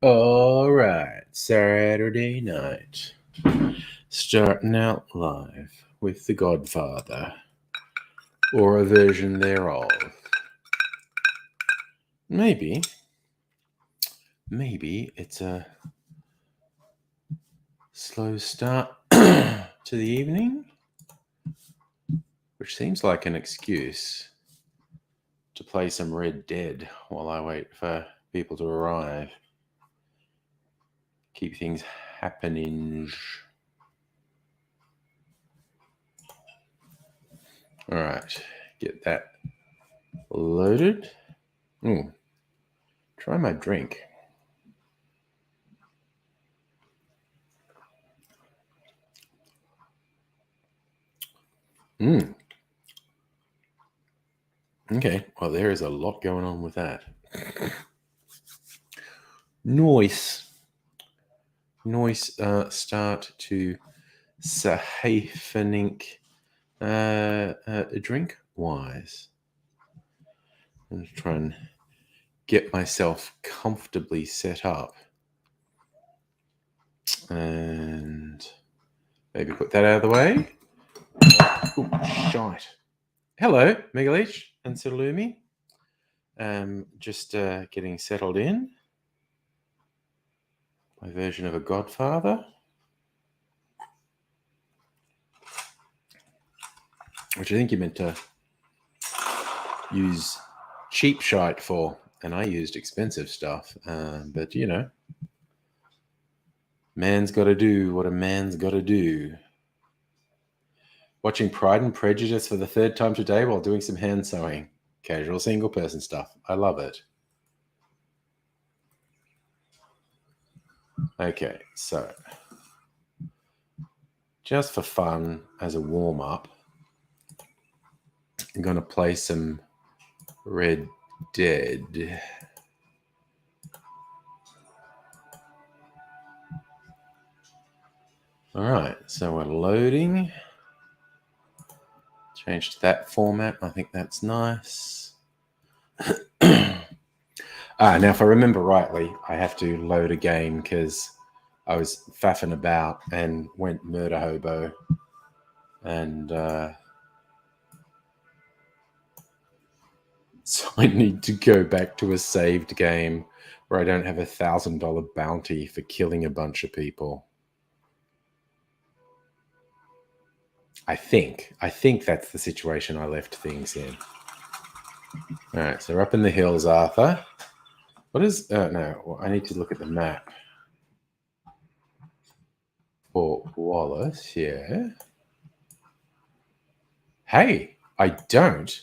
All right, Saturday night, starting out live with The Godfather, or a version thereof. Maybe it's a slow start to the evening, which seems like an excuse to play some Red Dead while I wait for people to arrive. Keep things happening. All right, get that loaded. Try my drink. Okay, well, there is a lot going on with that. Nice start to Sahafanink drink-wise. I'm going to try and get myself comfortably set up. And maybe put that out of the way. Oh, shite. Hello, Megaleech and Salumi. Just getting settled in. My version of a Godfather, which I think you meant to use cheap shite for, and I used expensive stuff. But, you know, man's got to do what a man's got to do. Watching Pride and Prejudice for the third time today while doing some hand sewing. Casual single person stuff. I love it. Okay, so just for fun, as a warm-up, I'm going to play some Red Dead. All right, so we're loading. Change to that format. I think that's nice. Now, if I remember rightly, I have to load a game because I was faffing about and went murder hobo. And so I need to go back to a saved game where I don't have $1,000 bounty for killing a bunch of people. I think that's the situation I left things in. All right, so we're up in the hills, Arthur. What is... no, I need to look at the map. Fort Wallace, yeah. Hey, I don't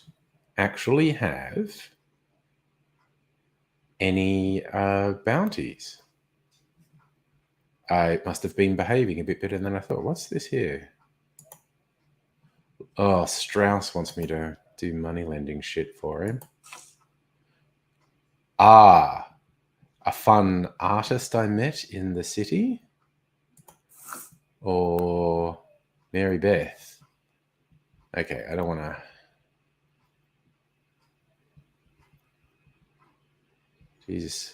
actually have any bounties. I must have been behaving a bit better than I thought. What's this here? Oh, Strauss wants me to do money lending shit for him. A fun artist I met in the city? Or Mary Beth? Okay, I don't want to... Jesus.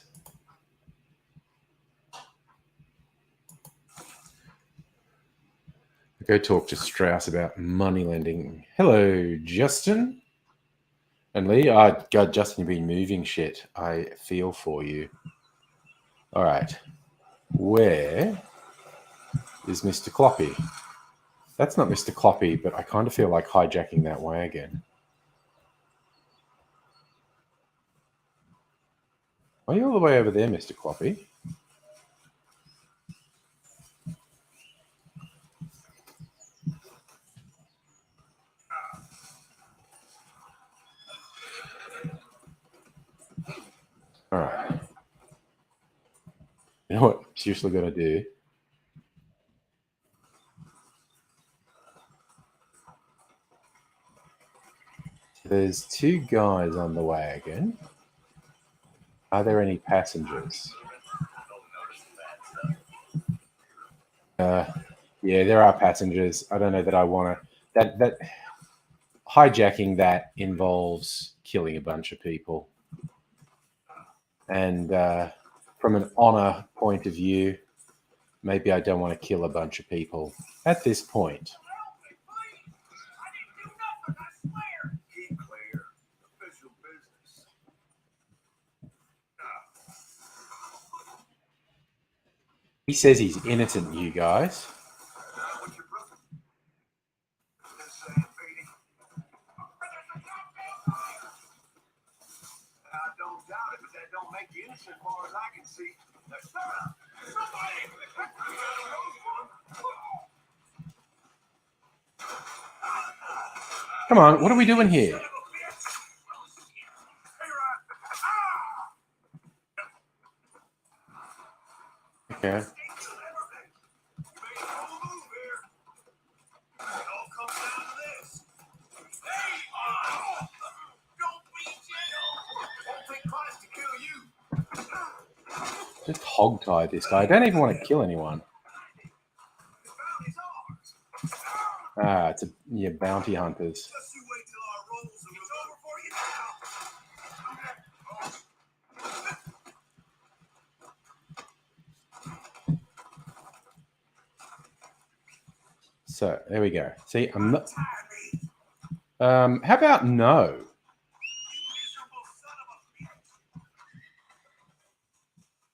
Go talk to Strauss about money lending. Hello, Justin. And Lee. Oh, God, Justin, you've been moving shit. I feel for you. All right. Where is Mr. Cloppy? That's not Mr. Cloppy, but I kind of feel like hijacking that wagon. Are you all the way over there, Mr. Cloppy? All right. You know what I'm seriously going to do? There's 2 guys on the wagon. Are there any passengers? Yeah, there are passengers. I don't know that I want to. That hijacking that involves killing a bunch of people, and from an honor point of view, maybe I don't want to kill a bunch of people at this point. He says he's innocent, you guys. Come on, what are we doing here? Okay. Just hogtie this guy. I don't even want to kill anyone. It's bounty hunters. So there we go. See, I'm not. How about no?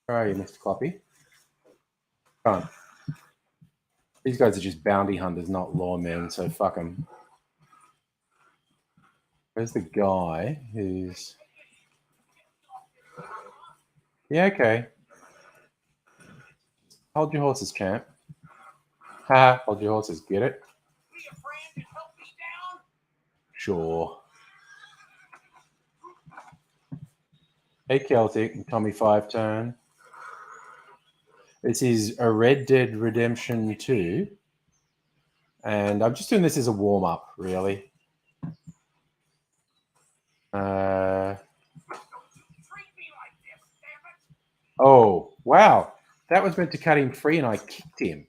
Where are you, Mr. Cloppy? Come on. These guys are just bounty hunters, not lawmen, so fuck them. Where's the guy who's... Yeah, okay. Hold your horses, champ. Ha, hold your horses. Get it? Sure. Hey, Celtic and Tommy 5-Tone. This is a Red Dead Redemption 2. And I'm just doing this as a warm-up, really. Oh, wow. That was meant to cut him free and I kicked him.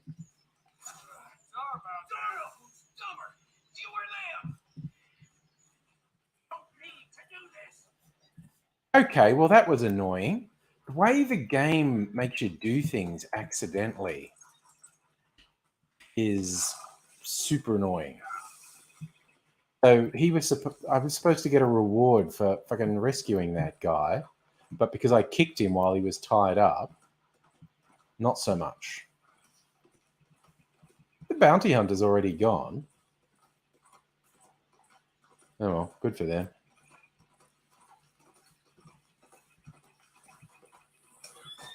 Okay, well, that was annoying. The way the game makes you do things accidentally is super annoying. So I was supposed to get a reward for fucking rescuing that guy, but because I kicked him while he was tied up, not so much. The bounty hunter's already gone. Oh well, good for them.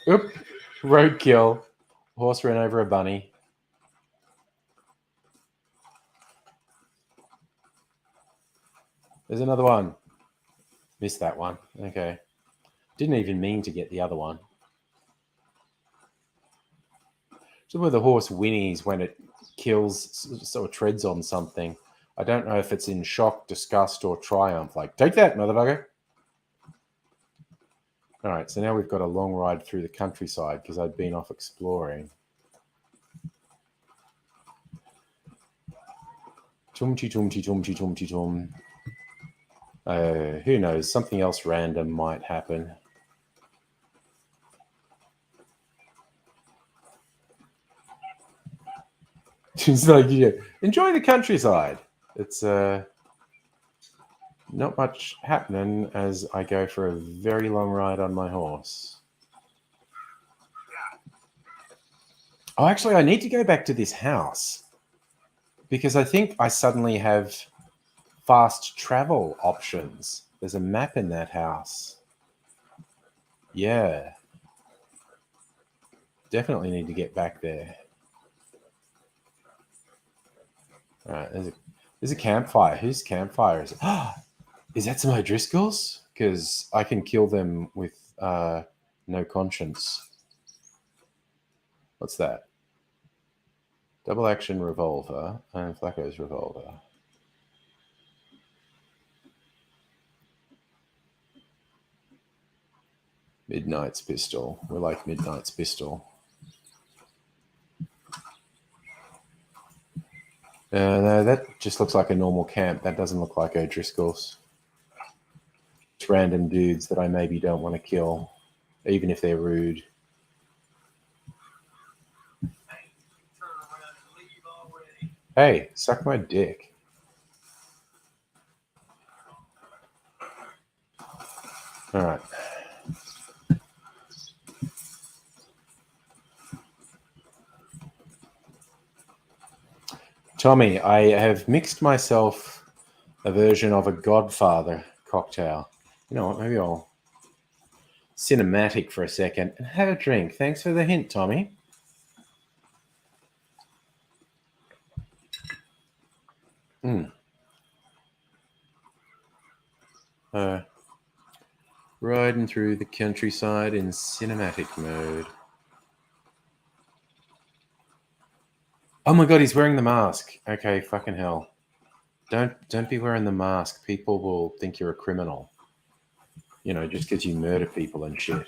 Oop, roadkill. Horse ran over a bunny. There's another one. Missed that one. Okay. Didn't even mean to get the other one. So where the horse whinnies when it kills or treads on something. I don't know if it's in shock, disgust, or triumph. Like, take that, motherfucker. All right, so now we've got a long ride through the countryside because I'd been off exploring. Tumty, tumty, tumty, tumty, tum. Who knows? Something else random might happen. It's like, yeah, enjoy the countryside. It's not much happening as I go for a very long ride on my horse. Oh, actually, I need to go back to this house because I think I suddenly have fast travel options. There's a map in that house. Yeah. Definitely need to get back there. All right, there's a campfire. Whose campfire is it? Is that some O'Driscoll's? Because I can kill them with no conscience. What's that? Double action revolver and Flacco's revolver. Midnight's Pistol. We like Midnight's Pistol. No, that just looks like a normal camp. That doesn't look like O'Driscoll's. Just random dudes that I maybe don't want to kill, even if they're rude. Hey, suck my dick. All right. Tommy, I have mixed myself a version of a Godfather cocktail. You know what? Maybe I'll cinematic for a second and have a drink. Thanks for the hint, Tommy. Riding through the countryside in cinematic mode. Oh my god, he's wearing the mask. Okay, fucking hell. Don't be wearing the mask. People will think you're a criminal. You know, just because you murder people and shit.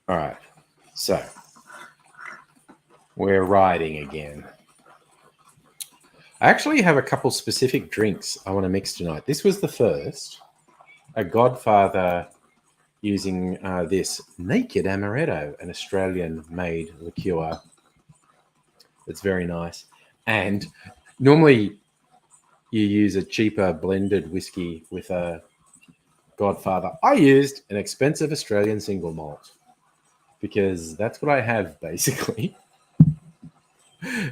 All right. So, we're riding again. I actually have a couple specific drinks I want to mix tonight. This was the first. A Godfather using this Naked Amaretto, an Australian-made liqueur. It's very nice. And normally you use a cheaper blended whiskey with a Godfather. I used an expensive Australian single malt because that's what I have, basically.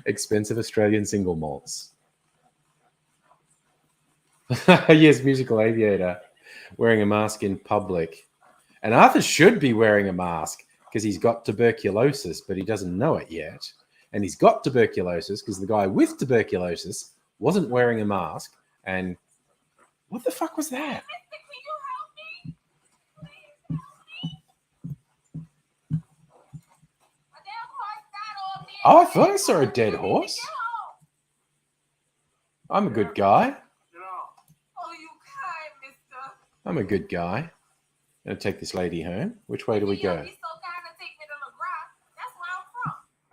Expensive Australian single malts. Yes, Musical Aviator. Wearing a mask in public. And Arthur should be wearing a mask because he's got tuberculosis, but he doesn't know it yet. And he's got tuberculosis because the guy with tuberculosis wasn't wearing a mask. And what the fuck was that? Oh, I thought I saw a dead horse. I'm a good guy. I'm a good guy. I'm going to take this lady home. Which way do we go?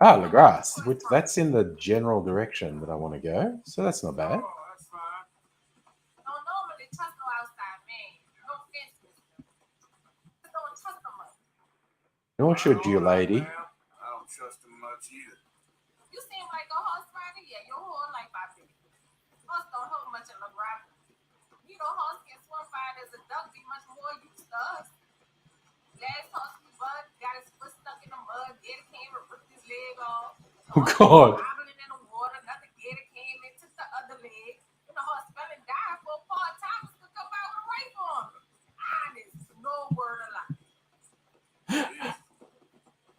Ah, LaGrasse. That's in the general direction that I want to go. So that's not bad. Nor should you, lady. I don't trust him much either. You seem like a horse rider. Yeah, your whole life I've been. Horse don't hold much in LaGrasse. You know, horse can swim fine as a duck, be much more used to us. Last horse we bud got his foot stuck in the mud. Gator came and ripped his leg off. Oh, God. Wobbling in the water. Another gator came and took the other leg. And the horse fell and died for a part-time to come out with a rape on him. Honest, no word of lie.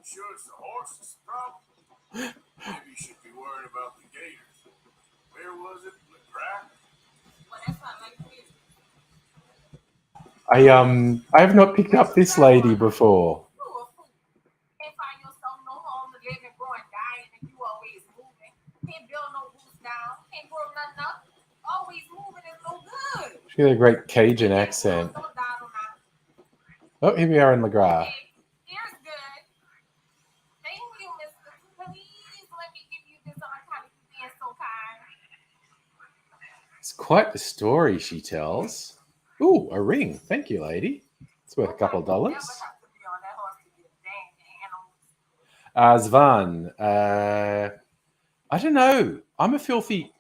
Sure, it's the horse's problem. Maybe you should be worried about the gators. Where was it? LaGrasse? Well, that's not like this. I have not picked up this lady before. Can't find yourself no home to live and grow and dying, and you always moving. Can't build no roots down. Can't grow nothing up. Always moving is no good. She's got a great Cajun accent. Oh, here we are in LaGrasse. Here's good. Thank you, mister. Please let me give you this on account of you being so kind. It's quite the story she tells. Ooh, a ring. Thank you, lady. It's worth a couple of dollars. Zvan, I don't know. I'm a filthy...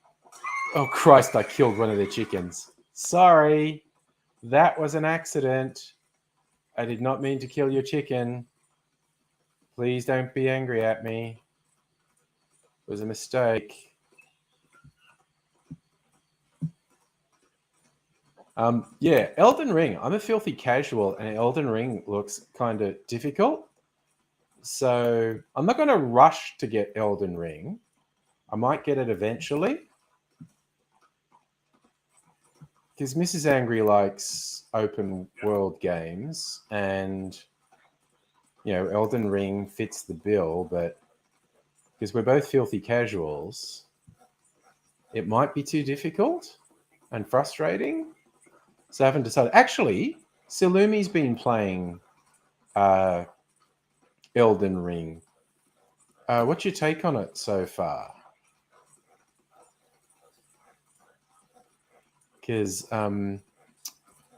Oh, Christ, I killed one of the chickens. Sorry. That was an accident. I did not mean to kill your chicken. Please don't be angry at me. It was a mistake. Yeah, Elden Ring. I'm a filthy casual, and Elden Ring looks kind of difficult. So I'm not going to rush to get Elden Ring. I might get it eventually. Because Mrs. Angry likes open world games, and you know, Elden Ring fits the bill, but because we're both filthy casuals, it might be too difficult and frustrating. So I haven't decided. Actually, Salumi's been playing Elden Ring. What's your take on it so far? Because,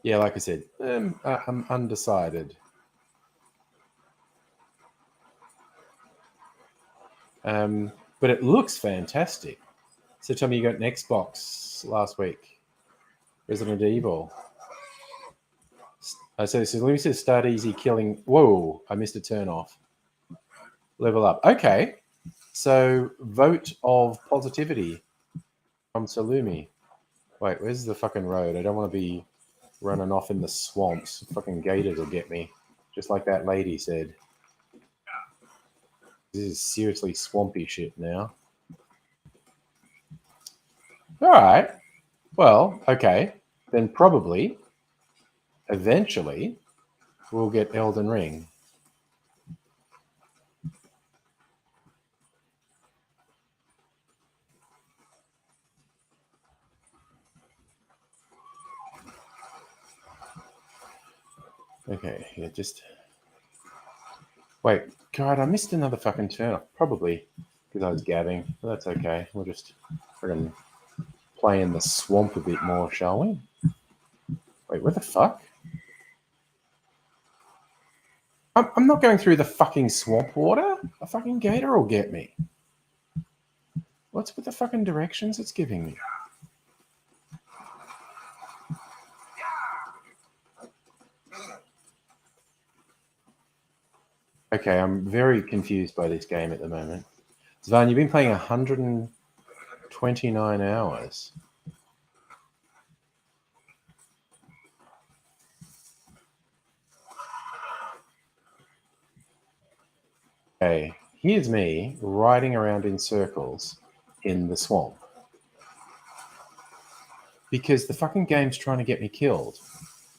yeah, like I said, I'm undecided. But it looks fantastic. So tell me, you got an Xbox last week. Resident Evil. So Salumi says start easy killing. Whoa, I missed a turn off. Level up. Okay. So vote of positivity from Salumi. Wait, where's the fucking road? I don't want to be running off in the swamps. Fucking gators will get me. Just like that lady said. This is seriously swampy shit now. Alright. Well, okay. Then probably, eventually, we'll get Elden Ring. Okay, yeah, just... Wait, God, I missed another fucking turn. Probably because I was gabbing. But that's okay. We'll just friggin' play in the swamp a bit more, shall we? Wait, where the fuck? I'm not going through the fucking swamp water. A fucking gator will get me. What's with the fucking directions it's giving me? Okay, I'm very confused by this game at the moment. Zvan, you've been playing 129 hours. Okay, here's me riding around in circles in the swamp. Because the fucking game's trying to get me killed.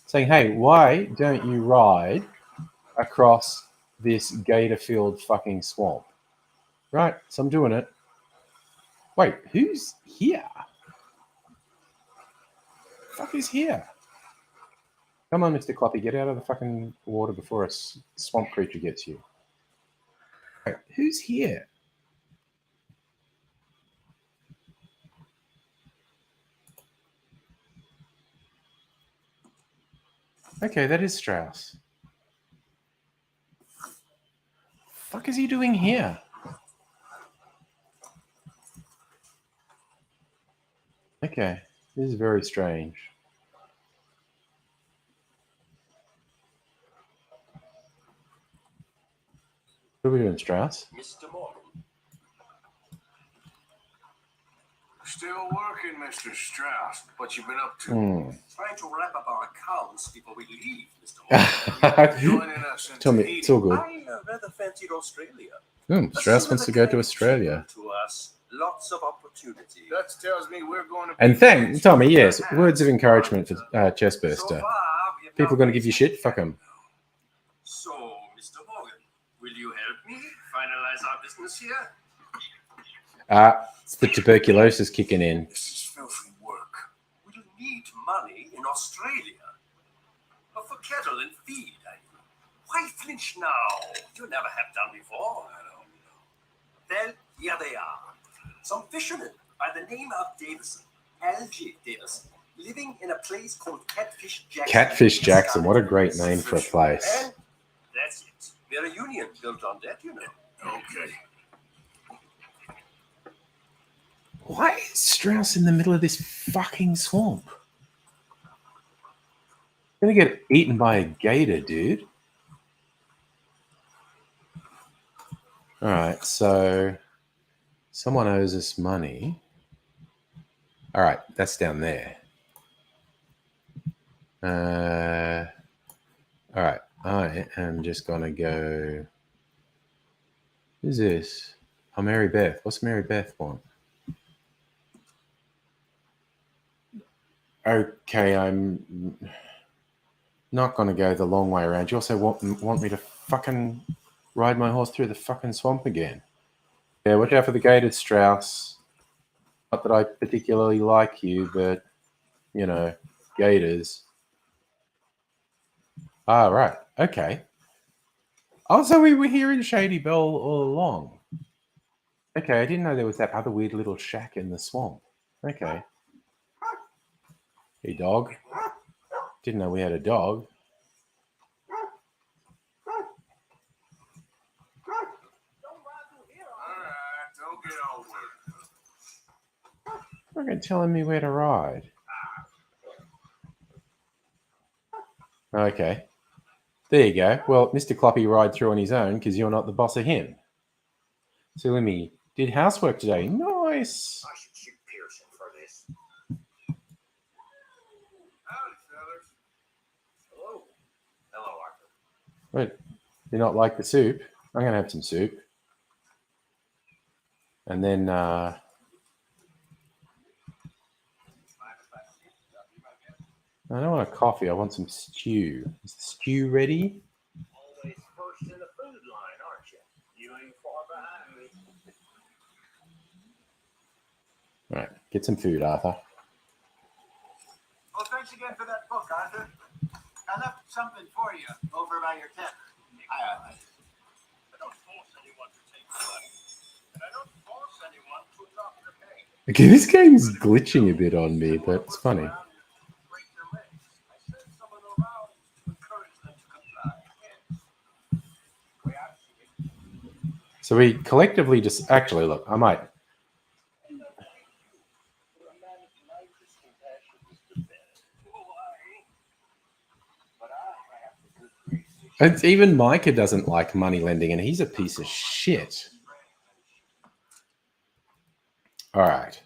Saying, hey, why don't you ride across this gator-filled fucking swamp? Right, so I'm doing it. Wait, who's here? The fuck is here? Come on, Mr. Cloppy, get out of the fucking water before a swamp creature gets you. Wait, who's here? Okay, that is Strauss. Fuck is he doing here? Okay, this is very strange. What are we doing, Strauss? Mr. Morgan. Still working, Mr. Strauss. What you been up to? Trying to wrap up our accounts before we leave, Mr. Morgan. Joining us in Tell me, Tahiti. it's all good. I rather fancied Australia. Strauss wants to go to Australia. To us, lots of opportunity. That tells me we're going to. And thank Tommy, yes, words of encouragement for Chestburster. So far, we have People are not going to give you shit? Fuck them. So, Mr. Morgan, will you help me finalize our business here? It's the tuberculosis kicking in. This is filthy work. We'll need money in Australia. But for cattle and feed, I mean. Why flinch now? You never have done before. I don't know. Well, here they are. Some fishermen by the name of Davison, L.J. Davison, living in a place called Catfish Jackson. Catfish Jackson, what a great name for a place. And that's it. We're a union built on that, you know. Okay. Why is Strauss in the middle of this fucking swamp? Gonna get eaten by a gator, dude. Alright, so someone owes us money. Alright, that's down there. Alright, I am just gonna go. Who's this? Oh, Mary Beth. What's Mary Beth want? Okay, I'm not going to go the long way around. You also want me to fucking ride my horse through the fucking swamp again. Yeah, watch out for the gated Strauss. Not that I particularly like you, but, you know, gators. Ah, right. Okay. Oh, so we were here in Shady Bell all along. Okay, I didn't know there was that other weird little shack in the swamp. Okay. Hey, dog. Didn't know we had a dog. Alright, don't get over it. Fucking telling me where to ride. Okay. There you go. Well, Mr. Cloppy ride through on his own because you're not the boss of him. So Lemmy did housework today. Nice. I should shoot Pearson for this. Howdy, fellas. Hello. Hello, Arthur. But you not like the soup? I'm gonna have some soup. And then I don't want a coffee. I want some stew. Is the stew ready? Always first in the food line, aren't you? You ain't far behind me. All right, get some food, Arthur. Well, thanks again for that book, Arthur. I left something for you over by your tent. I don't force anyone to take money. And I don't force anyone to drop their pay. Okay, this game's glitching a bit on me, but it's funny. Break their legs. I send someone around to encourage them to comply. Yes. The way I see it. So we collectively just actually look. I might. For a man of nicest compassion is the best. But I have the good grace. It's, even Micah doesn't like money lending, and he's a piece of shit. All right,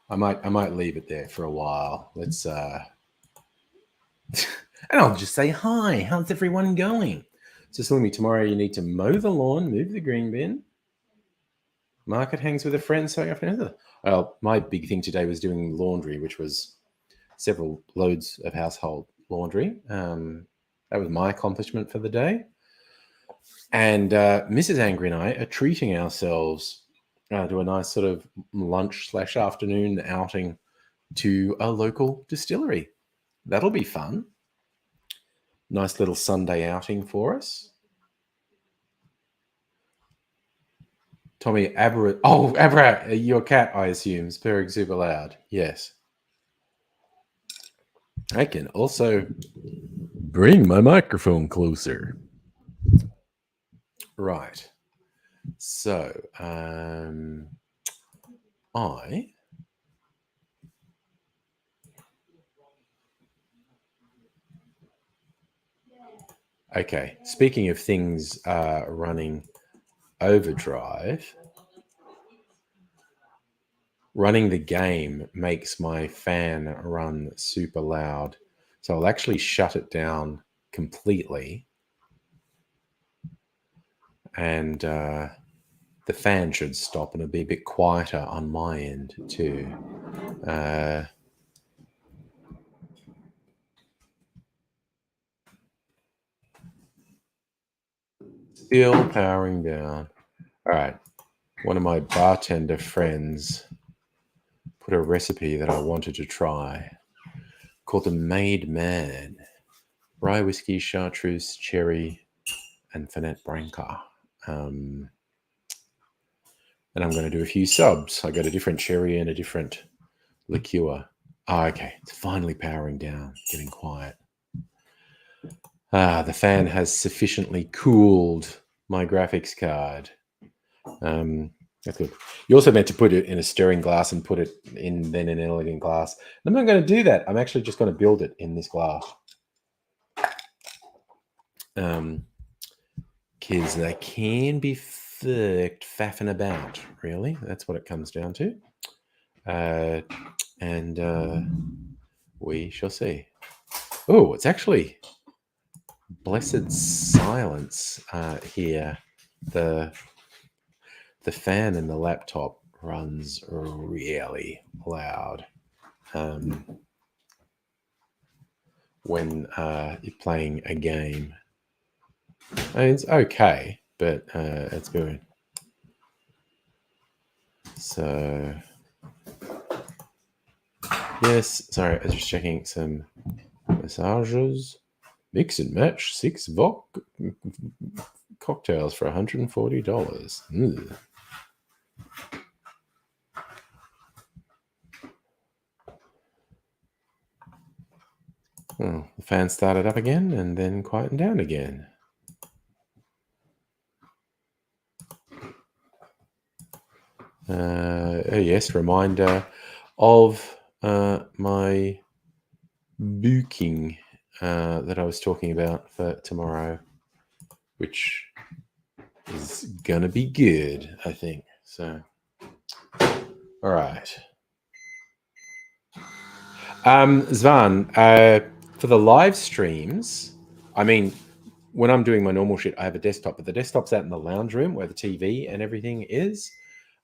I might leave it there for a while. Let's and I'll just say hi. How's everyone going? So Salumi, tomorrow you need to mow the lawn, move the green bin. Market hangs with a friend, so after my big thing today was doing laundry, which was several loads of household laundry. That was my accomplishment for the day. And Mrs. Angry and I are treating ourselves to a nice sort of lunch/afternoon outing to a local distillery. That'll be fun. Nice little Sunday outing for us. Tommy, Abra. Oh, Abra, your cat, I assume, is purring super loud. Yes. I can also bring my microphone closer. Right. So, okay, speaking of things running overdrive, running the game makes my fan run super loud. So I'll actually shut it down completely. And the fan should stop and it'll be a bit quieter on my end too. Still powering down. All right. One of my bartender friends put a recipe that I wanted to try called the Made Man. Rye whiskey, chartreuse, cherry, and Fernet Branca. And I'm going to do a few subs. I got a different cherry and a different liqueur. Oh, okay. It's finally powering down, getting quiet. The fan has sufficiently cooled my graphics card. That's good. You also meant to put it in a stirring glass and put it in then an elegant glass. I'm not going to do that. I'm actually just going to build it in this glass. Because they can be fucked faffing about, really. That's what it comes down to. And we shall see. Oh, it's actually blessed silence here. The fan in the laptop runs really loud when you're playing a game. I mean, it's okay, but it's good. So Yes, sorry, I was just checking some massages. Mix and match 6 cocktails for $140. Ugh. Oh, the fan started up again and then quietened down again. Yes, reminder of my booking that I was talking about for tomorrow, which is gonna be good, I think. So, all right. Zvan, for the live streams, I mean, when I'm doing my normal shit, I have a desktop, but the desktop's out in the lounge room where the TV and everything is.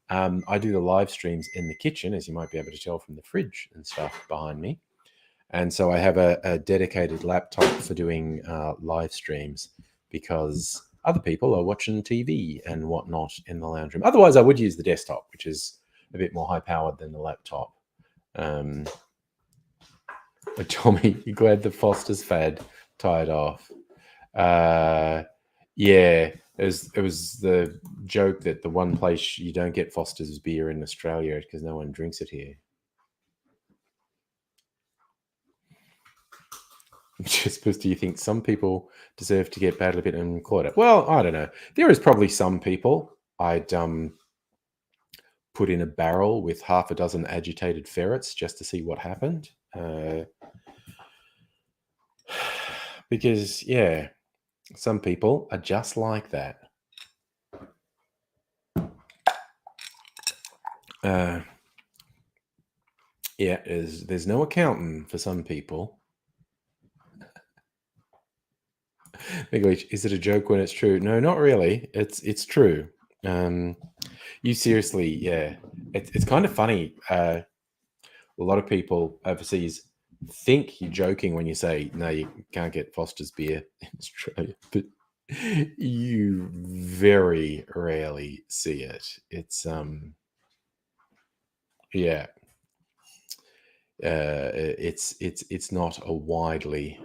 I do the live streams in the kitchen, as you might be able to tell from the fridge and stuff behind me. And so I have a dedicated laptop for doing live streams because other people are watching TV and whatnot in the lounge room. Otherwise, I would use the desktop, which is a bit more high-powered than the laptop. But Tommy, you glad the Foster's fad tied off? Yeah, it was the joke that the one place you don't get Foster's beer in Australia because no one drinks it here. Just because do you think some people deserve to get badly bitten and clawed at? Well, I don't know. There is probably some people I'd put in a barrel with half a dozen agitated ferrets just to see what happened. Because, yeah, some people are just like that. Yeah, there's no accountant for some people. Is it a joke when it's true? No, not really. It's true. You seriously, yeah. It's kind of funny. A lot of people overseas think you're joking when you say, no, you can't get Foster's beer in Australia. But you very rarely see it. It's, yeah. It's not a widely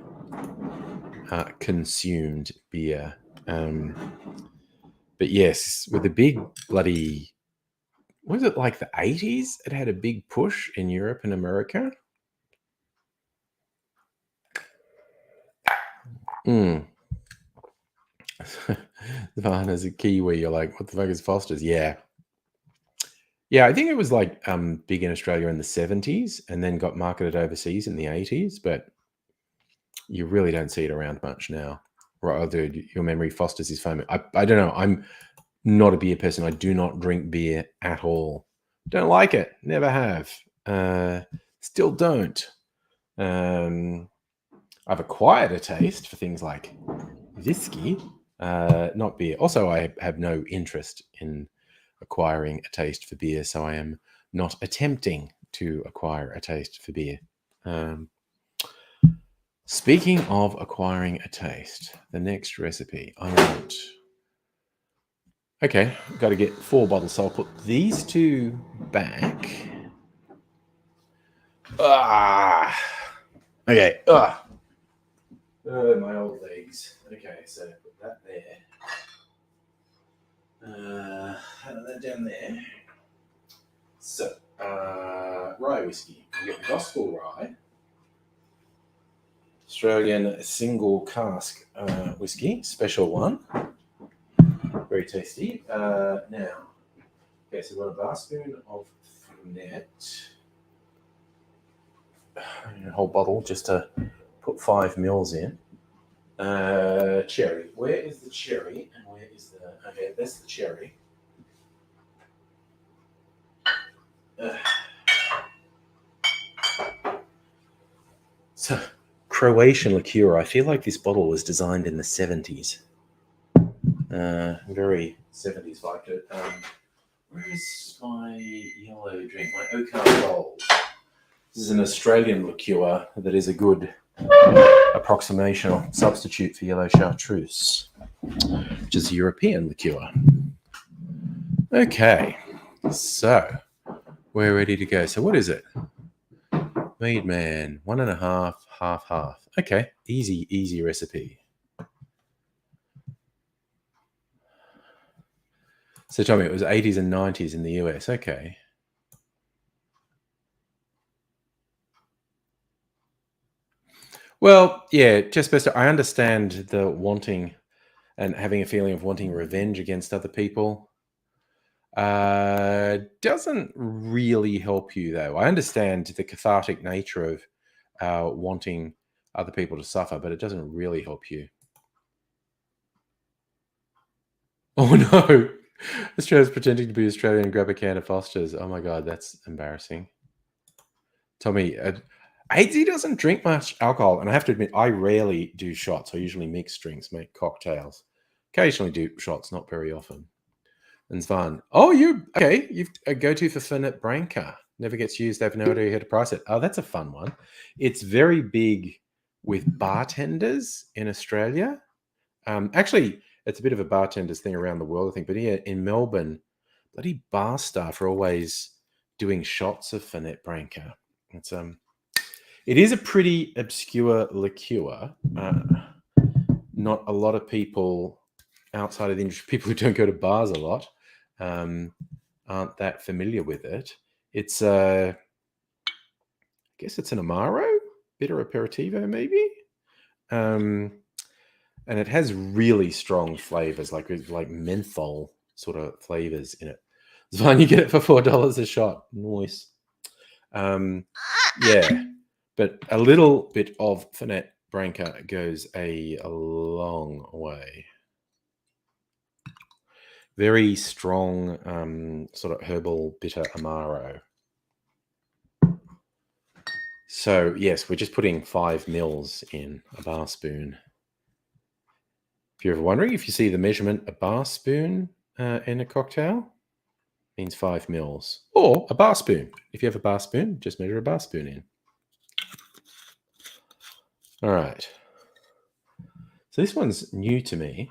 consumed beer. But yes, with the big bloody, was it like the 80s? It had a big push in Europe and America. Van as a Kiwi, you're like, what the fuck is Foster's? Yeah. Yeah, I think it was like big in Australia in the 70s and then got marketed overseas in the 80s, but you really don't see it around much now. Right, oh, dude, your memory Foster's is famous. I don't know. I'm not a beer person. I do not drink beer at all. Don't like it. Never have. Still don't. I've acquired a taste for things like whiskey, not beer. Also, I have no interest in acquiring a taste for beer, so I am not attempting to acquire a taste for beer. Speaking of acquiring a taste, the next recipe I want. Okay, got to get 4 bottles, so I'll put these 2 back. Okay. My old legs. Okay, so put that there. That down there. So, rye whiskey. We get Gospel Rye. Australian single cask whiskey, special one. Very tasty. Now, okay, so we've got a bar spoon of Fernet. A whole bottle just to put 5 mils in. Cherry. Where is the cherry? And where is the... Okay, that's the cherry. So, Croatian liqueur. I feel like this bottle was designed in the 70s. Very 70s vibed it. Where is my yellow drink? My Oakar Gold. This is an Australian liqueur that is a good approximation or substitute for yellow chartreuse, which is a European liqueur. Okay, so we're ready to go. So what is it? Made man, 1.5, half. Okay, easy recipe. So tell me, it was 80s and 90s in the US. Okay. Well, yeah, just best. I understand the wanting and having a feeling of wanting revenge against other people. Doesn't really help you, though. I understand the cathartic nature of wanting other people to suffer, but it doesn't really help you. Oh no! Australia's pretending to be Australian and grab a can of Foster's. Oh my god, that's embarrassing. Tommy, AZ doesn't drink much alcohol, and I have to admit, I rarely do shots. I usually mix drinks, make cocktails. Occasionally do shots, not very often. And it's fun. Oh, you've a go-to for Fernet Branca. Never gets used. They have no idea how to price it. Oh, that's a fun one. It's very big with bartenders in Australia. Actually, it's a bit of a bartender's thing around the world, I think. But here in Melbourne, bloody bar staff are always doing shots of Fernet Branca. It is a pretty obscure liqueur. Not a lot of people outside of the industry, people who don't go to bars a lot, aren't that familiar with it. It's I guess it's an Amaro, bitter aperitivo, maybe. And it has really strong flavors, like menthol sort of flavors in it. It's fine. You get it for $4 a shot. Nice. Yeah, but a little bit of Fernet Branca goes a long way. Very strong, sort of herbal bitter Amaro. So yes, we're just putting 5 mils in a bar spoon. If you're ever wondering, if you see the measurement, a bar spoon in a cocktail means 5 mils, or a bar spoon. If you have a bar spoon, just measure a bar spoon in. All right. So this one's new to me,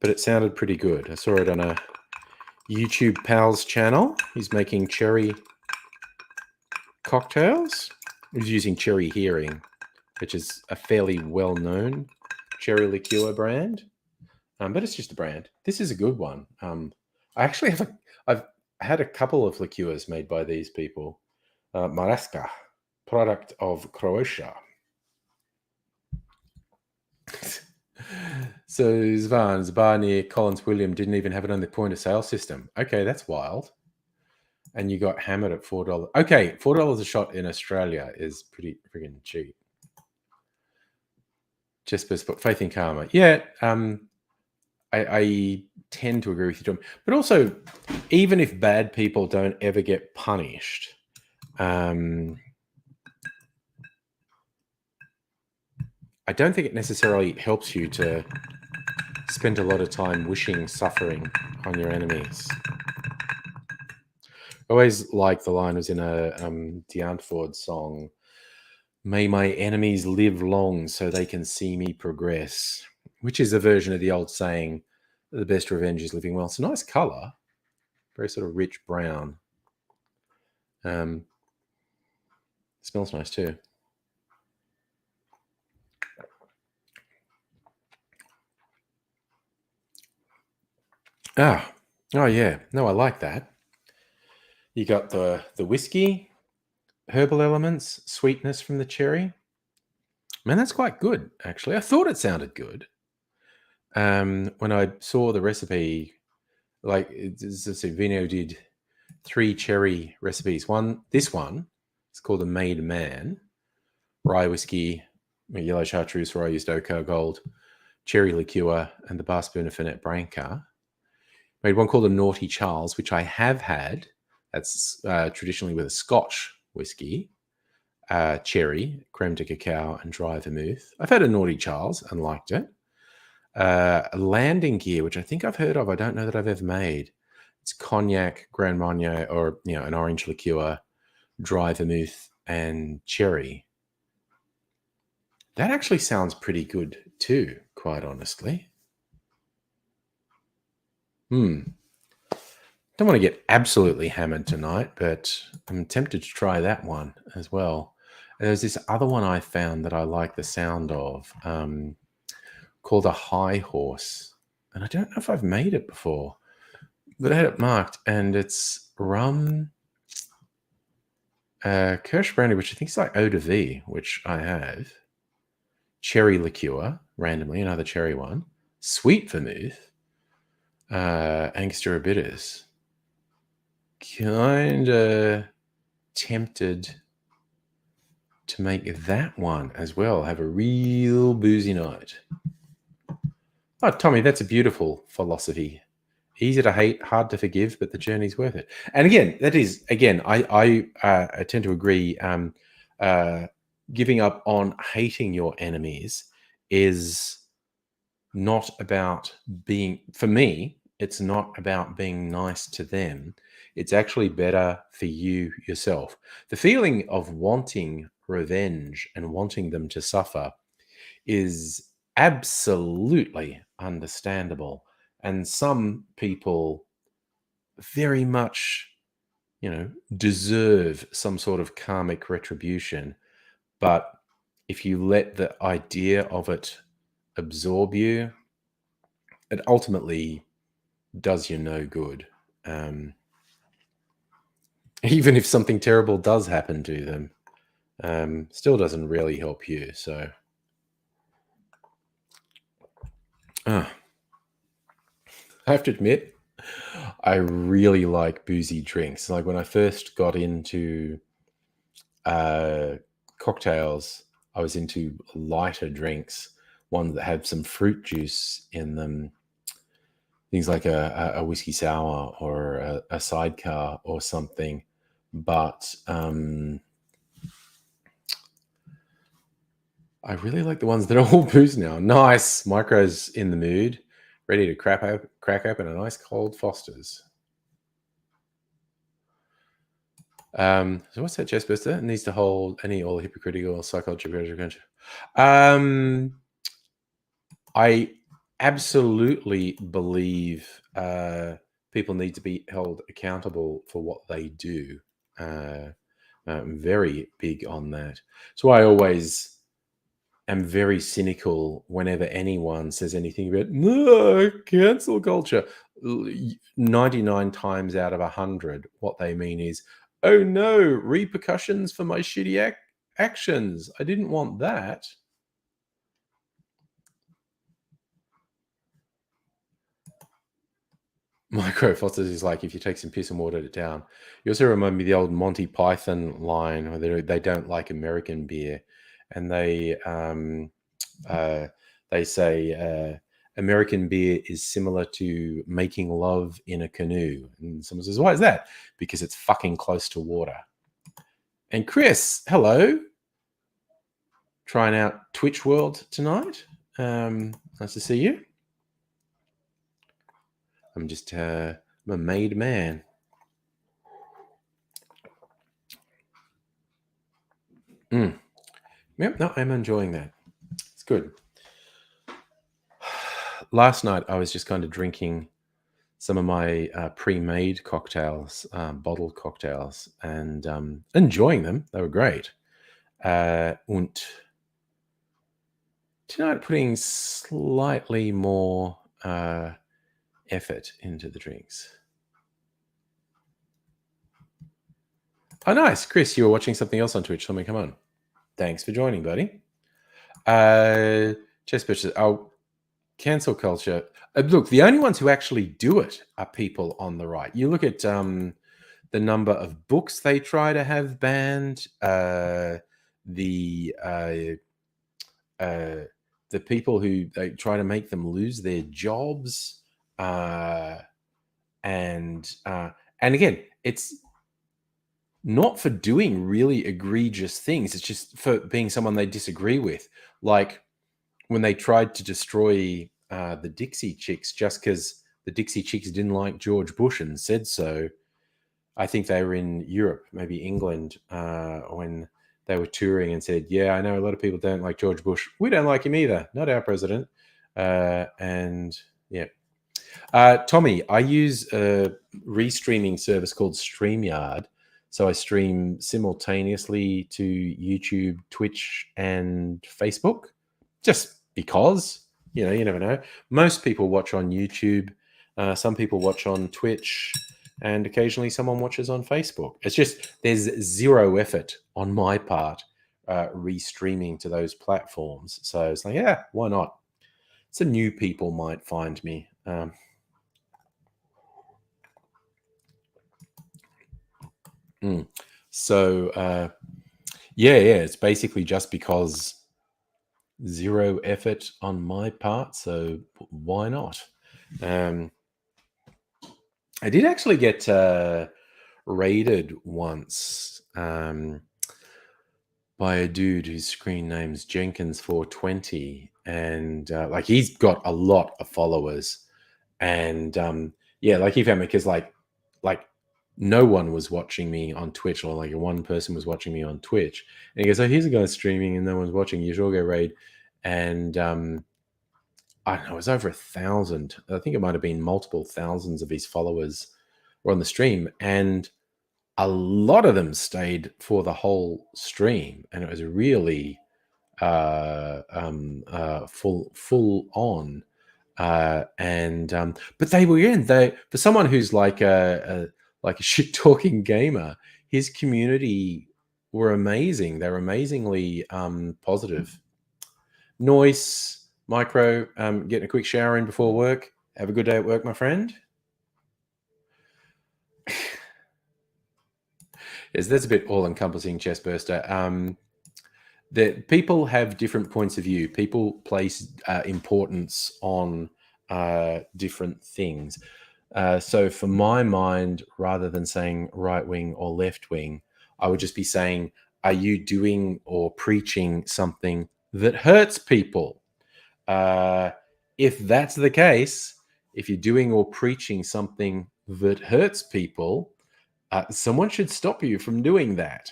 but it sounded pretty good. I saw it on a YouTube pal's channel. He's making cherry cocktails. He's using Cherry Hearing, which is a fairly well-known cherry liqueur brand, but it's just a brand. This is a good one. I actually I've had a couple of liqueurs made by these people. Maraska, product of Croatia. So Zvan's bar near Collins William didn't even have it on the point of sale system. Okay, that's wild. And you got hammered at $4. Okay, $4 a shot in Australia is pretty friggin' cheap. Just put faith in karma. Yeah, I tend to agree with you, Tom. But also, even if bad people don't ever get punished, I don't think it necessarily helps you to spend a lot of time wishing suffering on your enemies. I always like the line was in a Deant Ford song, "May my enemies live long so they can see me progress," which is a version of the old saying, "The best revenge is living well." It's a nice color, very sort of rich brown. Smells nice too. Oh yeah. No, I like that. You got the whiskey, herbal elements, sweetness from the cherry. Man, that's quite good, actually. I thought it sounded good. When I saw the recipe, like Vino did 3 cherry recipes. This one is called a Made Man. Rye whiskey, yellow chartreuse, where I used Oco Gold, cherry liqueur, and the bar spoon of Fernet Branca. Made one called a Naughty Charles, which I have had. That's traditionally with a Scotch whiskey, cherry, creme de cacao, and dry vermouth. I've had a Naughty Charles and liked it. A Landing Gear, which I think I've heard of. I don't know that I've ever made. It's cognac, Grand Marnier, or an orange liqueur, dry vermouth, and cherry. That actually sounds pretty good too, quite honestly. don't want to get absolutely hammered tonight, but I'm tempted to try that one as well. There's this other one I found that I like the sound of, called a high horse. And I don't know if I've made it before, but I had it marked, and it's rum, Kirsch brandy, which I think is like eau de vie, which I have, cherry liqueur, randomly, another cherry one, sweet vermouth, Angostura bitters. Kind of tempted to make that one as well. Have a real boozy night. Oh, Tommy, that's a beautiful philosophy. Easy to hate, hard to forgive, but the journey's worth it. And again, that is, again, I tend to agree. Giving up on hating your enemies is not about being, for me, it's not about being nice to them. It's actually better for you yourself. The feeling of wanting revenge and wanting them to suffer is absolutely understandable. And some people very much, deserve some sort of karmic retribution. But if you let the idea of it absorb you, it ultimately does you no good. Even if something terrible does happen to them, still doesn't really help you. So, I have to admit, I really like boozy drinks. Like when I first got into cocktails, I was into lighter drinks, ones that had some fruit juice in them. Things like a whiskey sour or a sidecar or something. But I really like the ones that are all booze now. Nice. Micro's in the mood, ready to crack open a nice cold Foster's. So what's that, Jess Buster? It needs to hold any all hypocritical psychological. I absolutely believe people need to be held accountable for what they do. I'm very big on that. So I always am very cynical whenever anyone says anything about cancel culture. 99 times out of 100, what they mean is, oh no, repercussions for my shitty actions. I didn't want that. Micro Fosters is like, if you take some piss and water it down. You also remind me of the old Monty Python line where they don't like American beer. And they say American beer is similar to making love in a canoe. And someone says, why is that? Because it's fucking close to water. And Chris, hello. Trying out Twitch World tonight. Nice to see you. I'm just I'm a made man. Yep, no, I'm enjoying that. It's good. Last night, I was just kind of drinking some of my pre-made cocktails, bottled cocktails, and enjoying them. They were great. And tonight, putting slightly more effort into the drinks. Oh, nice. Chris, you were watching something else on Twitch. Let me come on. Thanks for joining, buddy. Chess Bitches. Oh, cancel culture. Look, the only ones who actually do it are people on the right. You look at the number of books they try to have banned, the people who they try to make them lose their jobs, and again, it's not for doing really egregious things. It's just for being someone they disagree with. Like when they tried to destroy the Dixie Chicks just because the Dixie Chicks didn't like George Bush and said so. I think they were in Europe, maybe England, when they were touring and said, yeah, I know a lot of people don't like George Bush. We don't like him either. Not our president. And yeah. Tommy, I use a restreaming service called StreamYard. So I stream simultaneously to YouTube, Twitch, and Facebook, just because, you never know. Most people watch on YouTube. Some people watch on Twitch, and occasionally someone watches on Facebook. It's just there's zero effort on my part restreaming to those platforms. So it's like, yeah, why not? Some new people might find me. So yeah, it's basically just because zero effort on my part. So why not? I did actually get raided once by a dude whose screen name's Jenkins420, and like he's got a lot of followers, and yeah, like he found me because like no one was watching me on Twitch, or like one person was watching me on Twitch, and he goes, "Oh, here's a guy streaming and no one's watching. You should go raid." And I don't know, it was over 1,000. I think it might have been multiple thousands of his followers were on the stream, and a lot of them stayed for the whole stream, and it was really full on. But they were for someone who's like a shit talking gamer, his community were amazing. They were amazingly positive. Noise Micro, getting a quick shower in before work. Have a good day at work, my friend. Yes, that's a bit all-encompassing, Chestburster. That people have different points of view. People place importance on different things. So for my mind, rather than saying right wing or left wing, I would just be saying, are you doing or preaching something that hurts people? If that's the case, if you're doing or preaching something that hurts people, someone should stop you from doing that.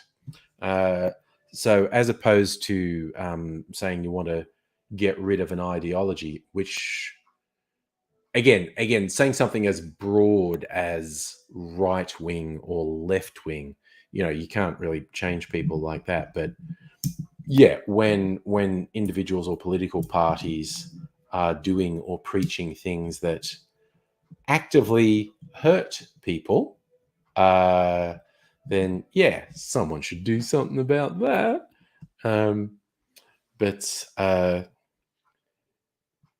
So as opposed to saying you want to get rid of an ideology, which again, saying something as broad as right wing or left wing, you can't really change people like that. But yeah, when individuals or political parties are doing or preaching things that actively hurt people, then yeah, someone should do something about that.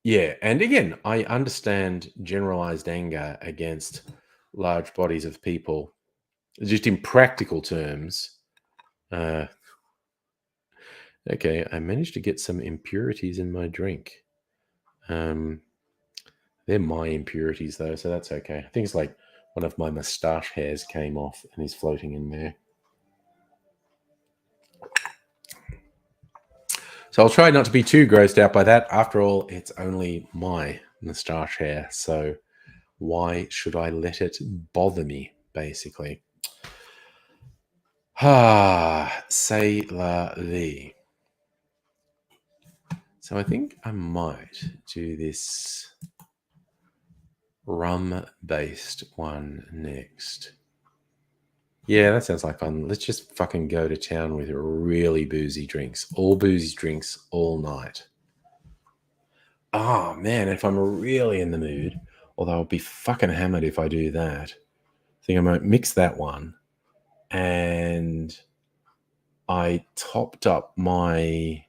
Yeah, and again, I understand generalized anger against large bodies of people, just in practical terms. Okay, I managed to get some impurities in my drink. They're my impurities, though, so that's okay. I think it's like one of my moustache hairs came off and is floating in there. So I'll try not to be too grossed out by that. After all, it's only my moustache hair, so why should I let it bother me, basically? C'est la vie. So I think I might do this rum-based one next. Yeah, that sounds like fun. Let's just fucking go to town with really boozy drinks. All boozy drinks all night. Oh, man, if I'm really in the mood, although I'll be fucking hammered if I do that, I think I might mix that one. And I topped up my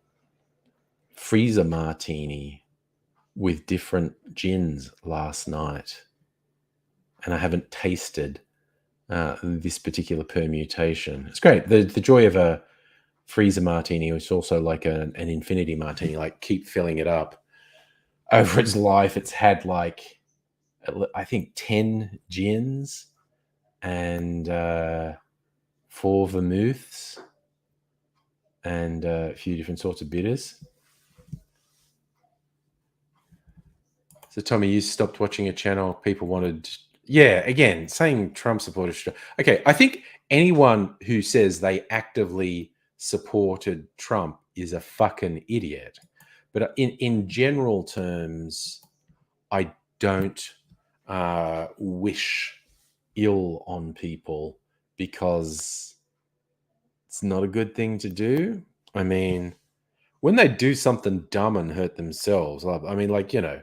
freezer martini with different gins last night. And I haven't tasted this particular permutation. It's great. The joy of a freezer martini is also like an infinity martini, like keep filling it up. Over its life, it's had like, I think 10 gins and 4 vermouths and a few different sorts of bitters. So Tommy, you stopped watching a channel people wanted. Yeah, again, saying Trump supporters. Okay, I think anyone who says they actively supported Trump is a fucking idiot. But in general terms, I don't wish ill on people because it's not a good thing to do. I mean, when they do something dumb and hurt themselves, I mean, like, you know,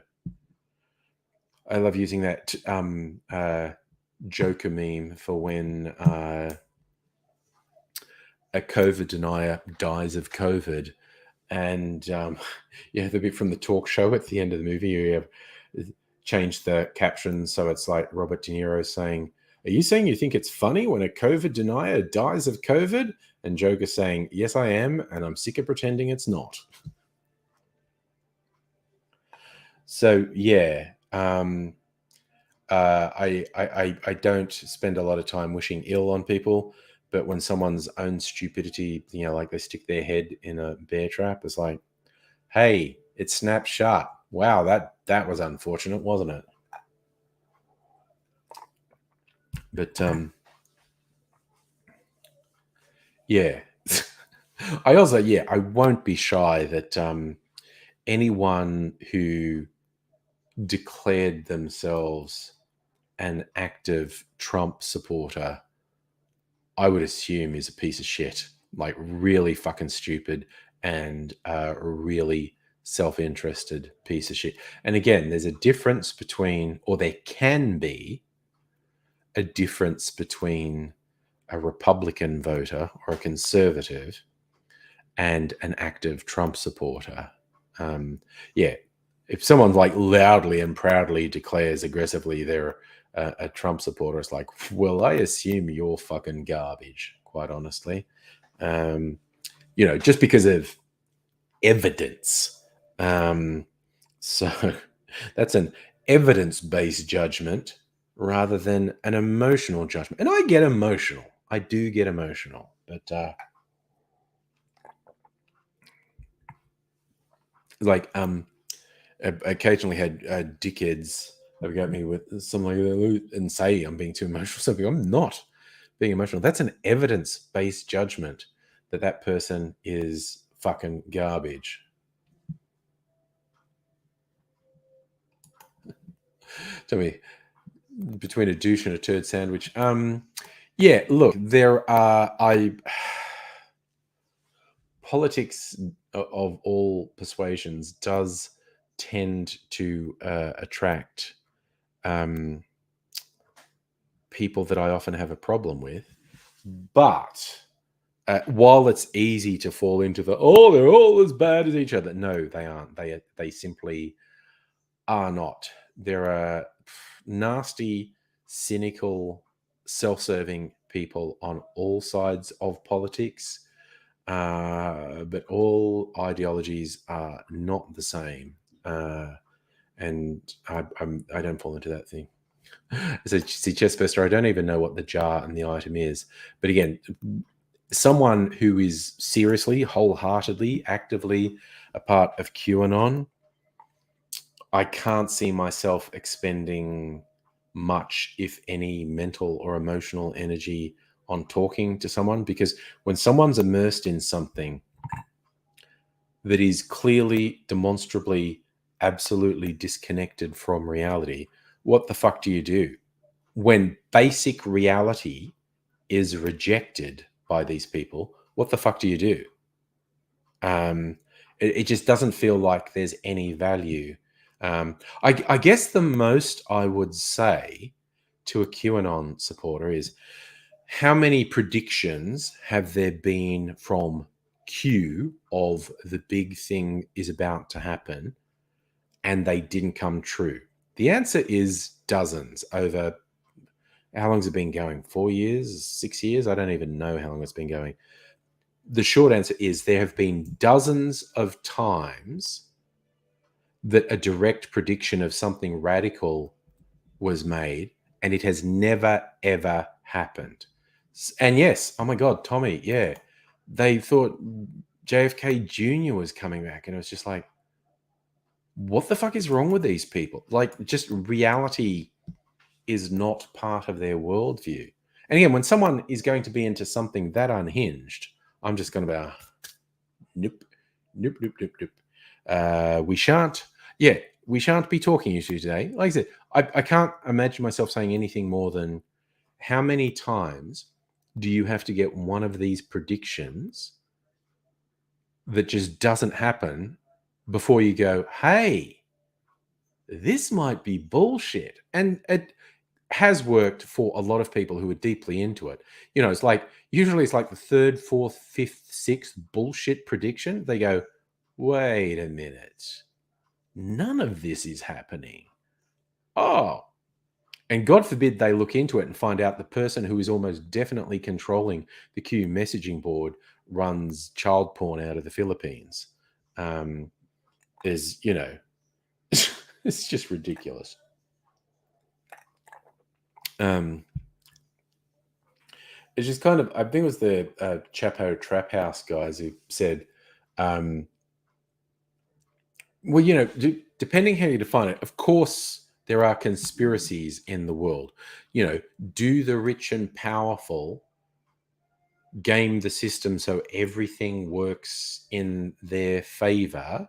I love using that Joker meme for when a COVID denier dies of COVID. And yeah, the bit from the talk show at the end of the movie, you have changed the caption so it's like Robert De Niro saying, "Are you saying you think it's funny when a COVID denier dies of COVID?" And Joker saying, "Yes, I am, and I'm sick of pretending it's not." So yeah, I don't spend a lot of time wishing ill on people, but when someone's own stupidity, you know, like they stick their head in a bear trap, it's like, hey, it snapped shut. Wow, that was unfortunate, wasn't it? But yeah. I also, yeah, I won't be shy that anyone who declared themselves an active Trump supporter, I would assume is a piece of shit, like really fucking stupid and a really self-interested piece of shit. And again, there's a difference between, or there can be a difference between a Republican voter or a conservative and an active Trump supporter. Yeah, if someone like loudly and proudly declares aggressively they're a Trump supporter, it's like, well, I assume you're fucking garbage, quite honestly. You know, just because of evidence. So that's an evidence-based judgment rather than an emotional judgment. And I get emotional. I do get emotional, but like occasionally had dickheads that got me with something like that and say I'm being too emotional. Something I'm not being emotional. That's an evidence-based judgment that person is fucking garbage. Tell me, between a douche and a turd sandwich. Yeah, look, there are politics of all persuasions does tend to attract people that I often have a problem with. But while it's easy to fall into the, oh, they're all as bad as each other. No, they aren't. They simply are not. There are nasty, cynical, self-serving people on all sides of politics. But all ideologies are not the same. And I don't fall into that thing. So, see, Chestburster, I don't even know what the jar and the item is. But again, someone who is seriously, wholeheartedly, actively a part of QAnon, I can't see myself expending much, if any, mental or emotional energy on talking to someone, because when someone's immersed in something that is clearly, demonstrably, absolutely disconnected from reality, what the fuck do you do? When basic reality is rejected by these people, what the fuck do you do? It just doesn't feel like there's any value. I guess the most I would say to a QAnon supporter is, how many predictions have there been from Q of the big thing is about to happen and they didn't come true? The answer is dozens. Over, how long has it been going? 4 years, 6 years? I don't even know how long it's been going. The short answer is there have been dozens of times that a direct prediction of something radical was made and it has never, ever happened. And yes, oh my God, Tommy, yeah, they thought JFK Jr. was coming back, and it was just like, what the fuck is wrong with these people? Like, just reality is not part of their worldview. And again, when someone is going to be into something that unhinged, I'm just going to be, nope, nope, nope, nope, nope. We shan't. Yeah, we shan't be talking to you today. Like I said, I can't imagine myself saying anything more than how many times do you have to get one of these predictions that just doesn't happen before you go, hey, this might be bullshit. And it has worked for a lot of people who are deeply into it. You know, it's like, usually it's like the third, fourth, fifth, sixth bullshit prediction. They go, wait a minute. None of this is happening. Oh. And God forbid they look into it and find out the person who is almost definitely controlling the Q messaging board runs child porn out of the Philippines. Is, you know, it's just ridiculous. It's just kind of, I think it was the Chapo Trap House guys who said, well, you know, depending how you define it, of course, there are conspiracies in the world. You know, do the rich and powerful game the system so everything works in their favor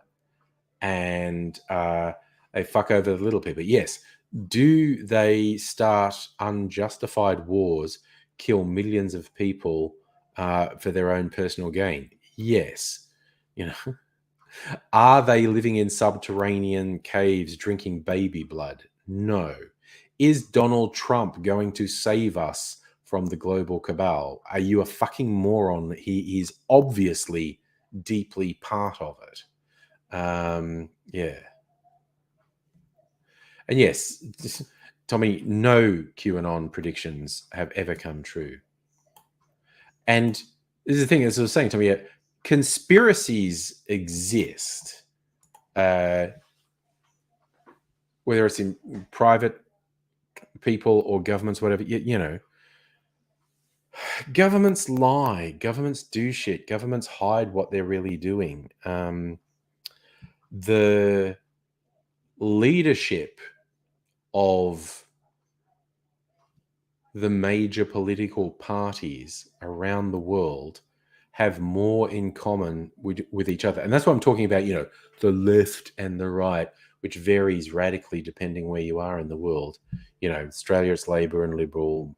and they fuck over the little people? Yes. Do they start unjustified wars, kill millions of people for their own personal gain? Yes. You know, are they living in subterranean caves drinking baby blood? No. Is Donald Trump going to save us from the global cabal? Are you a fucking moron? He is obviously deeply part of it. Yeah. And yes, Tommy, no QAnon predictions have ever come true. And this is the thing, as I was saying, Tommy, conspiracies exist, whether it's in private people or governments, whatever, you know. Governments lie. Governments do shit. Governments hide what they're really doing. The leadership of the major political parties around the world have more in common with each other. And that's what I'm talking about, you know, the left and the right, which varies radically depending where you are in the world. You know, Australia, it's Labor and Liberal.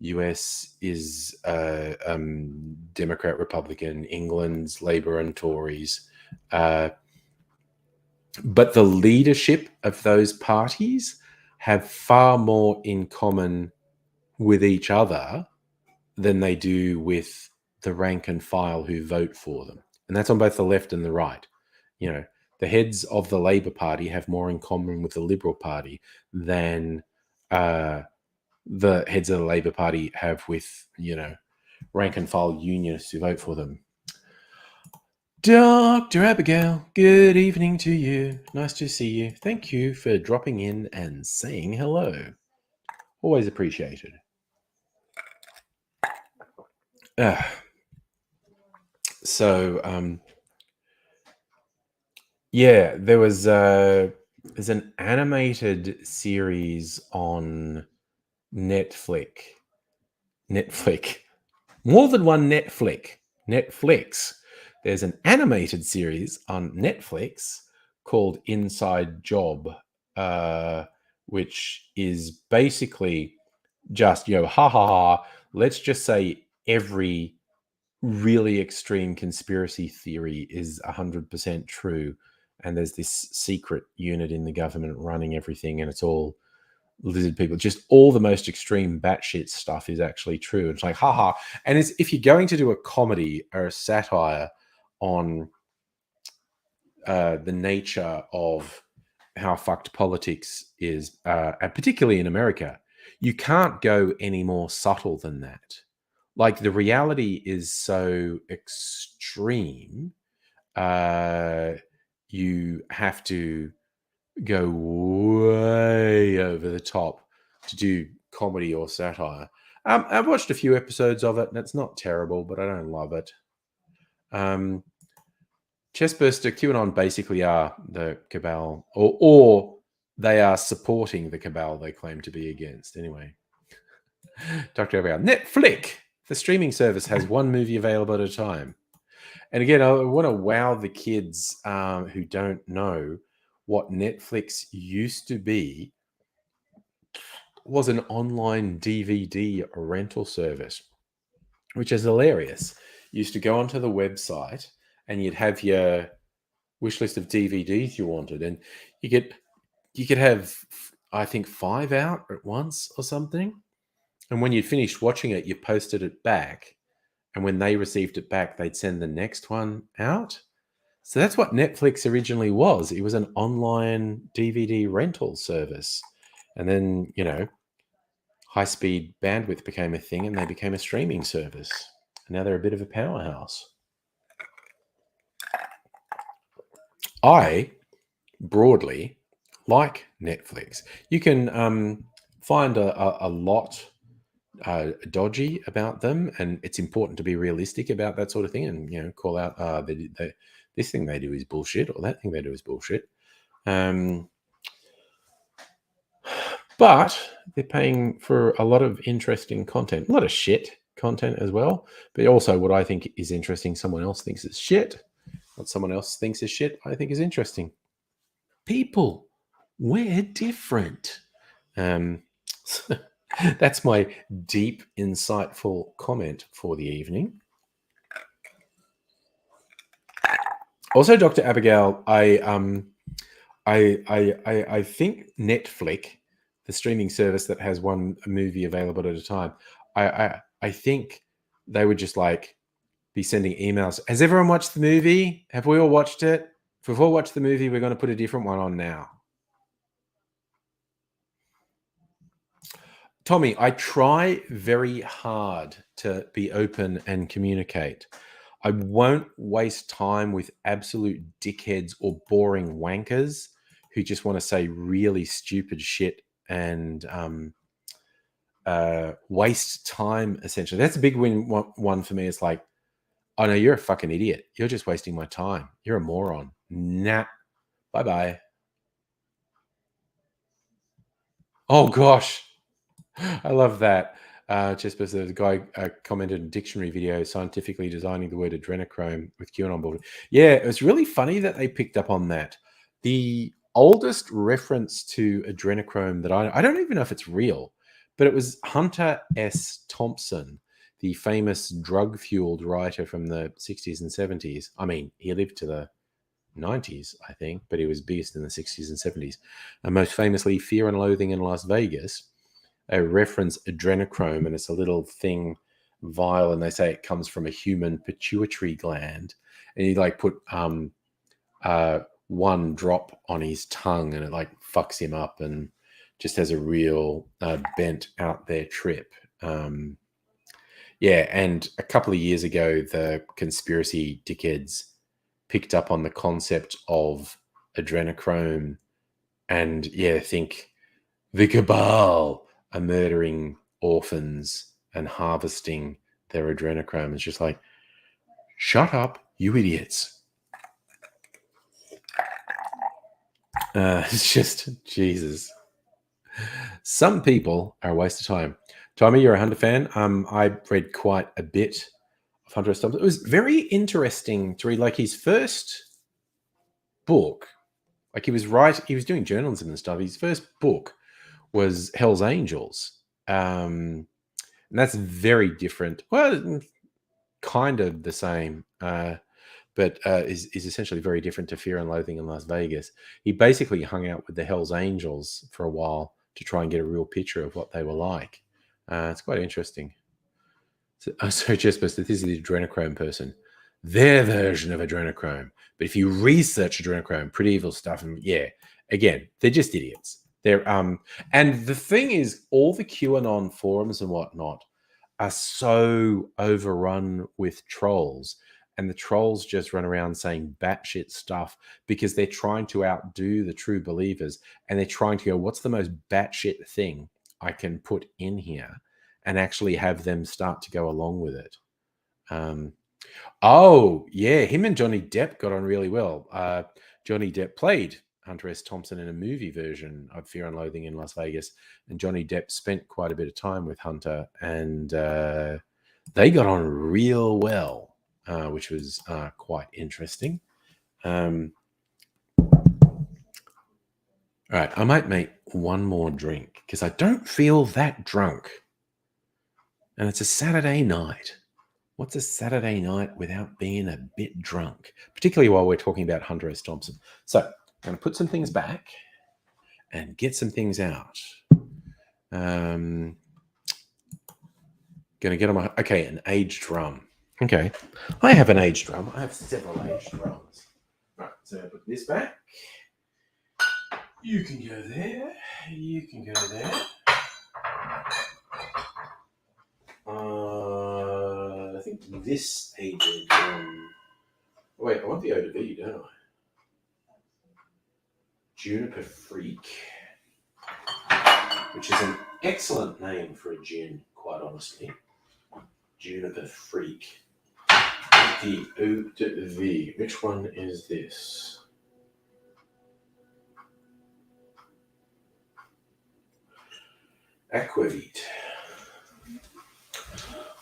US is Democrat, Republican. England's Labor and Tories. But the leadership of those parties have far more in common with each other than they do with the rank and file who vote for them. And that's on both the left and the right. You know, the heads of the Labour Party have more in common with the Liberal Party than the heads of the Labour Party have with, you know, rank and file unionists who vote for them. Dr. Abigail, good evening to you. Nice to see you. Thank you for dropping in and saying hello. Always appreciated. Yeah, there's an animated series on Netflix. More than one Netflix. There's an animated series on Netflix called Inside Job, which is basically just, you know, let's just say every really extreme conspiracy theory is 100% true. And there's this secret unit in the government running everything, and it's all lizard people. Just all the most extreme batshit stuff is actually true. It's like, And it's, if you're going to do a comedy or a satire on the nature of how fucked politics is, particularly in America, you can't go any more subtle than that. Like, the reality is so extreme, you have to go way over the top to do comedy or satire. I've watched a few episodes of it, and it's not terrible, but I don't love it. Chestburster, QAnon basically are the cabal, or they are supporting the cabal they claim to be against. Anyway, Dr. Abigail, Netflix, the streaming service, has one movie available at a time. And again, I want to wow the kids who don't know what Netflix used to be was an online DVD rental service, which is hilarious. You used to go onto the website and you'd have your wish list of DVDs you wanted, and you could have, I think, 5 out at once or something. And when you'd finished watching it, you posted it back, and when they received it back, they'd send the next one out. So that's what Netflix originally was. It was an online DVD rental service. And then, high-speed bandwidth became a thing, and they became a streaming service. And now they're a bit of a powerhouse. I broadly like Netflix. You can find a lot dodgy about them, and it's important to be realistic about that sort of thing, and call out this thing they do is bullshit, or that thing they do is bullshit. But they're paying for a lot of interesting content, a lot of shit content as well, but also what I think is interesting, someone else thinks is shit. What someone else thinks is shit, I think is interesting. People, we're different. That's my deep, insightful comment for the evening. Also, Dr. Abigail, I think Netflix, the streaming service that has one movie available at a time, I think they would just be sending emails. Has everyone watched the movie? Have we all watched it? If we've all watched the movie, we're going to put a different one on now. Tommy, I try very hard to be open and communicate. I won't waste time with absolute dickheads or boring wankers who just want to say really stupid shit and waste time, essentially. That's a big one for me. It's like, oh no, you're a fucking idiot. You're just wasting my time. You're a moron. Nah. Bye-bye. Oh gosh. I love that. Just because the guy commented in a dictionary video, scientifically designing the word adrenochrome with QAnon board. Yeah, it was really funny that they picked up on that. The oldest reference to adrenochrome that I don't even know if it's real, but it was Hunter S. Thompson, the famous drug-fueled writer from the 60s and 70s. I mean, he lived to the 90s, I think, but he was biggest in the 60s and 70s. And most famously, Fear and Loathing in Las Vegas. They reference adrenochrome, and it's a little thing, vial, and they say it comes from a human pituitary gland. And he put one drop on his tongue, and it fucks him up, and just has a real bent out there trip. Yeah, and a couple of years ago, the conspiracy dickheads picked up on the concept of adrenochrome, and think the cabal are murdering orphans and harvesting their adrenochrome. It's just shut up, you idiots. It's just, Jesus. Some people are a waste of time. Tommy, you're a Hunter fan. I read quite a bit of Hunter S. Thompson. It was very interesting to read his first book. He was doing journalism and stuff. His first book was Hell's Angels. And that's very different. Well, kind of the same, but is essentially very different to Fear and Loathing in Las Vegas. He basically hung out with the Hell's Angels for a while to try and get a real picture of what they were like. It's quite interesting. So just this is the adrenochrome person. Their version of adrenochrome. But if you research adrenochrome, pretty evil stuff, and again, they're just idiots. They're and the thing is, all the QAnon forums and whatnot are so overrun with trolls, and the trolls just run around saying batshit stuff because they're trying to outdo the true believers, and they're trying to go, what's the most batshit thing I can put in here, and actually have them start to go along with it. Oh yeah, him and Johnny Depp got on really well. Johnny Depp played Hunter S. Thompson in a movie version of Fear and Loathing in Las Vegas, and Johnny Depp spent quite a bit of time with Hunter, and they got on real well, which was quite interesting. All right, I might make one more drink because I don't feel that drunk. And it's a Saturday night. What's a Saturday night without being a bit drunk? Particularly while we're talking about Hunter S. Thompson. So I'm going to put some things back and get some things out. Going to get on my... Okay, an aged rum. Okay, I have an aged rum. I have several aged rums. Right, so I put this back. You can go there. You can go there. I think this aged rum... Wait, I want the eau de vie, don't I? Juniper Freak, which is an excellent name for a gin, quite honestly. Juniper Freak. The eau de vie. Which one is this? Aquavit.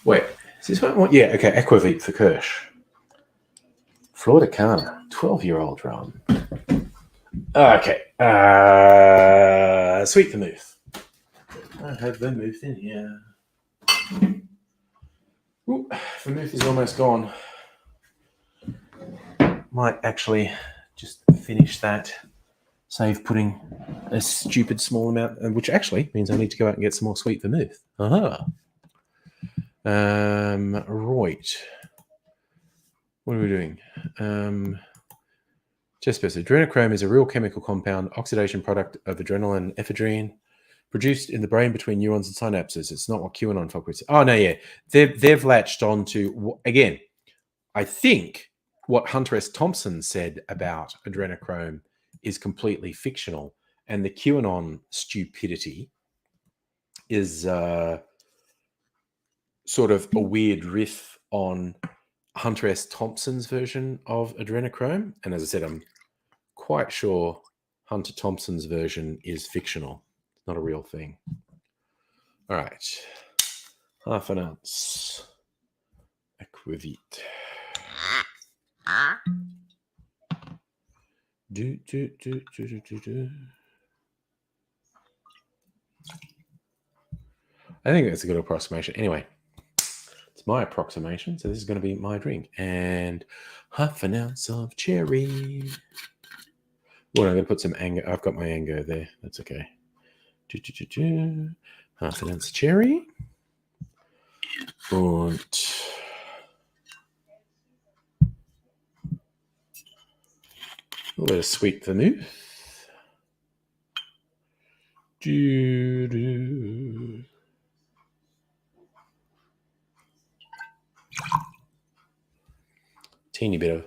Wait, is this one? Yeah, okay, Aquavit for Kirsch. Florida Cana, 12-year-old rum. Okay, sweet vermouth. I have vermouth in here. Ooh, vermouth is almost gone. Might actually just finish that. Save putting a stupid small amount, which actually means I need to go out and get some more sweet vermouth. Aha. Right. What are we doing? Just best. Adrenochrome is a real chemical compound, oxidation product of adrenaline ephedrine, produced in the brain between neurons and synapses. It's not what QAnon fuck with. Oh no, yeah, they've latched on to again. I think what Hunter S. Thompson said about adrenochrome is completely fictional, and the QAnon stupidity is sort of a weird riff on Hunter S. Thompson's version of adrenochrome. And as I said, I'm quite sure Hunter Thompson's version is fictional. It's not a real thing. All right. Half an ounce. Aquavit. Do. I think that's a good approximation. Anyway, it's my approximation, so this is going to be my drink. And half an ounce of cherry. Oh, I'm going to put some Ango. I've got my Ango there. That's okay. Half an ounce of cherry. And a little sweet vermouth. Teeny bit of...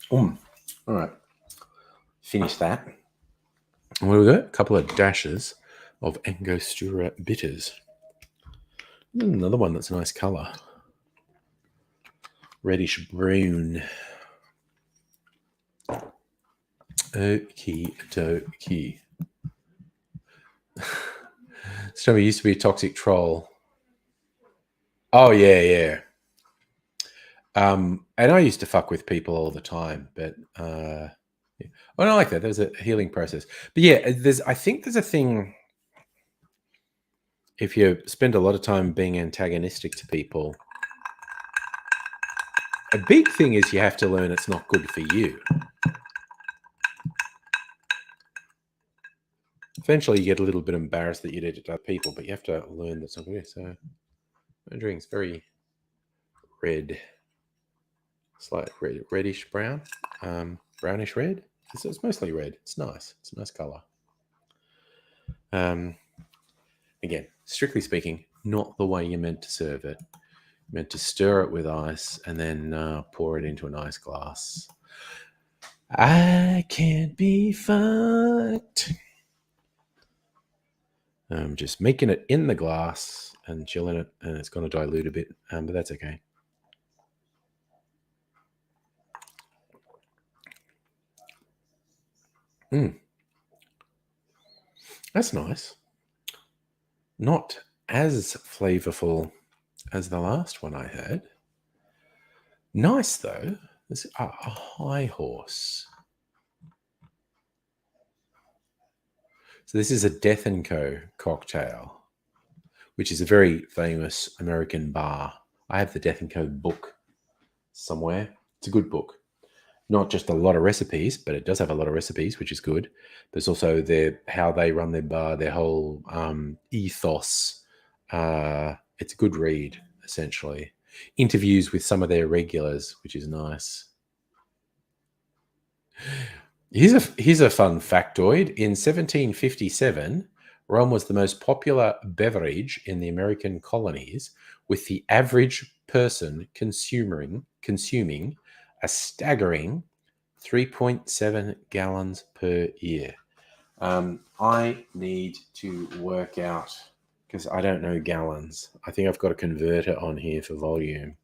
All right. Finish that. And what do we got? A couple of dashes of Angostura bitters. Another one that's a nice colour. Reddish brown. Okie dokie. Somebody used to be a toxic troll. Oh, yeah. And I used to fuck with people all the time, but yeah. I don't like that. There's a healing process. But yeah, I think there's a thing. If you spend a lot of time being antagonistic to people, a big thing is you have to learn it's not good for you. Eventually, you get a little bit embarrassed that you did it to other people, but you have to learn that's not good. So, my drink's very red, slight red, reddish brown, brownish red. It's mostly red. It's nice. It's a nice color. Again, strictly speaking, not the way you're meant to serve it. You're meant to stir it with ice and then pour it into a nice glass. I can't be fucked. Just making it in the glass and chilling it, and it's going to dilute a bit, but that's okay. That's nice. Not as flavorful as the last one I had, Nice though. This a high horse. So this is a Death & Co. cocktail, which is a very famous American bar. I have the Death & Co. book somewhere. It's a good book. Not just a lot of recipes, but it does have a lot of recipes, which is good. There's also how they run their bar, their whole ethos. It's a good read, essentially. Interviews with some of their regulars, which is nice. Here's a fun factoid. In 1757, rum was the most popular beverage in the American colonies, with the average person consuming a staggering 3.7 gallons per year. I need to work out, because I don't know gallons. I think I've got a converter on here for volume.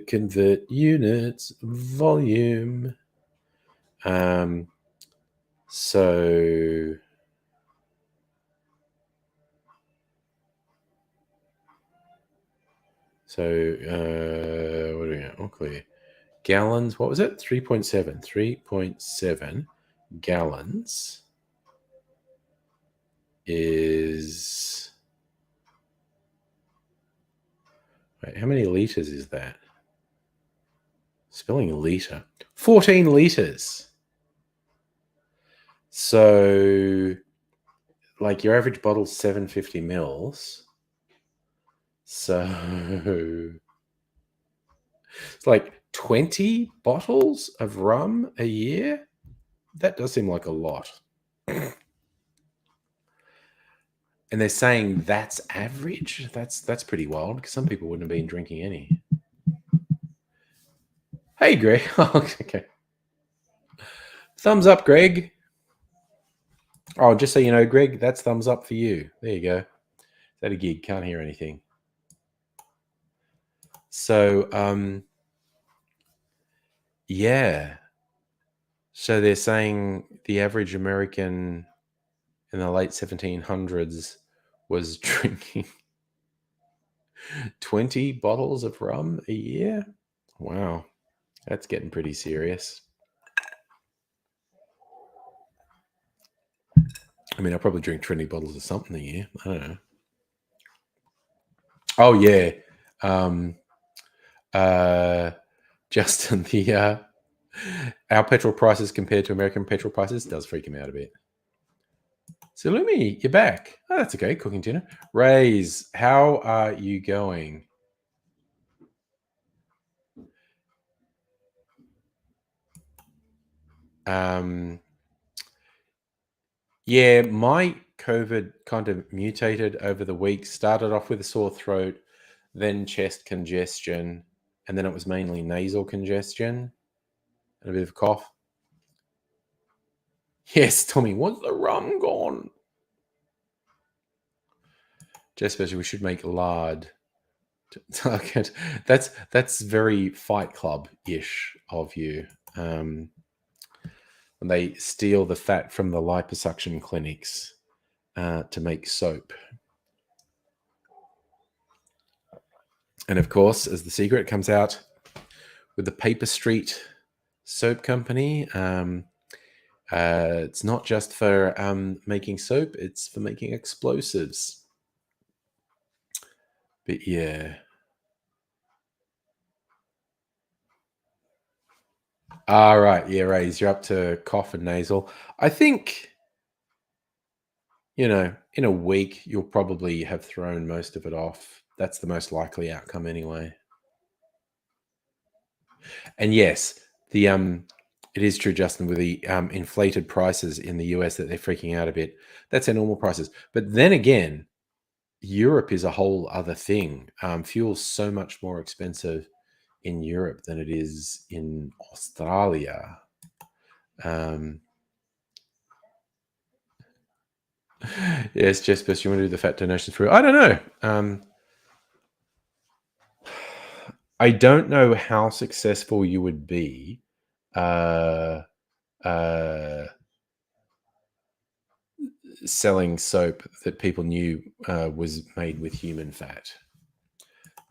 Convert units, volume. So what do we got? Oh, clear. Gallons, what was it? 3.7. 3.7 gallons is... Wait, how many liters is that? Spelling liter. 14 liters. So, like, your average bottle's 750 mils. So, it's like 20 bottles of rum a year? That does seem like a lot. And they're saying that's average? That's pretty wild, because some people wouldn't have been drinking any. Hey, Greg. Okay. Thumbs up, Greg. Oh, just so you know, Greg, that's thumbs up for you. There you go. Is that a gig? Can't hear anything. So, yeah. So they're saying the average American in the late 1700s was drinking 20 bottles of rum a year. Wow. That's getting pretty serious. I mean, I'll probably drink 20 bottles of something a year. I don't know. Oh, yeah. Justin, our petrol prices compared to American petrol prices does freak him out a bit. So, Lumi, you're back. Oh, that's okay. Cooking dinner. Rays, how are you going? Yeah, my COVID kind of mutated over the week. Started off with a sore throat, then chest congestion, and then it was mainly nasal congestion and a bit of cough. Yes, Tommy, what's the rum gone? Jess, we should make lard. That's very Fight Club-ish of you. And they steal the fat from the liposuction clinics to make soap. And of course, as the secret comes out with the Paper Street Soap Company, it's not just for making soap, it's for making explosives. But yeah. All right. Yeah, Rays, you're up to cough and nasal. I think, in a week, you'll probably have thrown most of it off. That's the most likely outcome anyway. And yes, it is true, Justin, with the inflated prices in the US that they're freaking out a bit. That's their normal prices. But then again, Europe is a whole other thing. Fuel's so much more expensive in Europe than it is in Australia. Yes, Jess, you want to do the fat donation through? I don't know. I don't know how successful you would be selling soap that people knew was made with human fat.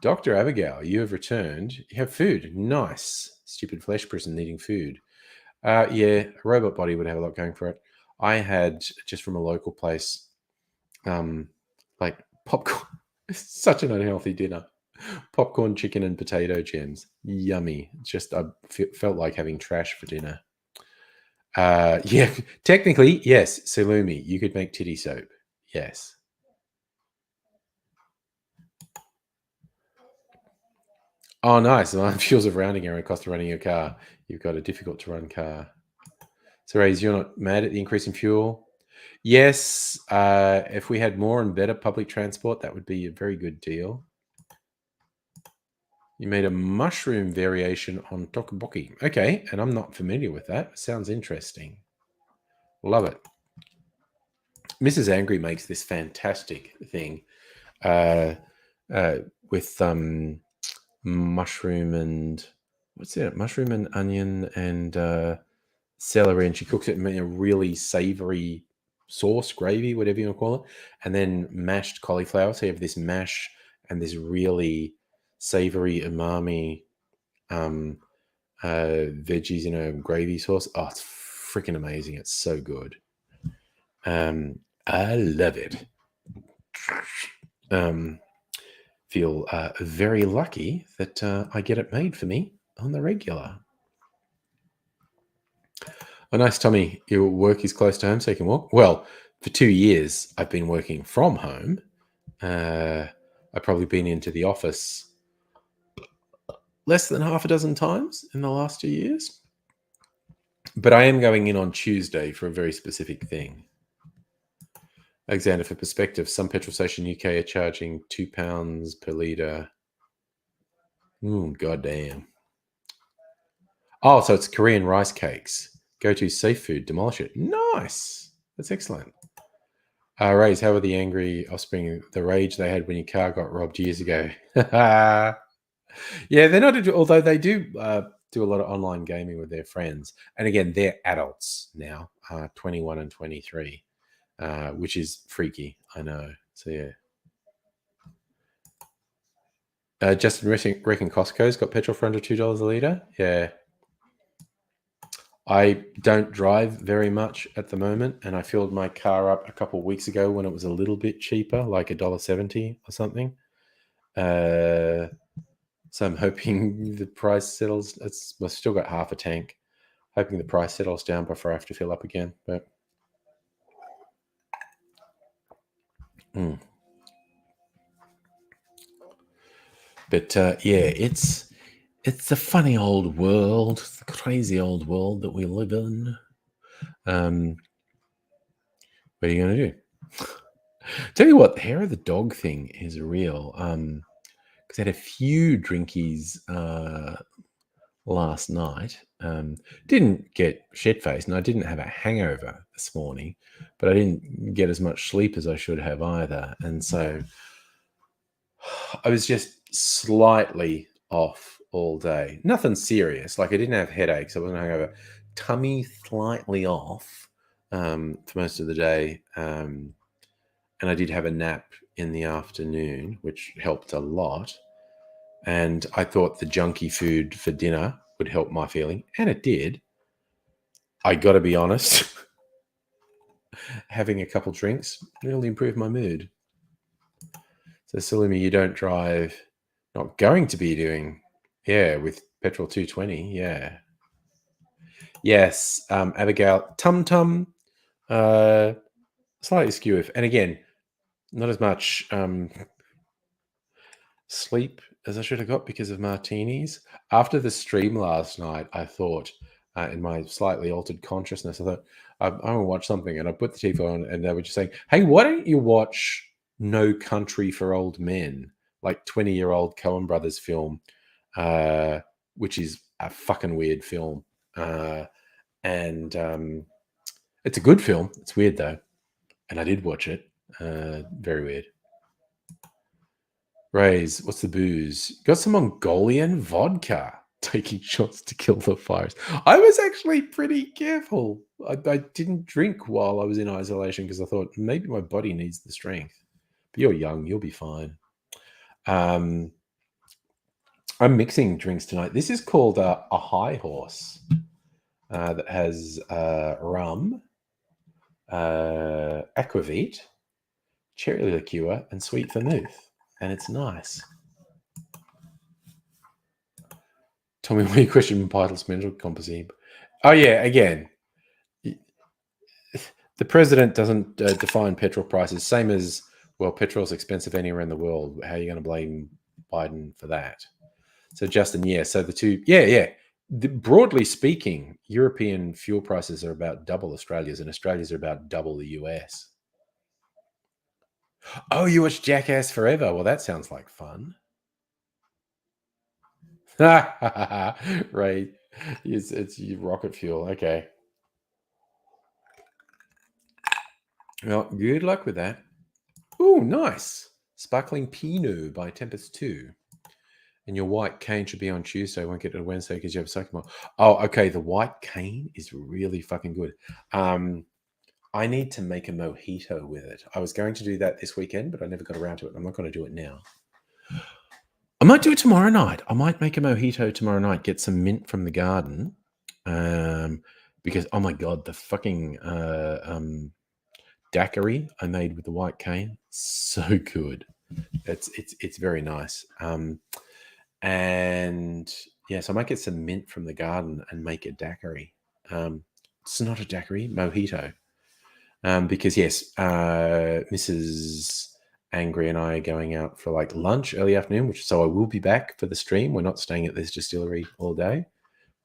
Dr. Abigail, you have returned. You have food. Nice. Stupid flesh person needing food. Yeah, a robot body would have a lot going for it. I had, just from a local place, like popcorn. Such an unhealthy dinner. Popcorn, chicken, and potato gems. Yummy. Just, I felt like having trash for dinner. Yeah, technically, yes, Salumi, you could make titty soap. Yes. Oh, nice. The fuels of rounding error cost of running your car. You've got a difficult to run car. So, Raze, you're not mad at the increase in fuel? Yes. If we had more and better public transport, that would be a very good deal. You made a mushroom variation on tteokbokki. Okay, and I'm not familiar with that. Sounds interesting. Love it. Mrs. Angry makes this fantastic thing with mushroom and what's it? Mushroom and onion and celery, and she cooks it in a really savory sauce, gravy, whatever you want to call it, and then mashed cauliflower. So you have this mash and this really savory umami veggies in a gravy sauce. Oh, it's freaking amazing. It's so good. I love it. Feel very lucky that I get it made for me on the regular. Oh, nice, Tommy. Your work is close to home, so you can walk. Well, for 2 years, I've been working from home. I've probably been into the office less than half a dozen times in the last 2 years. But I am going in on Tuesday for a very specific thing. Alexander, for perspective, some petrol station UK are charging £2 per litre. Goddamn. Oh, so it's Korean rice cakes. Go to safe food, demolish it. Nice. That's excellent. Rays, how were the angry offspring, the rage they had when your car got robbed years ago? Yeah, they're not, although they do do a lot of online gaming with their friends. And again, they're adults now, 21 and 23, which is freaky, I know. So, yeah. Justin reckon Costco's got petrol for under $2 a litre? Yeah. I don't drive very much at the moment, and I filled my car up a couple of weeks ago when it was a little bit cheaper, like $1.70 or something. So I'm hoping the price settles. I've still got half a tank. Hoping the price settles down before I have to fill up again. But yeah, it's a funny old world, the crazy old world that we live in. What are you going to do? Tell you what, the hair of the dog thing is real. Because I had a few drinkies last night. Didn't get shit-faced, and I didn't have a hangover this morning, but I didn't get as much sleep as I should have either. And so I was just slightly off all day. Nothing serious. Like I didn't have headaches. I wasn't hungover. Tummy slightly off for most of the day. And I did have a nap in the afternoon, which helped a lot. And I thought the junky food for dinner would help my feeling, and it did. I got to be honest, having a couple drinks really improved my mood. So, Salumi, you don't drive, not going to be doing, with petrol 220, yeah. Yes, Abigail, tum-tum, slightly skew. And again, not as much sleep as I should have got because of martinis. After the stream last night, I thought, in my slightly altered consciousness, I thought, I'm going to watch something. And I put the TV on, and they were just saying, hey, why don't you watch No Country for Old Men, like 20-year-old Coen Brothers film, which is a fucking weird film. And it's a good film. It's weird, though. And I did watch it. Very weird. Rays, what's the booze? Got some Mongolian vodka. Taking shots to kill the virus. I was actually pretty careful. I didn't drink while I was in isolation because I thought maybe my body needs the strength. But you're young, you'll be fine. I'm mixing drinks tonight. This is called a high horse that has rum, aquavit, cherry liqueur, and sweet vermouth, and it's nice. Tommy, what your question Vitals mental composite? Oh yeah, again, the president doesn't define petrol prices. Same as, well, petrol's expensive anywhere in the world. How are you going to blame Biden for that? So Justin, yeah. So the two, yeah. Broadly speaking, European fuel prices are about double Australia's, and Australia's are about double the US. Oh, you watch Jackass Forever? Well, that sounds like fun. Right. It's rocket fuel. Okay. Well, good luck with that. Oh, nice. Sparkling Pinot by Tempest 2. And your white cane should be on Tuesday. I won't get it on Wednesday because you have Sycamore. Oh, okay. The white cane is really fucking good. I need to make a mojito with it. I was going to do that this weekend, but I never got around to it. I'm not going to do it now. I might do it tomorrow night. I might make a mojito tomorrow night. Get some mint from the garden. Because, oh my God, the fucking daiquiri I made with the white cane, so good. It's very nice. And yeah, so I might get some mint from the garden and make a daiquiri. It's not a daiquiri, mojito. Because yes, Mrs. Angry and I are going out for like lunch early afternoon, so I will be back for the stream. We're not staying at this distillery all day.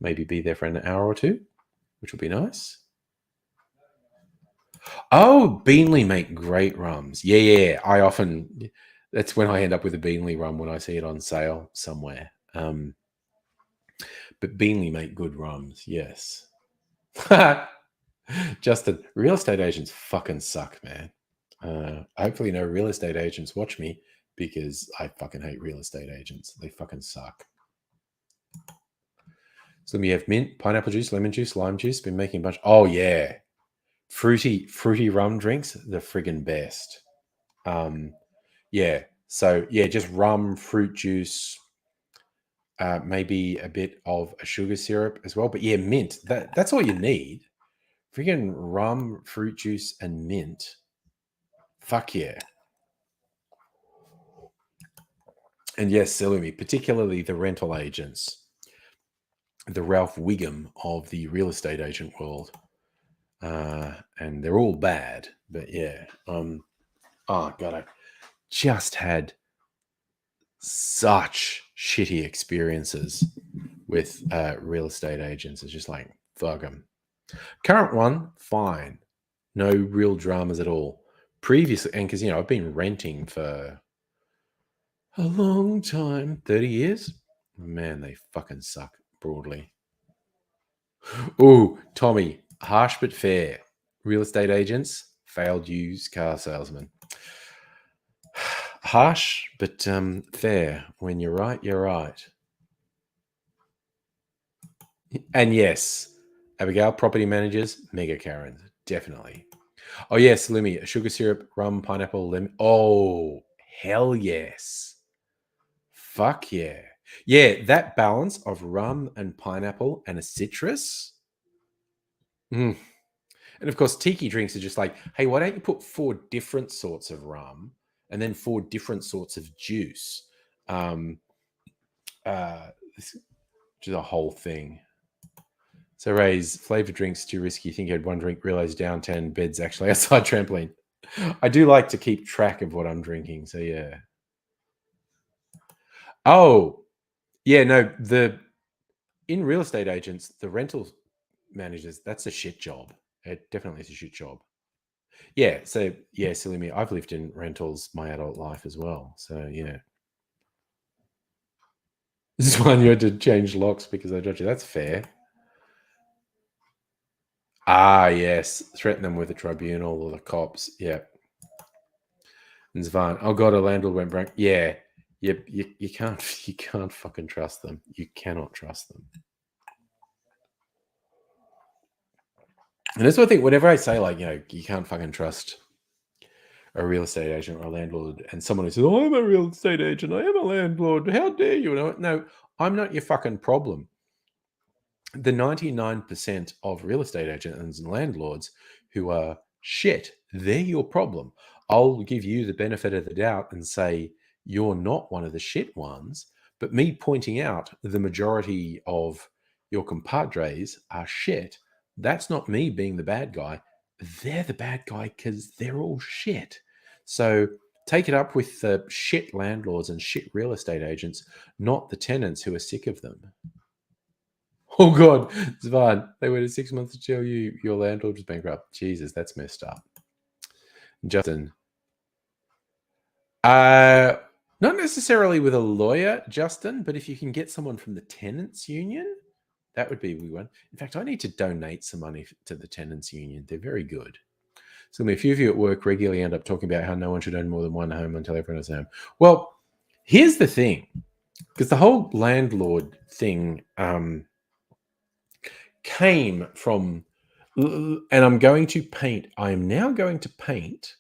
Maybe be there for an hour or two, which will be nice. Oh, Beanley make great rums. Yeah. That's when I end up with a Beanley rum when I see it on sale somewhere. But Beanley make good rums, yes. Justin, real estate agents fucking suck, man. Hopefully no real estate agents watch me because I fucking hate real estate agents. They fucking suck. So we have mint, pineapple juice, lemon juice, lime juice. Been making a bunch. Oh yeah. Fruity rum drinks, the friggin' best. Yeah. So yeah, just rum, fruit juice, maybe a bit of a sugar syrup as well. But yeah, mint. That's all you need. Friggin' rum, fruit juice, and mint. Fuck yeah. And yes, Salumi, particularly the rental agents, the Ralph Wiggum of the real estate agent world. And they're all bad, but yeah. Oh God, I just had such shitty experiences with real estate agents. It's just like, fuck them. Current one, fine. No real dramas at all. Previously, and because, I've been renting for a long time, 30 years. Man, they fucking suck broadly. Ooh, Tommy, harsh but fair. Real estate agents, failed used car salesman. Harsh, but fair. When you're right, you're right. And yes, Abigail, property managers, mega Karens, definitely. Oh yes, Lumi, sugar syrup, rum, pineapple, lemon. Oh, hell yes. Fuck yeah. Yeah, that balance of rum and pineapple and a citrus. And of course, tiki drinks are just like, hey, why don't you put 4 different sorts of rum and then 4 different sorts of juice? Which is a whole thing. So Ray's flavored drinks too risky. You think you had one drink, realize downtown bed's actually outside trampoline. I do like to keep track of what I'm drinking. So yeah. Oh, yeah, no, in real estate agents, the rental managers, that's a shit job. It definitely is a shit job. Yeah, so yeah, silly me. I've lived in rentals my adult life as well. So yeah. This is one you had to change locks because I judged you. That's fair. Ah, yes. Threaten them with a tribunal or the cops. Yeah. And Zvan, oh god, a landlord went broke. Yeah. Yep. You can't fucking trust them. You cannot trust them. And that's what I think. Whenever I say, like, you can't fucking trust a real estate agent or a landlord, and someone who says, "Oh, I'm a real estate agent, I am a landlord, how dare you?" No, I'm not your fucking problem. The 99% of real estate agents and landlords who are shit, they're your problem. I'll give you the benefit of the doubt and say you're not one of the shit ones, but me pointing out the majority of your compadres are shit, that's not me being the bad guy. They're the bad guy because they're all shit. So take it up with the shit landlords and shit real estate agents, not the tenants who are sick of them. Oh God, Zvan, they waited 6 months to tell you your landlord was bankrupt. Jesus, that's messed up. Justin. Not necessarily with a lawyer, Justin, but if you can get someone from the tenants union, that would be a good one. In fact, I need to donate some money to the tenants union. They're very good. So a few of you at work regularly end up talking about how no one should own more than one home until everyone has a home. Well, here's the thing, because the whole landlord thing came from, and I am now going to paint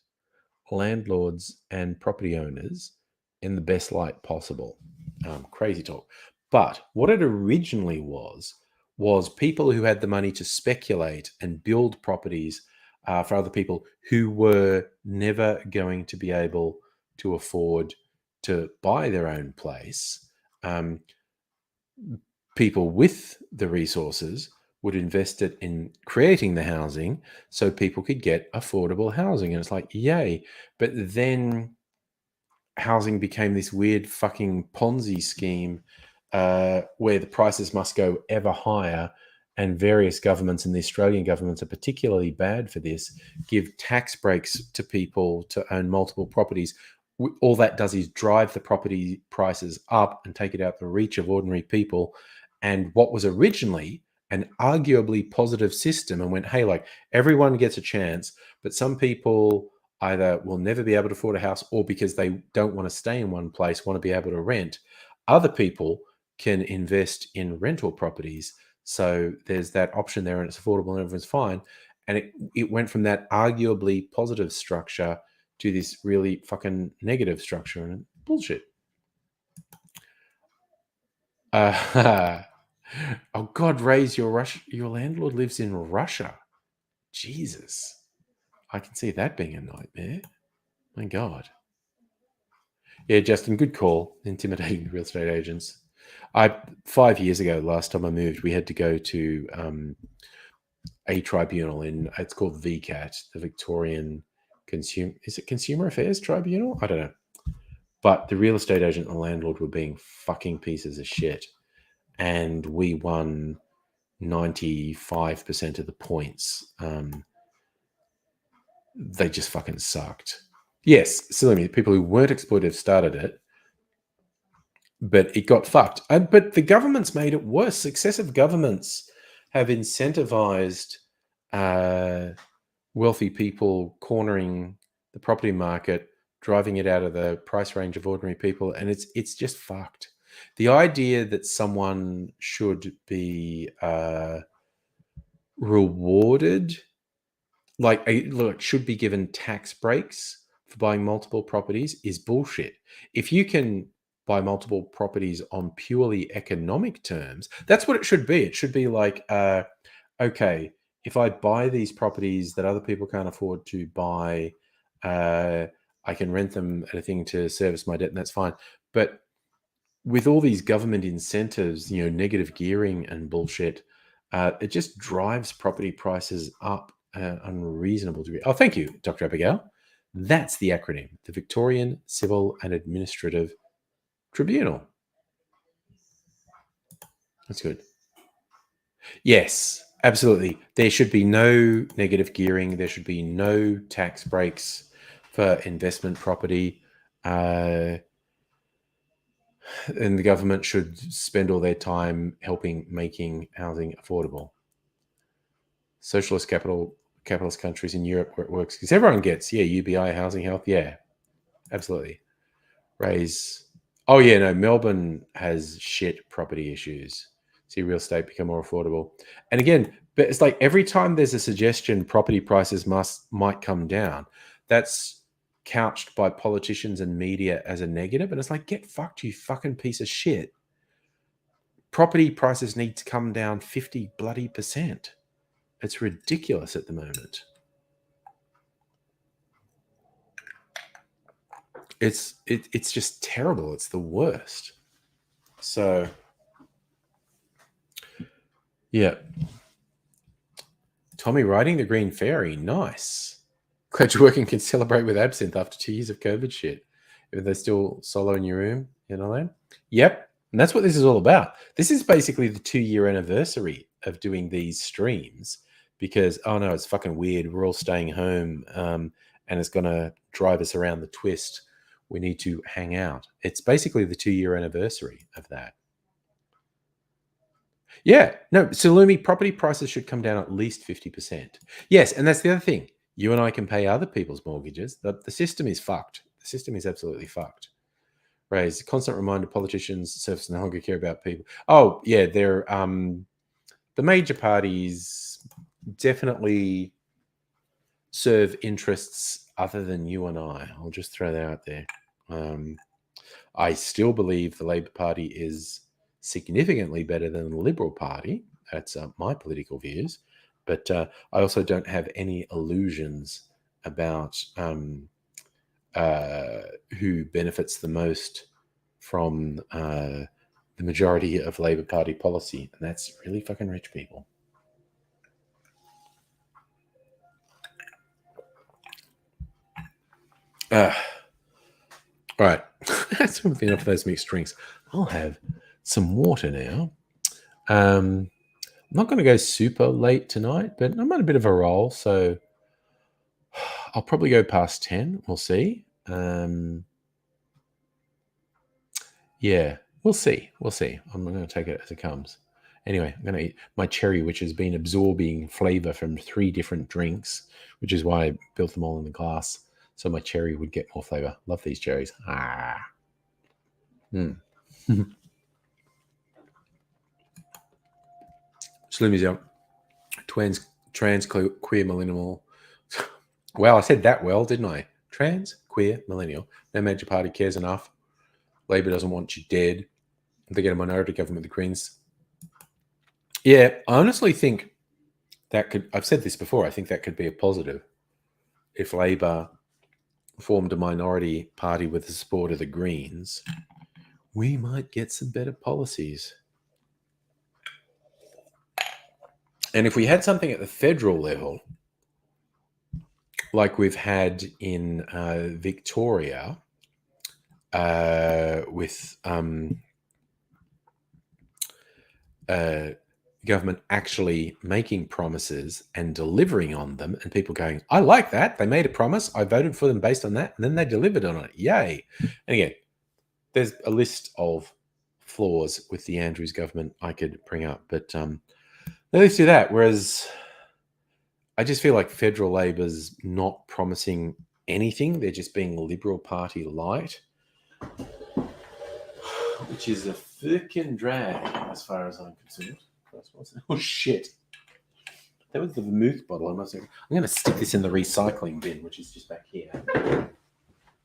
landlords and property owners in the best light possible. Crazy talk. But what it originally was people who had the money to speculate and build properties for other people who were never going to be able to afford to buy their own place. People with the resources would invest it in creating the housing so people could get affordable housing. And it's like, yay. But then housing became this weird fucking Ponzi scheme where the prices must go ever higher. And various governments, and the Australian governments are particularly bad for this, give tax breaks to people to own multiple properties. All that does is drive the property prices up and take it out the reach of ordinary people. And what was originally an arguably positive system and went, hey, like everyone gets a chance, but some people either will never be able to afford a house or because they don't want to stay in one place, want to be able to rent. Other people can invest in rental properties. So there's that option there and it's affordable and everyone's fine. And it went from that arguably positive structure to this really fucking negative structure and bullshit. Oh God, Raise your landlord lives in Russia. Jesus. I can see that being a nightmare. My God. Yeah, Justin, good call. Intimidating real estate agents. 5 years ago, last time I moved, we had to go to a tribunal it's called VCAT, the Victorian Consumer Affairs Tribunal? I don't know. But the real estate agent and the landlord were being fucking pieces of shit. And we won 95% of the points. They just fucking sucked. Yes, silly me. People who weren't exploitive started it, but it got fucked. But the governments made it worse. Successive governments have incentivized wealthy people cornering the property market, driving it out of the price range of ordinary people, and it's just fucked. The idea that someone should be rewarded, should be given tax breaks for buying multiple properties is bullshit. If you can buy multiple properties on purely economic terms, that's what it should be. It should be like, okay, if I buy these properties that other people can't afford to buy, I can rent them at a thing to service my debt, and that's fine. But with all these government incentives, negative gearing and bullshit, it just drives property prices up an unreasonable degree. Oh, thank you, Dr. Abigail. That's the acronym, the Victorian Civil and Administrative Tribunal. That's good. Yes, absolutely. There should be no negative gearing. There should be no tax breaks for investment property. And the government should spend all their time making housing affordable. Socialist capitalist countries in Europe where it works, because everyone gets, UBI, housing, health, absolutely. Melbourne has shit property issues. See real estate become more affordable. And again, but it's like every time there's a suggestion property prices might come down, that's couched by politicians and media as a negative. And it's like, get fucked, you fucking piece of shit. Property prices need to come down 50 bloody %. It's ridiculous at the moment. It's just terrible. It's the worst. So, yeah. Tommy riding the Green Fairy. Nice. Glad you're working can celebrate with absinthe after 2 years of COVID shit. If they're still solo in your room, you know that? Yep. And that's what this is all about. This is basically the 2-year anniversary of doing these streams because, oh no, it's fucking weird. We're all staying home and it's going to drive us around the twist. We need to hang out. It's basically the 2-year anniversary of that. Yeah, no, Salumi, property prices should come down at least 50%. Yes, and that's the other thing. You and I can pay other people's mortgages. The system is fucked. The system is absolutely fucked. Raise constant reminder politicians surface no longer care about people. Oh, yeah, they're the major parties definitely serve interests other than you and I. I'll just throw that out there. I still believe the Labor Party is significantly better than the Liberal Party. That's my political views. But I also don't have any illusions about who benefits the most from the majority of Labor Party policy. And that's really fucking rich people. All right. That's enough of those mixed drinks. I'll have some water now. I'm not going to go super late tonight, but I'm on a bit of a roll, so I'll probably go past 10. We'll see. Yeah, we'll see. We'll see. I'm going to take it as it comes. Anyway, I'm going to eat my cherry, which has been absorbing flavor from 3 different drinks, which is why I built them all in the glass, so my cherry would get more flavor. Love these cherries. Slummy's out. Trans, queer, millennial. Wow, I said that well, didn't I? Trans, queer, millennial. No major party cares enough. Labor doesn't want you dead. They get a minority government, the Greens. Yeah, I honestly think that could, I've said this before, I think that could be a positive. If Labor formed a minority party with the support of the Greens, we might get some better policies. And if we had something at the federal level, like we've had in Victoria, with government actually making promises and delivering on them, and people going, I like that. They made a promise. I voted for them based on that. And then they delivered on it. Yay. And again, there's a list of flaws with the Andrews government I could bring up, but they at least do that. Whereas I just feel like federal Labor's not promising anything. They're just being Liberal Party light, which is a freaking drag as far as I'm concerned. Oh, shit. That was the vermouth bottle. I'm going to stick this in the recycling bin, which is just back here.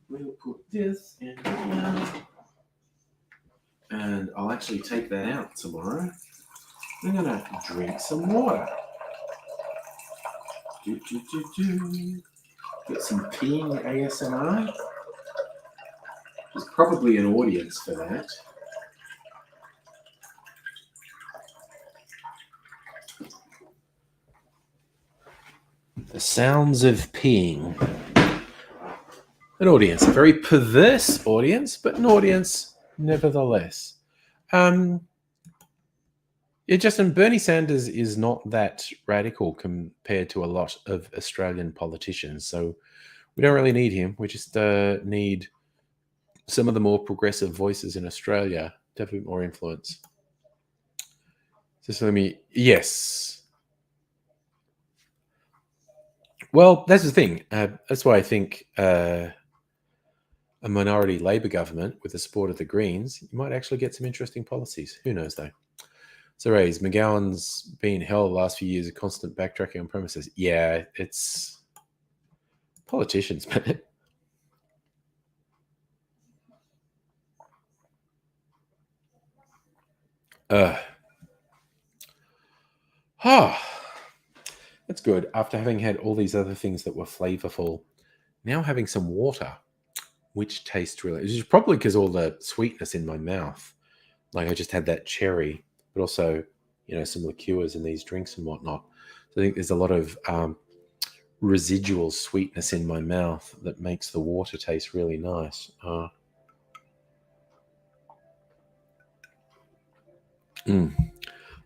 We'll put this in here. And I'll actually take that out tomorrow. I'm going to drink some water. Get some peeing ASMR. There's probably an audience for that. The sounds of peeing. An audience, a very perverse audience, but an audience nevertheless. Yeah, Justin, Bernie Sanders is not that radical compared to a lot of Australian politicians, so we don't really need him. We just need some of the more progressive voices in Australia to have a bit more influence. Just let me... Yes. Well, that's the thing. That's why I think a minority Labor government with the support of the Greens, you might actually get some interesting policies. Who knows, though? So, Rays, McGowan's been hell the last few years of constant backtracking on premises. Yeah, it's politicians, man. That's good. After having had all these other things that were flavorful, now having some water, which tastes really, which is probably because all the sweetness in my mouth. Like I just had that cherry, but also, some liqueurs in these drinks and whatnot. So I think there's a lot of residual sweetness in my mouth that makes the water taste really nice. I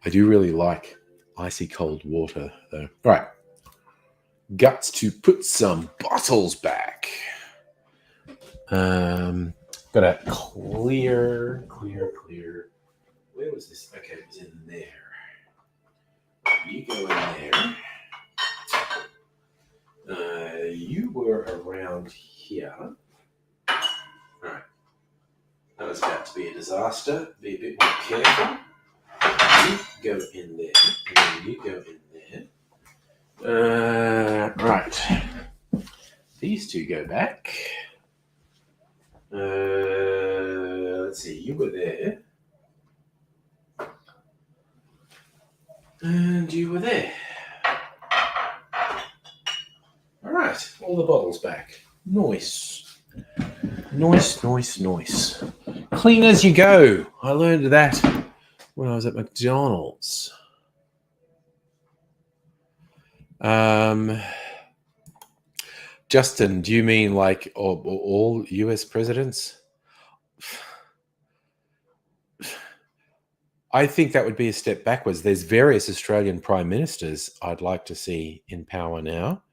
do really like icy cold water, though. All right. Guts to put some bottles back. Gotta clear. Where was this? Okay, it was in there. You go in there. You were around here. All right. That was about to be a disaster. Be a bit more careful. You go in there, and then you go in there. Right. These two go back. Let's see, you were there. And you were there. All right, all the bottles back. Nice. Clean as you go. I learned that when I was at McDonald's. Justin, do you mean like all US presidents? I think that would be a step backwards. There's various Australian prime ministers I'd like to see in power now.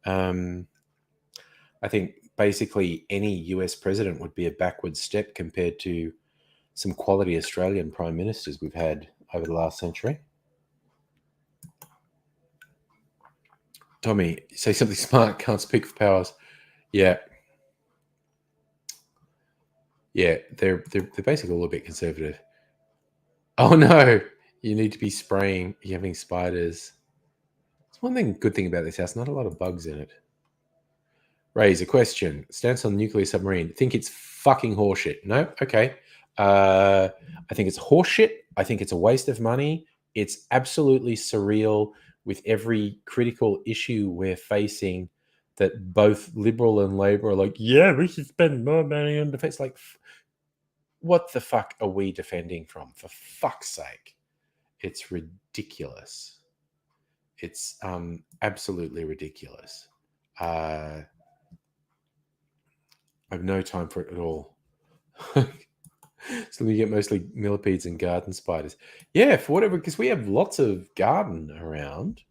I think basically any US president would be a backward step compared to some quality Australian prime ministers we've had over the last century. Tommy, say something smart, can't speak for powers. Yeah. Yeah, they're basically all a bit conservative. Oh no, you need to be spraying, you're having spiders. It's one good thing about this house, not a lot of bugs in it. Raise a question. Stance on nuclear submarine. Think it's fucking horseshit. No? Okay. I think it's horseshit. I think it's a waste of money. It's absolutely surreal with every critical issue we're facing that both Liberal and Labor are like, yeah, we should spend more money on defense. Like, what the fuck are we defending from? For fuck's sake. It's ridiculous. It's absolutely ridiculous. I have no time for it at all. So we get mostly millipedes and garden spiders. Yeah, for whatever, because we have lots of garden around.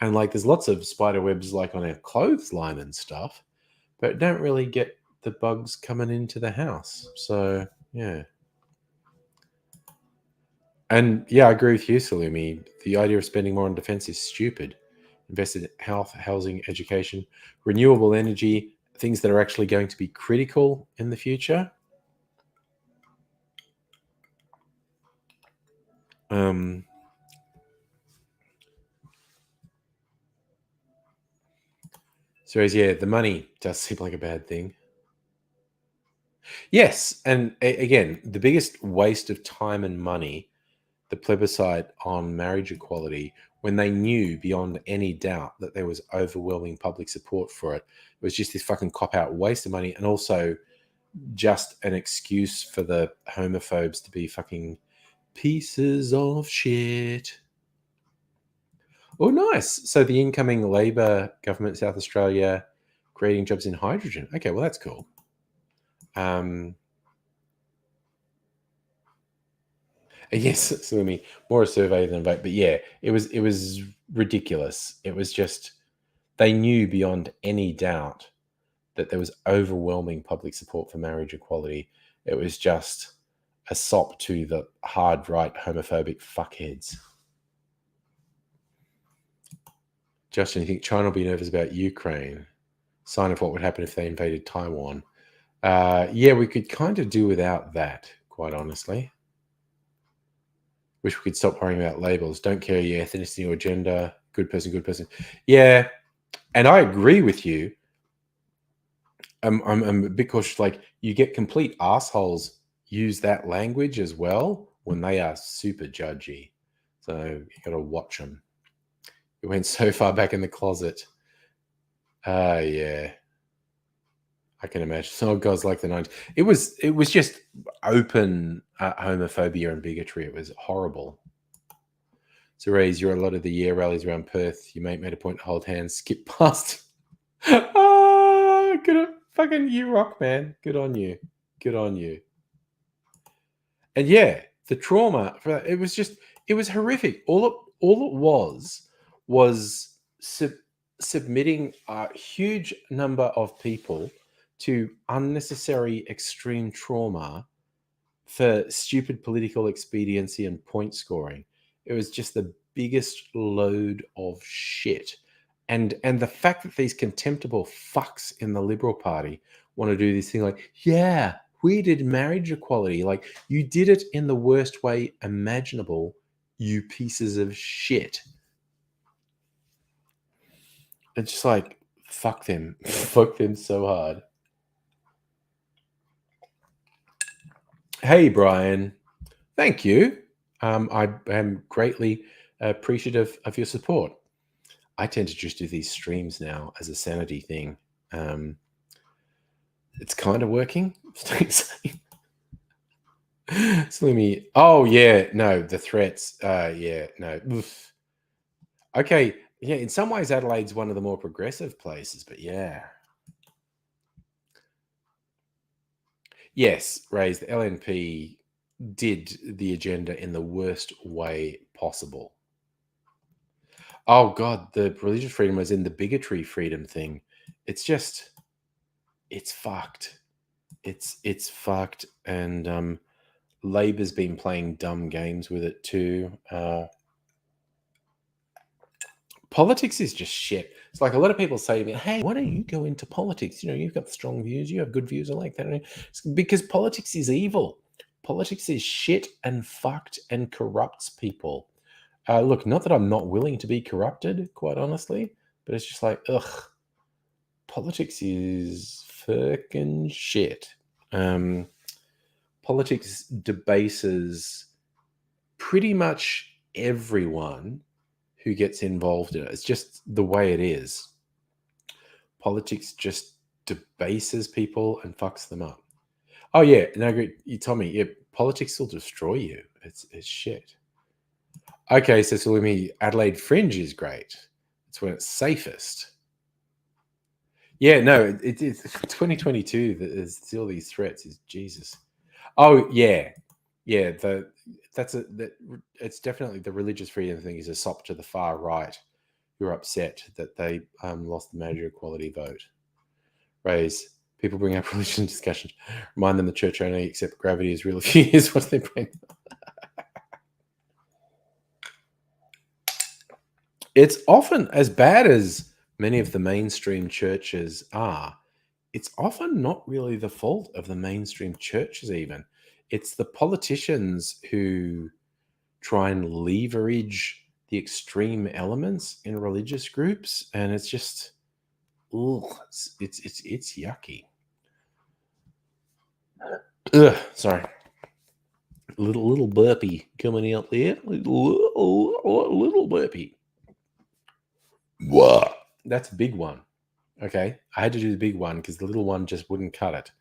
And like there's lots of spider webs like on our clothesline and stuff. But don't really get the bugs coming into the house. So, yeah. And yeah, I agree with you, Salumi. The idea of spending more on defense is stupid. Invest in health, housing, education, renewable energy, things that are actually going to be critical in the future. So yeah, the money does seem like a bad thing. Yes, and again, the biggest waste of time and money, the plebiscite on marriage equality, when they knew beyond any doubt that there was overwhelming public support for it, it was just this fucking cop-out waste of money, and also just an excuse for the homophobes to be fucking pieces of shit. Oh, nice. So the incoming Labor government in South Australia creating jobs in hydrogen. Okay, well, that's cool. Yes, so I mean, more a survey than a vote. But yeah, it was ridiculous. It was just, they knew beyond any doubt that there was overwhelming public support for marriage equality. It was just a sop to the hard right homophobic fuckheads. Justin, you think China will be nervous about Ukraine? Sign of what would happen if they invaded Taiwan. Yeah, we could kind of do without that, quite honestly. Wish we could stop worrying about labels. Don't care your ethnicity or gender. Good person, good person. Yeah, and I agree with you. I'm a bit cautious. Like, you get complete assholes use that language as well when they are super judgy. So you got to watch them. It went so far back in the closet. Yeah. I can imagine. Oh, God, it's like the 90s. It was just open homophobia and bigotry. It was horrible. So, Rays, you're a lot of the year rallies around Perth. Your mate made a point to hold hands, skip past. Good on, fucking you rock, man. Good on you. Good on you. And yeah, the trauma, it was horrific. All it was submitting a huge number of people to unnecessary extreme trauma for stupid political expediency and point scoring. It was just the biggest load of shit. And the fact that these contemptible fucks in the Liberal Party want to do this thing like, yeah, we did marriage equality. Like, you did it in the worst way imaginable, you pieces of shit. It's just like, fuck them. Fuck them so hard. Hey, Brian. Thank you. I am greatly appreciative of your support. I tend to just do these streams now as a sanity thing. It's kind of working. Slimmy. Oh, yeah. No, the threats. Yeah, no. Oof. Okay. Yeah, in some ways, Adelaide's one of the more progressive places, but yeah. Yes, Raise, the LNP did the agenda in the worst way possible. Oh, God, the religious freedom was in the bigotry freedom thing. It's just, it's fucked. It's fucked. And Labor's been playing dumb games with it too. Politics is just shit. It's like a lot of people say to me, hey, why don't you go into politics? You know, you've got strong views. You have good views. I like that. It's because politics is evil. Politics is shit and fucked and corrupts people. Look, not that I'm not willing to be corrupted, quite honestly, but it's just like, ugh, politics is fucking shit. Politics debases pretty much everyone who gets involved in it. It's just the way it is. Politics just debases people and fucks them up. Oh yeah, and I agree. You told me, yeah, politics will destroy you. It's shit. Okay, so Salumi, Adelaide Fringe is great. It's when it's safest. Yeah, no, it's 2022. There's still these threats. Is Jesus? Oh yeah, yeah. It's definitely the religious freedom thing is a sop to the far right who are upset that they lost the major equality vote. Raise people bring up religion discussions. Remind them the church only accept gravity as real. Here's what they bring. It's often, as bad as many of the mainstream churches are, it's often not really the fault of the mainstream churches even. It's the politicians who try and leverage the extreme elements in religious groups, and it's just, ugh, it's yucky. Ugh, sorry. Little burpee coming out there. Little burpee. Whoa. That's a big one. Okay. I had to do the big one because the little one just wouldn't cut it.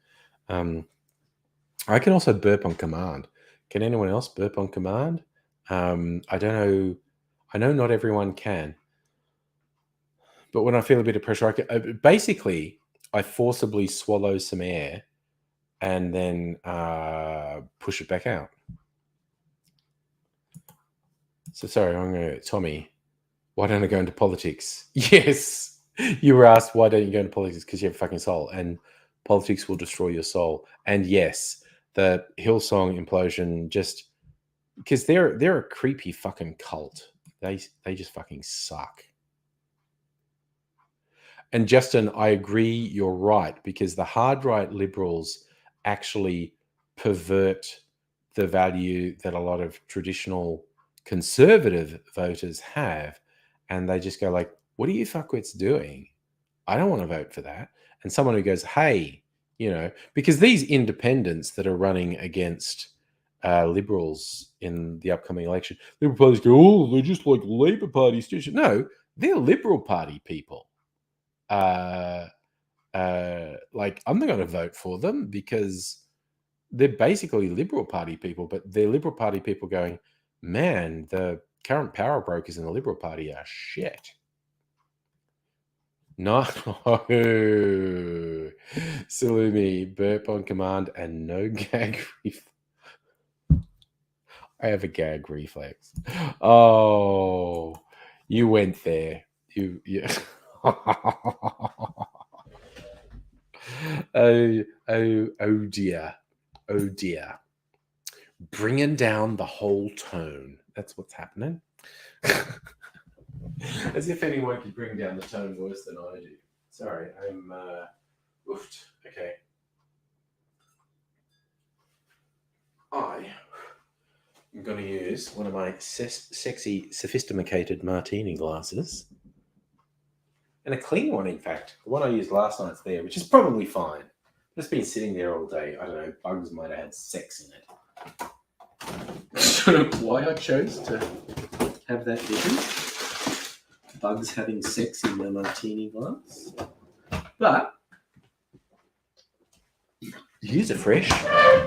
I can also burp on command. Can anyone else burp on command? I don't know. I know not everyone can. But when I feel a bit of pressure, I forcibly swallow some air and then push it back out. So sorry, I'm going to, Tommy, why don't I go into politics? Yes, you were asked, why don't you go into politics? Because you have a fucking soul, and politics will destroy your soul. And yes, the Hillsong implosion, just because they're a creepy fucking cult. They just fucking suck. And Justin, I agree, you're right, because the hard right liberals actually pervert the value that a lot of traditional conservative voters have. And they just go like, what are you fuckwits doing? I don't want to vote for that. And someone who goes, hey, you know, because these independents that are running against Liberals in the upcoming election. Liberal parties go, oh, they're just like Labour Party stooges. No, they're Liberal Party people. Like, I'm not going to vote for them because they're basically Liberal Party people, but they're Liberal Party people going, man, the current power brokers in the Liberal Party are shit. No. Salumi, burp on command, and no gag reflex. I have a gag reflex. Oh, you went there. You. Oh dear. Oh dear. Bringing down the whole tone. That's what's happening. As if anyone could bring down the tone worse than I do. Sorry, I'm oofed. Okay. I'm going to use one of my sexy, sophisticated martini glasses. And a clean one, in fact. The one I used last night's there, which is probably fine. It's been sitting there all day. I don't know, bugs might have had sex in it. I don't know why I chose to have that difference. Bugs having sex in the martini glass. But here's a fresh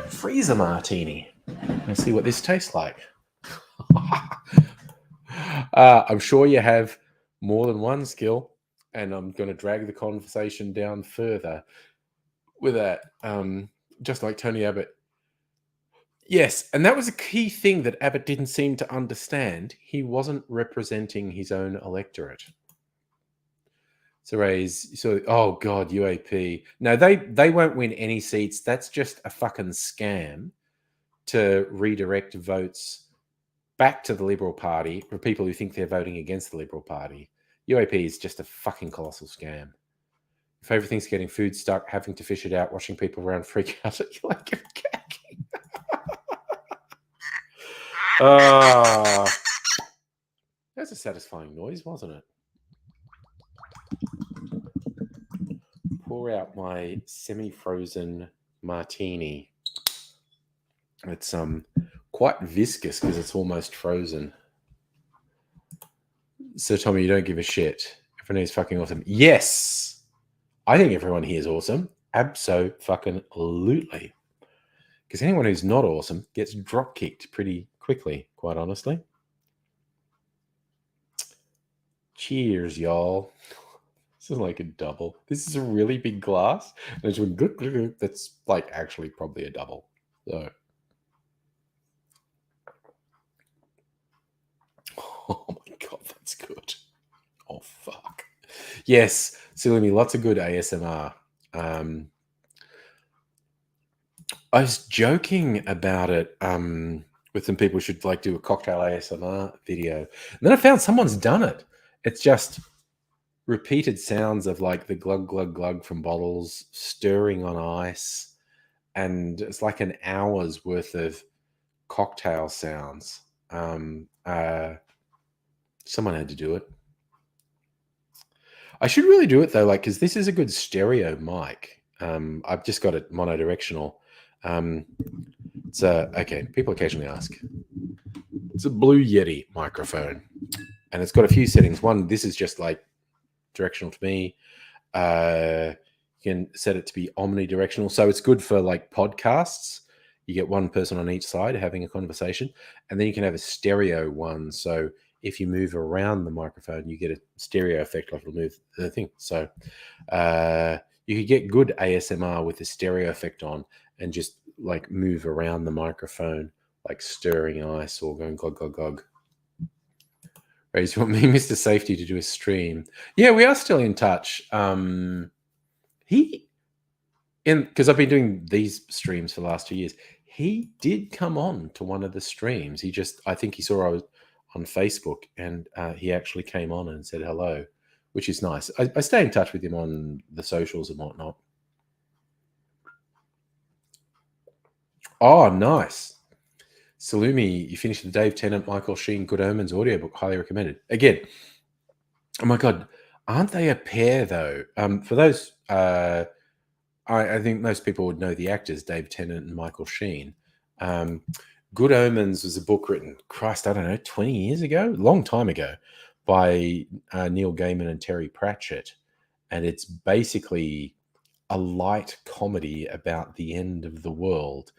freezer martini. Let's see what this tastes like. I'm sure you have more than one skill, and I'm going to drag the conversation down further with that. Just like Tony Abbott. Yes, and that was a key thing that Abbott didn't seem to understand. He wasn't representing his own electorate. So oh God, UAP. No, they won't win any seats. That's just a fucking scam to redirect votes back to the Liberal Party for people who think they're voting against the Liberal Party. UAP is just a fucking colossal scam. If everything's getting food stuck, having to fish it out, watching people around freak out, you're like, you're gagging. That's a satisfying noise, wasn't it? Pour out my semi-frozen martini. It's quite viscous because it's almost frozen. So Tommy, you don't give a shit. Everyone is fucking awesome. Yes, I think everyone here is awesome. Abso-fucking-lutely. Because anyone who's not awesome gets drop kicked pretty quickly, quite honestly. Cheers, y'all. This is like a double. This is a really big glass. And it's going, that's like actually probably a double. So. Oh my God, that's good. Oh, fuck. Yes, Silly, lots of good ASMR. I was joking about it with some people who should like do a cocktail ASMR video. And then I found someone's done it. It's just repeated sounds of like the glug, glug, glug from bottles, stirring on ice. And it's like an hour's worth of cocktail sounds. Someone had to do it. I should really do it though, like, because this is a good stereo mic. I've just got it monodirectional. Okay, people occasionally ask. It's a Blue Yeti microphone, and it's got a few settings. One, this is just like directional to me. You can set it to be omnidirectional, so it's good for like podcasts. You get one person on each side having a conversation, and then you can have a stereo one. So if you move around the microphone, you get a stereo effect, like it'll move the thing. So you could get good ASMR with the stereo effect on and just like move around the microphone, like stirring ice or going glug, glug, glug. Raise, you want me, Mr. Safety, to do a stream? Yeah, we are still in touch. Because I've been doing these streams for the last 2 years. He did come on to one of the streams. I think he saw I was on Facebook, and he actually came on and said hello, which is nice. I stay in touch with him on the socials and whatnot. Oh, nice. Salumi, you finished the Dave Tennant, Michael Sheen, Good Omens audiobook. Highly recommended. Again, oh my God, aren't they a pair though? For those, I think most people would know the actors, Dave Tennant and Michael Sheen. Good Omens was a book written, Christ, I don't know, 20 years ago, a long time ago, by Neil Gaiman and Terry Pratchett. And it's basically a light comedy about the end of the world.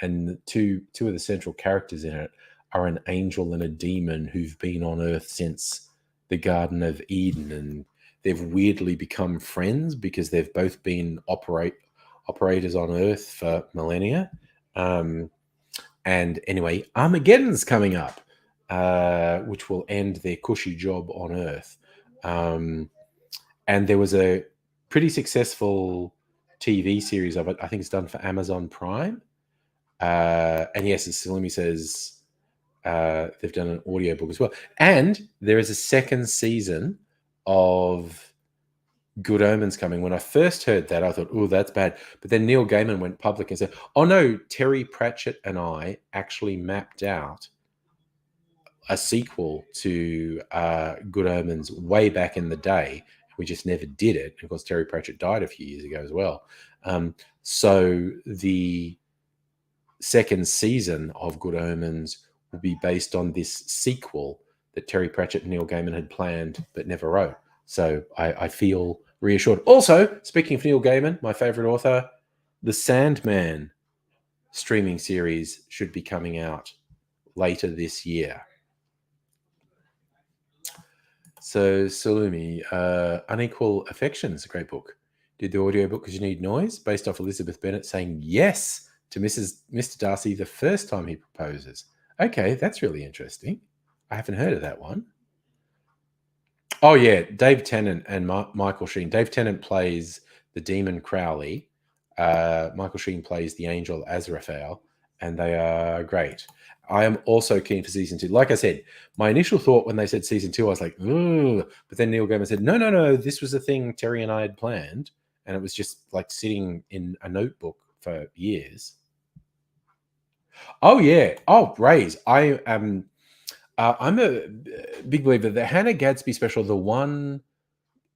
And the two of the central characters in it are an angel and a demon who've been on Earth since the Garden of Eden. And they've weirdly become friends because they've both been operators on Earth for millennia. And anyway, Armageddon's coming up, which will end their cushy job on Earth. And there was a pretty successful TV series of it. I think it's done for Amazon Prime. And yes, as Salumi says, they've done an audiobook as well. And there is a second season of Good Omens coming. When I first heard that, I thought, oh, that's bad. But then Neil Gaiman went public and said, oh, no, Terry Pratchett and I actually mapped out a sequel to Good Omens way back in the day. We just never did it. Of course, Terry Pratchett died a few years ago as well. So the second season of Good Omens will be based on this sequel that Terry Pratchett and Neil Gaiman had planned but never wrote. So I feel reassured. Also, speaking of Neil Gaiman, my favorite author, the Sandman streaming series should be coming out later this year. So, Salumi, Unequal Affections, a great book. Did the audiobook because you need noise, based off Elizabeth Bennet saying yes to Mr. Darcy the first time he proposes. Okay, that's really interesting. I haven't heard of that one. Oh, yeah, Dave Tennant and Michael Sheen. Dave Tennant plays the demon Crowley. Michael Sheen plays the angel Azraphale, and they are great. I am also keen for season 2. Like I said, my initial thought when they said season 2, I was like, ugh. But then Neil Gaiman said, no, this was a thing Terry and I had planned, and it was just like sitting in a notebook for years. Oh, yeah. Oh, Rays. I'm a big believer. The Hannah Gadsby special, the one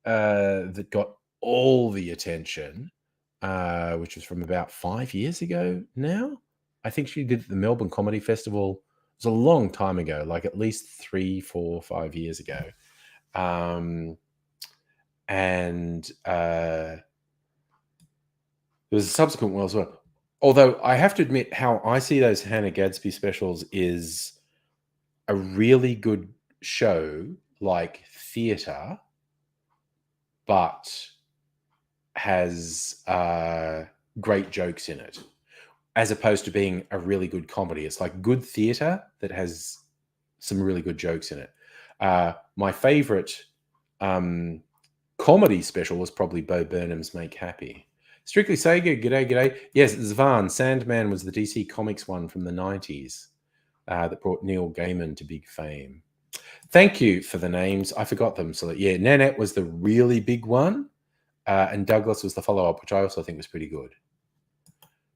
that got all the attention, which was from about 5 years ago now. I think she did the Melbourne Comedy Festival. It was a long time ago, like at least 3, 4, 5 years ago. And there was a subsequent one as well. Although I have to admit, how I see those Hannah Gadsby specials is a really good show, like theatre, but has great jokes in it, as opposed to being a really good comedy. It's like good theatre that has some really good jokes in it. My favourite comedy special was probably Bo Burnham's Make Happy. Strictly Sega, g'day. Yes, Zvan, Sandman was the DC Comics one from the 90s that brought Neil Gaiman to big fame. Thank you for the names. I forgot them. So yeah, Nanette was the really big one. And Douglas was the follow-up, which I also think was pretty good.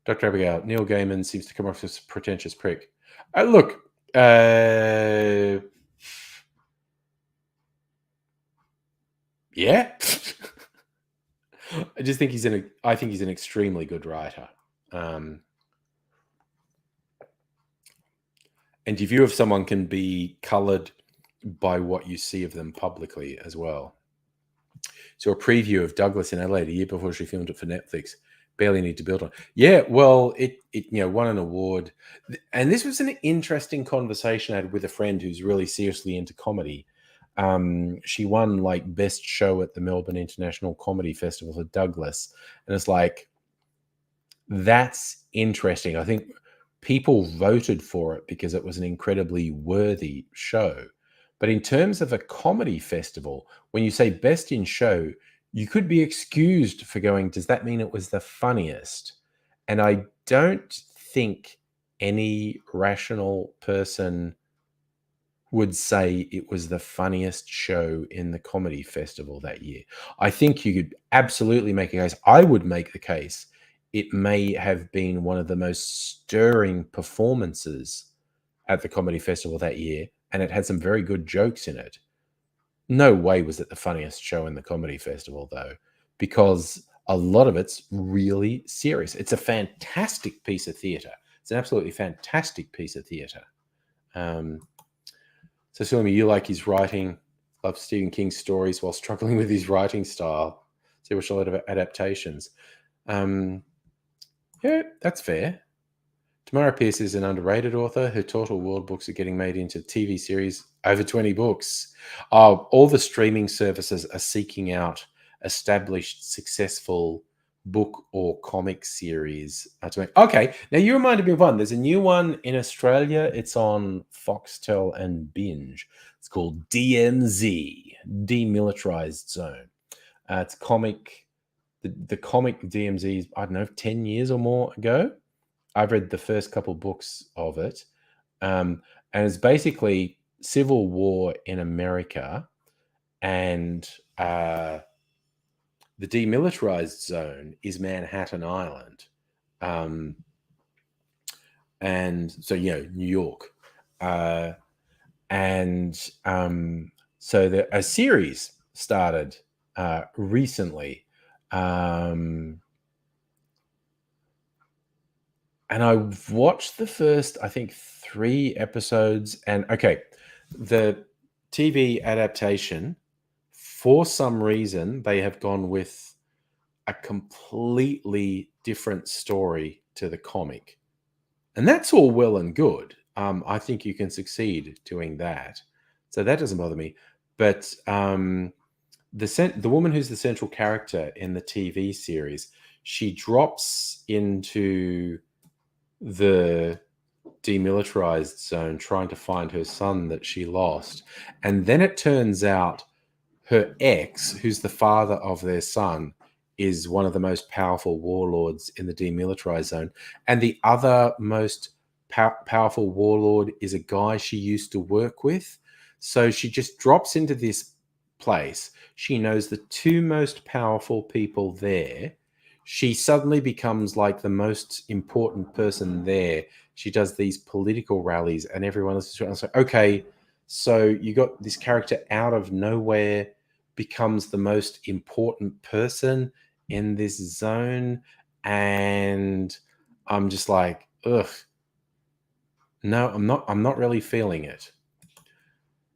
Dr. Abigail, Neil Gaiman seems to come off as a pretentious prick. Look, yeah. I just think I think he's an extremely good writer. And your view of someone can be coloured by what you see of them publicly as well. So a preview of Douglas in Adelaide a year before she filmed it for Netflix. Barely need to build on. Yeah, well, it won an award. And this was an interesting conversation I had with a friend who's really seriously into comedy. She won like best show at the Melbourne International Comedy Festival for Douglas. And it's like, that's interesting. I think people voted for it because it was an incredibly worthy show. But in terms of a comedy festival, when you say best in show, you could be excused for going, does that mean it was the funniest? And I don't think any rational person would say it was the funniest show in the comedy festival that year. I think you could absolutely make a case. I would make the case it may have been one of the most stirring performances at the comedy festival that year, and it had some very good jokes in it. No way was it the funniest show in the comedy festival, though, because a lot of it's really serious. It's a fantastic piece of theatre, It's an absolutely fantastic piece of theatre. So, Silmy, you like his writing, love Stephen King's stories while struggling with his writing style. So you watch a lot of adaptations. Yeah, that's fair. Tamara Pierce is an underrated author. Her Total World books are getting made into TV series, over 20 books. All the streaming services are seeking out established, successful book or comic series to make. Okay, now you reminded me of one. There's a new one in Australia. It's on Foxtel and Binge. It's called DMZ, Demilitarized Zone. It's comic. The comic DMZ, I don't know, 10 years or more ago. I've read the first couple books of it. And it's basically civil war in America, and the demilitarized zone is Manhattan Island. And so, New York. So a series started recently. And I've watched the first, I think, 3 episodes. And okay, the TV adaptation, for some reason, they have gone with a completely different story to the comic. And that's all well and good. I think you can succeed doing that. So that doesn't bother me. But the woman who's the central character in the TV series, she drops into the demilitarized zone trying to find her son that she lost. And then it turns out her ex, who's the father of their son, is one of the most powerful warlords in the demilitarized zone. And the other most powerful warlord is a guy she used to work with. So she just drops into this place. She knows the 2 most powerful people there. She suddenly becomes like the most important person there. She does these political rallies and everyone else is like, okay, so you got this character out of nowhere, becomes the most important person in this zone. And I'm just like, ugh. No, I'm not really feeling it.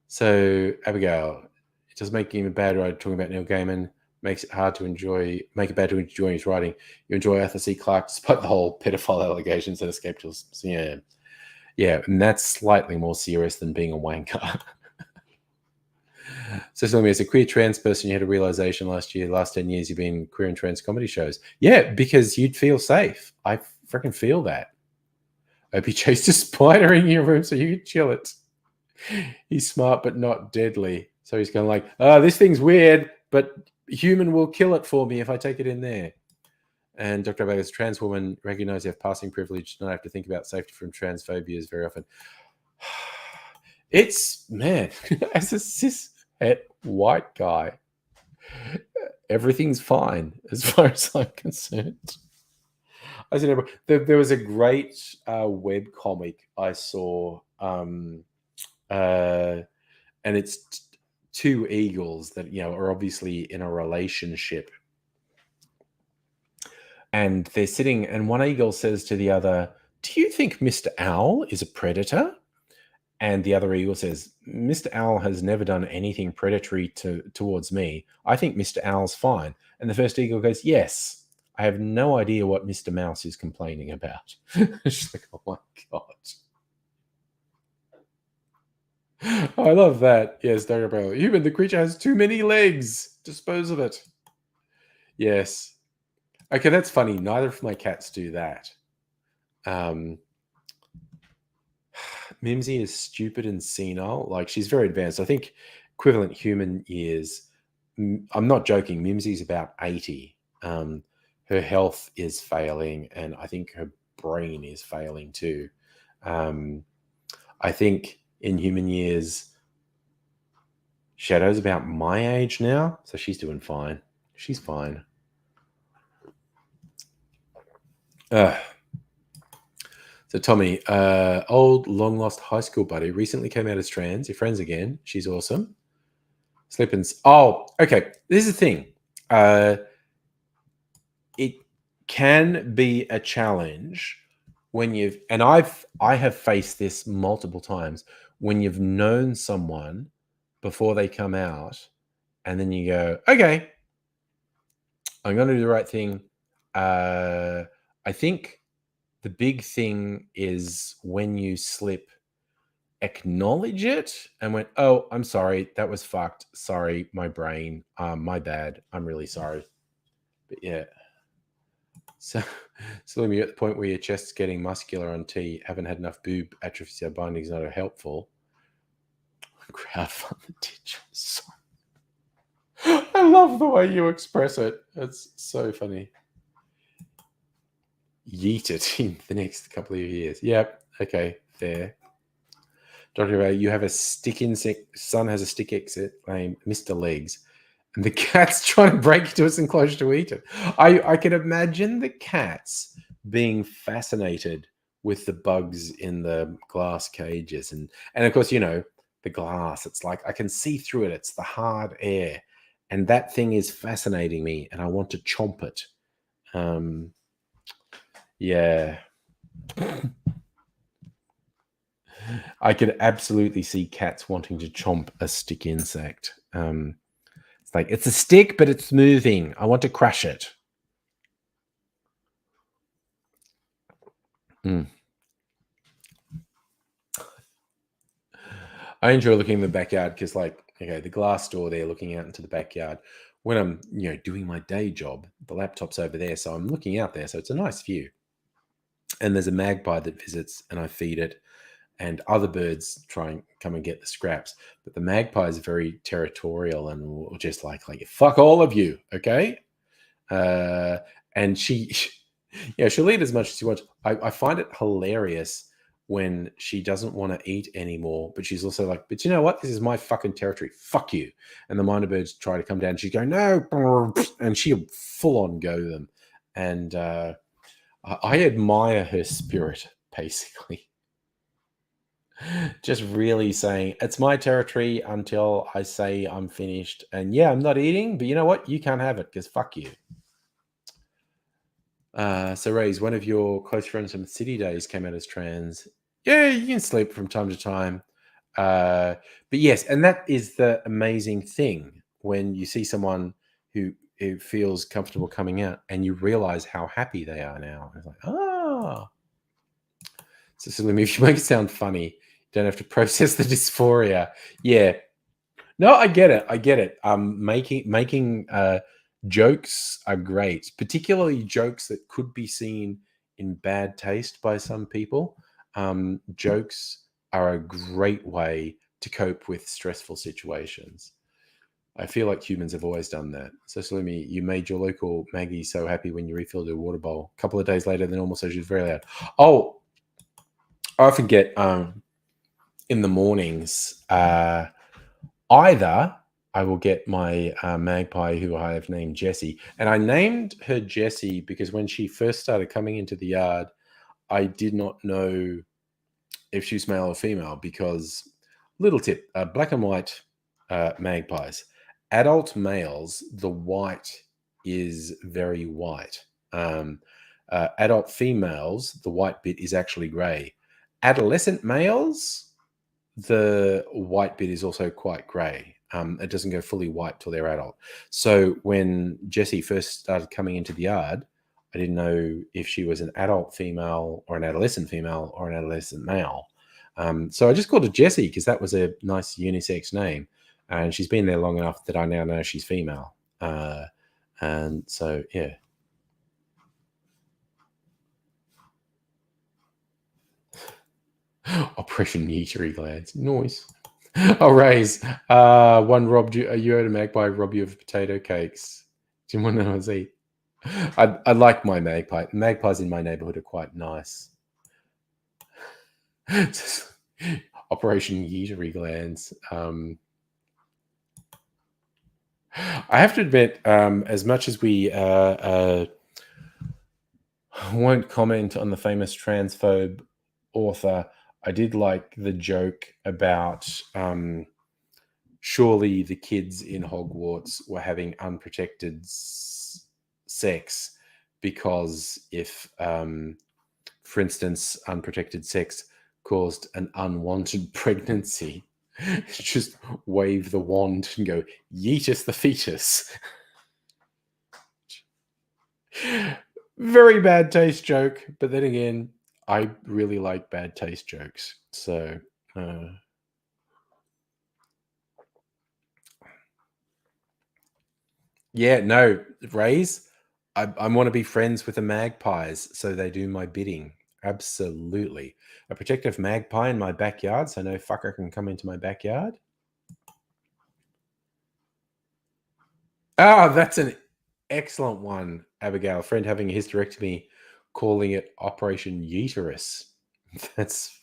So, Abigail, it does make him a bad writer talking about Neil Gaiman. Makes it hard to enjoy, make it bad to enjoy his writing. You enjoy Arthur C. Clarke despite the whole pedophile allegations and escape to. So yeah, and that's slightly more serious than being a wanker. So tell me, as a queer trans person, you had a realization last year, last 10 years, you've been queer and trans comedy shows. Yeah, because you'd feel safe. I freaking feel that. Hope you chased a spider in your room so you could chill it. He's smart but not deadly. So he's kind of like, this thing's weird, but human will kill it for me if I take it in there. And Dr. Abbott, as a trans woman, recognize you have passing privilege, not have to think about safety from transphobias very often. It's, man, as a cis-het white guy, everything's fine as far as I'm concerned. I said, there was a great web comic I saw, and it's 2 eagles that are obviously in a relationship, and they're sitting, and one eagle says to the other, "Do you think Mr. Owl is a predator?" And the other eagle says, "Mr. Owl has never done anything predatory towards me. I think Mr. Owl's fine." And the first eagle goes, "Yes, I have no idea what Mr. Mouse is complaining about." She's like, oh my God. I love that. Yes, Dr. Bell. Human, the creature has too many legs. Dispose of it. Yes. Okay, that's funny. Neither of my cats do that. Mimsy is stupid and senile. Like, she's very advanced. I think equivalent human years. I'm not joking. Mimsy's about 80. Her health is failing, and I think her brain is failing too. I think in human years, Shadow's about my age now, so she's doing fine. She's fine. So Tommy, old long lost high school buddy, recently came out as trans. Your friends again. She's awesome. Slippins. Oh, okay. This is the thing. It can be a challenge when I have faced this multiple times, when you've known someone before they come out, and then you go, okay, I'm going to do the right thing. I think the big thing is when you slip, acknowledge it and went, oh, I'm sorry, that was fucked. Sorry, my brain, my bad. I'm really sorry. But yeah. So when you're at the point where your chest's getting muscular on T, haven't had enough boob atrophy, so binding's not helpful. Crowdfund the digital. Sorry. I love the way you express it. It's so funny. Yeet it in the next couple of years. Yep. Okay. Fair. Dr. Ray, you have a stick insect. Son has a stick exit named Mr. Legs. And the cat's trying to break into its enclosure to eat it. I can imagine the cats being fascinated with the bugs in the glass cages. And of course, you know, the glass, it's like I can see through it. It's the hard air. And that thing is fascinating me. And I want to chomp it. Yeah. I could absolutely see cats wanting to chomp a stick insect. It's like, it's a stick, but it's moving. I want to crush it. I enjoy looking in the backyard because, like, okay, the glass door there looking out into the backyard. When I'm, you know, doing my day job, the laptop's over there, so I'm looking out there. So it's a nice view. And there's a magpie that visits, and I feed it. And other birds try and come and get the scraps. But the magpie is very territorial and will just like fuck all of you, okay? And she'll eat as much as she wants. I find it hilarious when she doesn't want to eat anymore, but she's also like, but you know what? This is my fucking territory. Fuck you. And the minor birds try to come down. She's going, no, and she'll full on go them. And I admire her spirit, basically. Just really saying, it's my territory until I say I'm finished. And yeah, I'm not eating, but you know what? You can't have it because fuck you. So Ray's, one of your close friends from City Days came out as trans. Yeah, you can sleep from time to time. But yes, and that is the amazing thing when you see someone who feels comfortable coming out and you realize how happy they are now. It's like, ah. So Salim, if you make it sound funny, you don't have to process the dysphoria. Yeah. No, I get it. I get it. Making jokes are great, particularly jokes that could be seen in bad taste by some people. Jokes are a great way to cope with stressful situations. I feel like humans have always done that. So, Salumi, you made your local Maggie so happy when you refilled her water bowl. A couple of days later, then almost so she was very loud. Oh, I often get in the mornings, either I will get my magpie who I have named Jessie. And I named her Jessie because when she first started coming into the yard, I did not know if she was male or female because, little tip, black and white magpies. Adult males, the white is very white. Adult females, the white bit is actually grey. Adolescent males, the white bit is also quite grey. It doesn't go fully white till they're adult. So when Jessie first started coming into the yard, I didn't know if she was an adult female or an adolescent female or an adolescent male. So I just called her Jessie because that was a nice unisex name. And she's been there long enough that I now know she's female. And so, yeah. Operation Yetery glands. Nice. Oh, Raise. One robbed you. You owed a magpie rob you of potato cakes. Do you want to know what's eat? I like my magpie. Magpies in my neighborhood are quite nice. Operation Yetery glands. I have to admit, as much as we won't comment on the famous transphobe author, I did like the joke about surely the kids in Hogwarts were having unprotected sex because if for instance, unprotected sex caused an unwanted pregnancy, just wave the wand and go, yeetus the fetus. Very bad taste joke, but then again, I really like bad taste jokes. So, yeah, no, Rays, I want to be friends with the magpies so they do my bidding. Absolutely. A protective magpie in my backyard so no fucker can come into my backyard. Ah, that's an excellent one, Abigail. A friend having a hysterectomy, calling it Operation Yeeterus. That's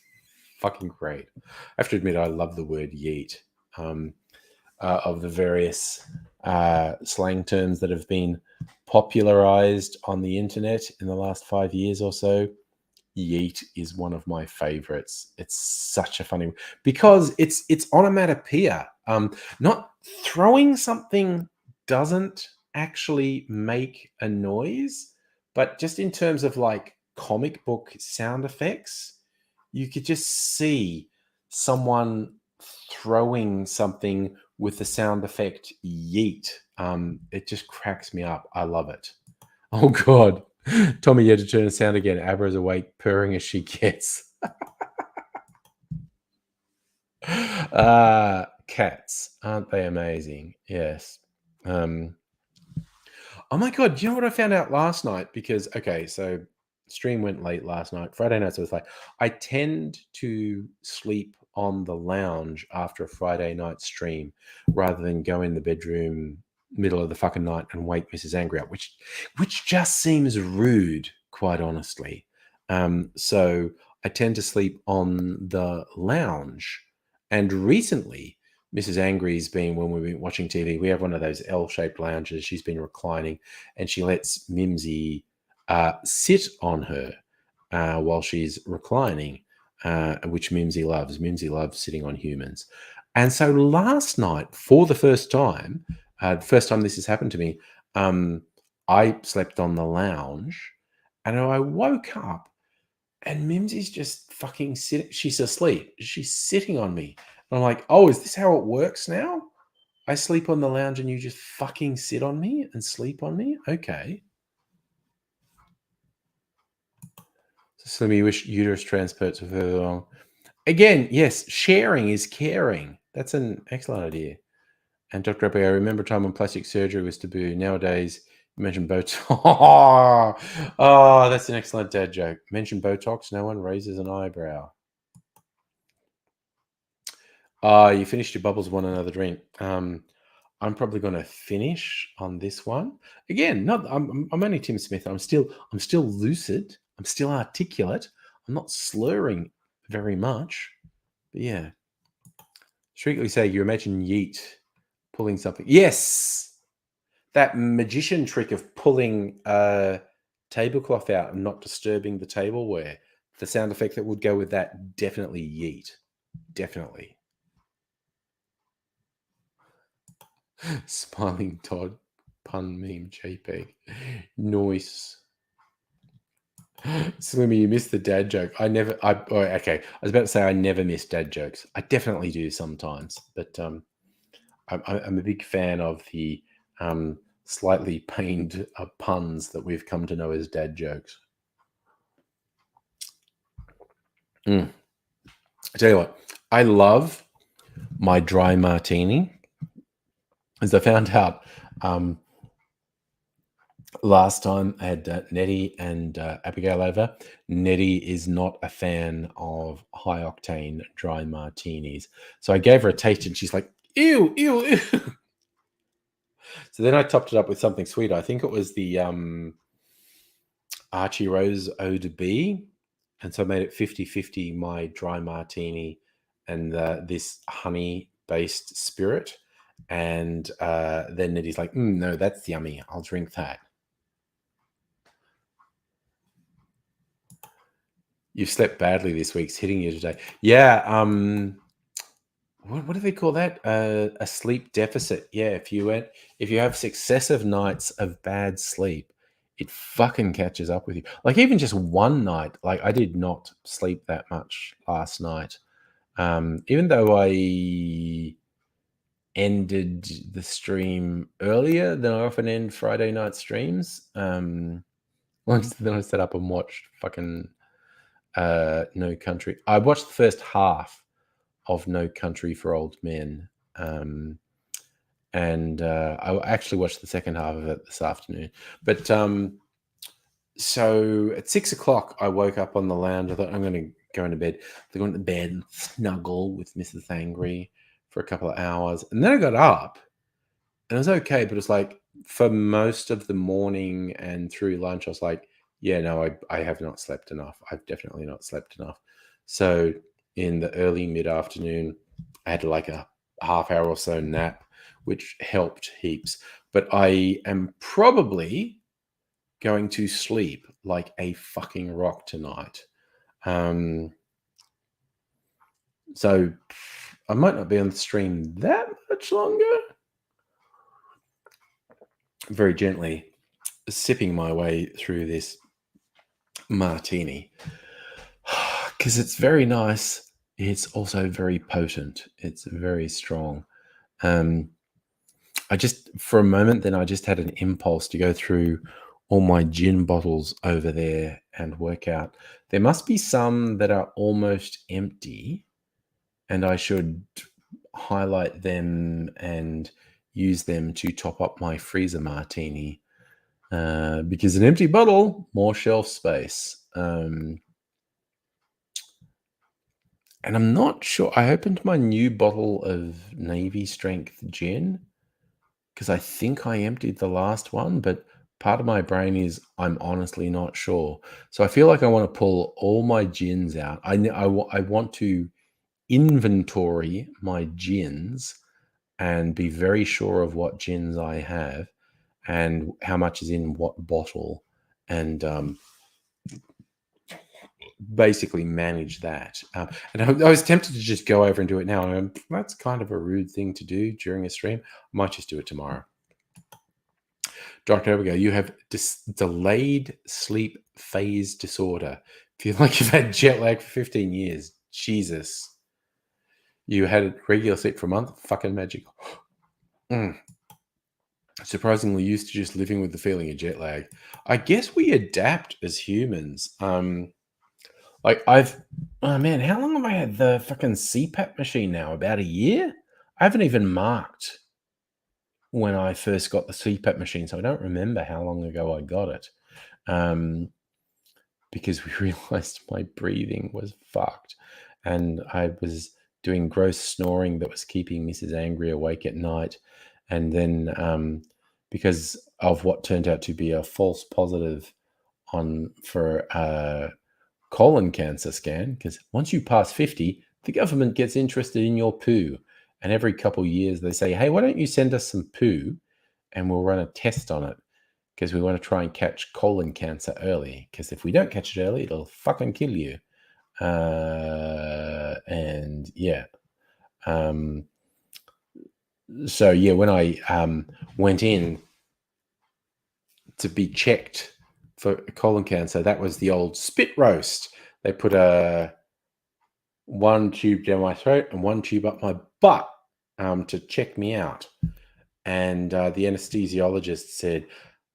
fucking great. I have to admit, I love the word yeet. Of the various slang terms that have been popularized on the internet in the last 5 years or so, yeet is one of my favorites. It's such a funny because it's onomatopoeia. Not throwing something doesn't actually make a noise, but just in terms of like comic book sound effects, you could just see someone throwing something with the sound effect yeet. It just cracks me up. I love it. Oh God. Tommy, you had to turn the sound again. Abra's awake, purring as she gets. Cats, aren't they amazing? Yes. Oh my God, do you know what I found out last night? Because, okay, so stream went late last night. Friday nights I was like, I tend to sleep on the lounge after a Friday night stream rather than go in the bedroom middle of the fucking night and wake Mrs. Angry up, which just seems rude, quite honestly. So I tend to sleep on the lounge. And recently, Mrs. Angry's been, when we've been watching TV, we have one of those L-shaped lounges. She's been reclining and she lets Mimsy sit on her while she's reclining, which Mimsy loves. Mimsy loves sitting on humans. And so last night, for the first time this has happened to me, I slept on the lounge and I woke up and Mimsy's just fucking sitting. She's asleep. She's sitting on me. And I'm like, oh, is this how it works now? I sleep on the lounge and you just fucking sit on me and sleep on me? Okay. So Slimmy, wish uterus transplants were further along. Again, yes, sharing is caring. That's an excellent idea. And Dr. Abigail, I remember a time when plastic surgery was taboo. Nowadays, you mention Botox. Oh, that's an excellent dad joke. Mention Botox, no one raises an eyebrow. You finished your bubbles, want another drink. I'm probably going to finish on this one. Again, I'm only Tim Smith. I'm still lucid. I'm still articulate. I'm not slurring very much. But yeah. Strictly say you imagine Yeet pulling something. Yes. That magician trick of pulling a tablecloth out and not disturbing the tableware. The sound effect that would go with that, definitely Yeet. Definitely. Smiling Todd pun meme JPEG. Noise. Slimmy, you missed the dad joke. Okay. I was about to say I never miss dad jokes. I definitely do sometimes, but I'm a big fan of the slightly pained puns that we've come to know as dad jokes. I tell you what, I love my dry martini. As I found out last time I had Nettie and Abigail over, Nettie is not a fan of high octane dry martinis. So I gave her a taste and she's like, ew, ew, ew. So then I topped it up with something sweet. I think it was the Archie Rose Eau de Bie. And so I made it 50-50 my dry martini and this honey-based spirit. And then Nettie's like, no, that's yummy. I'll drink that. You've slept badly this week. It's hitting you today. Yeah. What do they call that? A sleep deficit. Yeah. If you have successive nights of bad sleep, it fucking catches up with you. Like even just one night, like I did not sleep that much last night. Even though I ended the stream earlier than I often end Friday night streams. Then I set up and watched fucking No Country. I watched the first half of No Country for Old Men. And I actually watched the second half of it this afternoon. But so at 6 o'clock, I woke up on the lounge. I thought I'm going to go into bed. I go into bed and snuggle with Mrs. Angry for a couple of hours. And then I got up and it was okay. But it's like for most of the morning and through lunch, I was like, yeah, no, I have not slept enough. I've definitely not slept enough. So in the early mid-afternoon, I had like a half hour or so nap, which helped heaps. But I am probably going to sleep like a fucking rock tonight. So I might not be on the stream that much longer. Very gently sipping my way through this martini because it's very nice. It's also very potent. It's very strong. I just, for a moment, then I just had an impulse to go through all my gin bottles over there and work out. There must be some that are almost empty, and I should highlight them and use them to top up my freezer martini. Because an empty bottle, more shelf space. And I'm not sure. I opened my new bottle of Navy Strength gin because I think I emptied the last one, but part of my brain is I'm honestly not sure. So I feel like I want to pull all my gins out. I want to inventory my gins and be very sure of what gins I have and how much is in what bottle, and basically manage that. And I was tempted to just go over and do it now. And that's kind of a rude thing to do during a stream. I might just do it tomorrow. Dr. Abigail, you have delayed sleep phase disorder. Feel like you've had jet lag for 15 years. Jesus. You had regular sleep for a month? Fucking magical. Surprisingly used to just living with the feeling of jet lag. I guess we adapt as humans. Like oh man, how long have I had the fucking CPAP machine now? About a year? I haven't even marked when I first got the CPAP machine, so I don't remember how long ago I got it. Because we realized my breathing was fucked, and I was doing gross snoring that was keeping Mrs. Angry awake at night. And then because of what turned out to be a false positive for colon cancer scan, because once you pass 50, the government gets interested in your poo. And every couple of years they say, hey, why don't you send us some poo and we'll run a test on it, because we want to try and catch colon cancer early. Because if we don't catch it early, it'll fucking kill you. And yeah. So yeah, when I went in to be checked for colon cancer, that was the old spit roast. They put one tube down my throat and one tube up my butt to check me out. And the anesthesiologist said,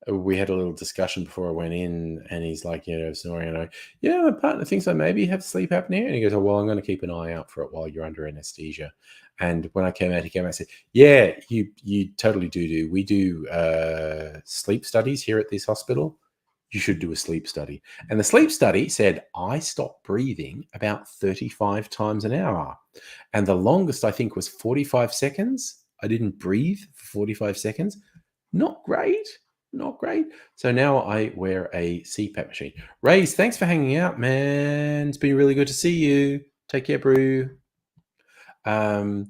we had a little discussion before I went in, and he's like, snoring. And my partner thinks I maybe have sleep apnea. And he goes, oh, well, I'm going to keep an eye out for it while you're under anesthesia. And when I came out, he came out and said, yeah, you totally do. We do sleep studies here at this hospital. You should do a sleep study. And the sleep study said I stopped breathing about 35 times an hour. And the longest, I think, was 45 seconds. I didn't breathe for 45 seconds. Not great. So now I wear a CPAP machine. Raze, thanks for hanging out, man. It's been really good to see you. Take care, brew. It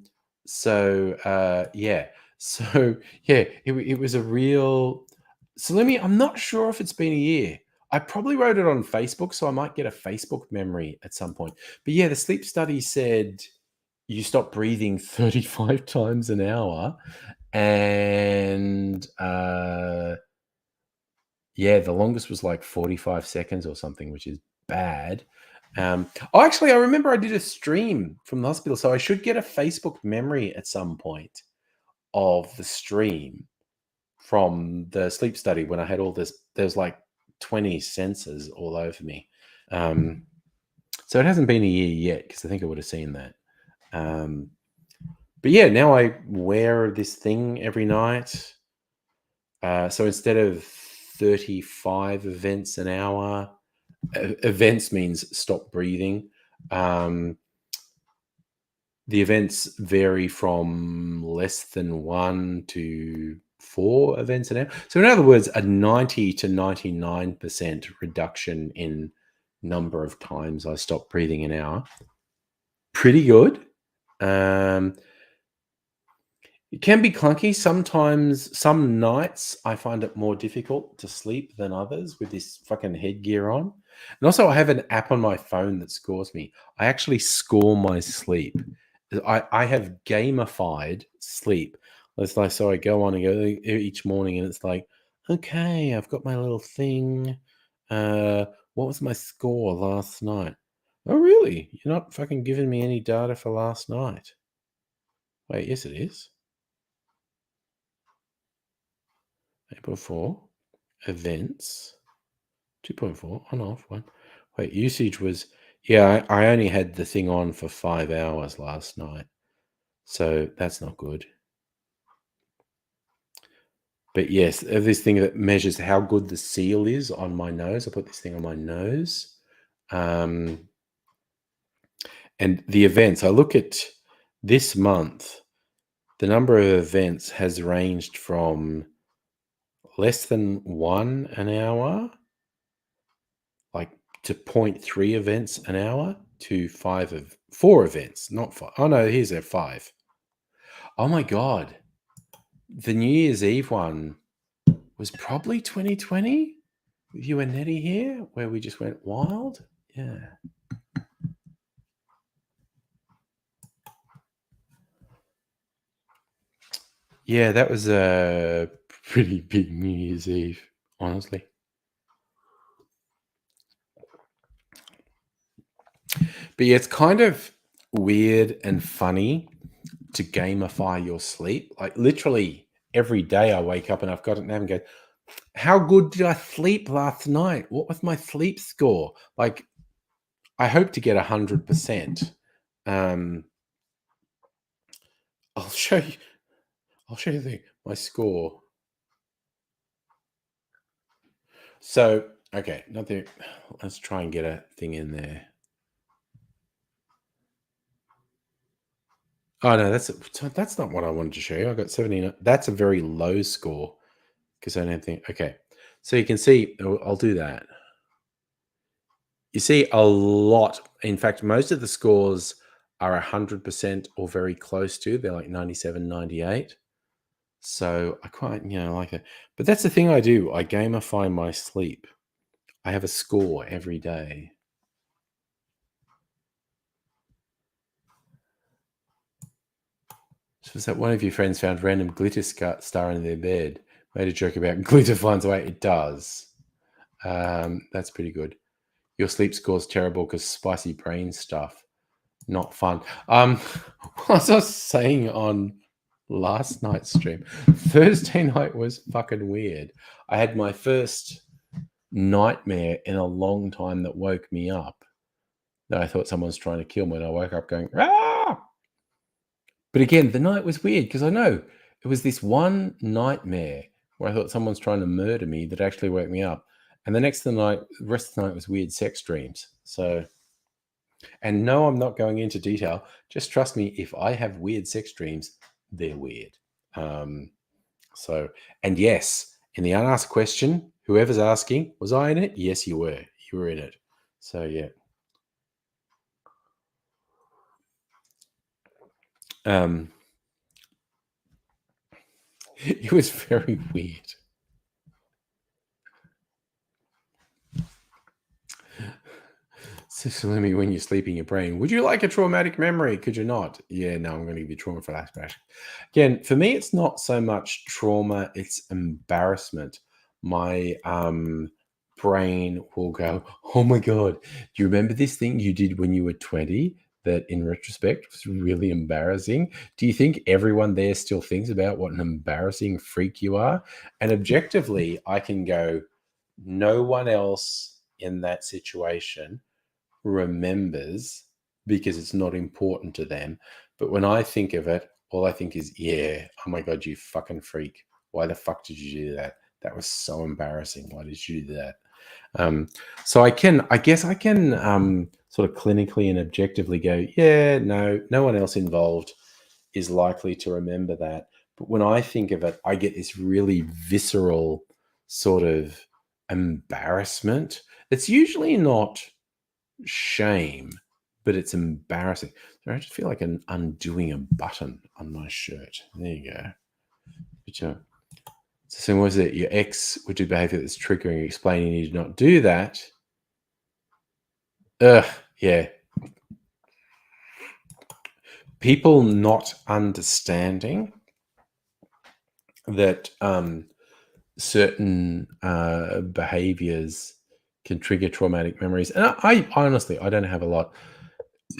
was a real... So I'm not sure if it's been a year. I probably wrote it on Facebook, so I might get a Facebook memory at some point. But yeah, the sleep study said you stop breathing 35 times an hour. And Yeah, the longest was like 45 seconds or something, which is bad. Actually, I remember I did a stream from the hospital, so I should get a Facebook memory at some point of the stream from the sleep study when I had all this. There's like 20 sensors all over me. So it hasn't been a year yet because I think I would have seen that. But yeah, now I wear this thing every night. So instead of 35 events an hour, events means stop breathing. The events vary from less than 1 to 4 events an hour. So in other words, a 90 to 99% reduction in number of times I stop breathing an hour. Pretty good. It can be clunky. Sometimes, some nights, I find it more difficult to sleep than others with this fucking headgear on. And also, I have an app on my phone that scores me. I actually score my sleep. I have gamified sleep. It's like, so I go on and go each morning, and it's like, okay, I've got my little thing. What was my score last night? Oh, really? You're not fucking giving me any data for last night. Wait, yes, it is. April 4, events, 2.4, on off, 1. Wait, usage was, yeah, I only had the thing on for 5 hours last night. So that's not good. But yes, this thing that measures how good the seal is on my nose. I put this thing on my nose. And the events, I look at this month, the number of events has ranged from less than 1 an hour, like to 0.3 events an hour, to 4 events, not 5. Oh no, here's a 5. Oh my God. The New Year's Eve one was probably 2020 with you and Nettie here, where we just went wild. Yeah. Yeah, that was a pretty big New Year's Eve, honestly. But yeah, it's kind of weird and funny to gamify your sleep. Like literally every day I wake up and I've got it now and go, how good did I sleep last night? What was my sleep score? Like, I hope to get 100%. I'll show you my score. So, okay, let's try and get a thing in there. Oh no, that's not what I wanted to show you. I got 79. That's a very low score because I don't think. Okay, so you can see. I'll do that. You see a lot. In fact, most of the scores are 100% or very close to. They're like 97, 98. So I quite, like that. But that's the thing I do. I gamify my sleep. I have a score every day. So was that one of your friends found random glitter star in their bed? Made a joke about glitter finds a way. It does. That's pretty good. Your sleep score's terrible because spicy brain stuff. Not fun. What I was saying on last night's stream, Thursday night was fucking weird. I had my first nightmare in a long time that woke me up. That I thought someone was trying to kill me, and I woke up going, ah! But again, the night was weird because I know it was this one nightmare where I thought someone's trying to murder me that actually woke me up. And the rest of the night was weird sex dreams. So, and no, I'm not going into detail. Just trust me, if I have weird sex dreams, they're weird. And yes, in the unasked question, whoever's asking, was I in it? Yes, you were. You were in it. So, yeah. It was very weird. So, Salimi, when you're sleeping, your brain, would you like a traumatic memory? Could you not? Yeah, no, I'm going to give you trauma flashback. Again, for me, it's not so much trauma, it's embarrassment. my brain will go, oh my God, do you remember this thing you did when you were 20 that in retrospect was really embarrassing? Do you think everyone there still thinks about what an embarrassing freak you are? And objectively, I can go, no one else in that situation remembers because it's not important to them. But when I think of it, all I think is, yeah, oh my God, you fucking freak. Why the fuck did you do that? That was so embarrassing. Why did you do that? So I guess I can sort of clinically and objectively go, yeah, no one else involved is likely to remember that. But when I think of it, I get this really visceral sort of embarrassment. It's usually not shame, but it's embarrassing. So I just feel like I'm undoing a button on my shirt. There you go. So was it your ex would do behavior that's triggering, explaining you did not do that? Yeah. People not understanding that certain behaviors can trigger traumatic memories. And I honestly, I don't have a lot.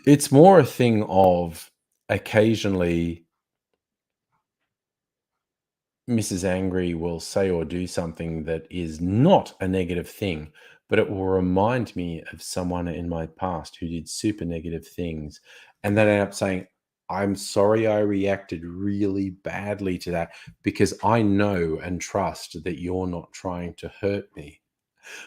It's more a thing of occasionally Mrs. Angry will say or do something that is not a negative thing, but it will remind me of someone in my past who did super negative things. And then I end up saying, I'm sorry I reacted really badly to that because I know and trust that you're not trying to hurt me.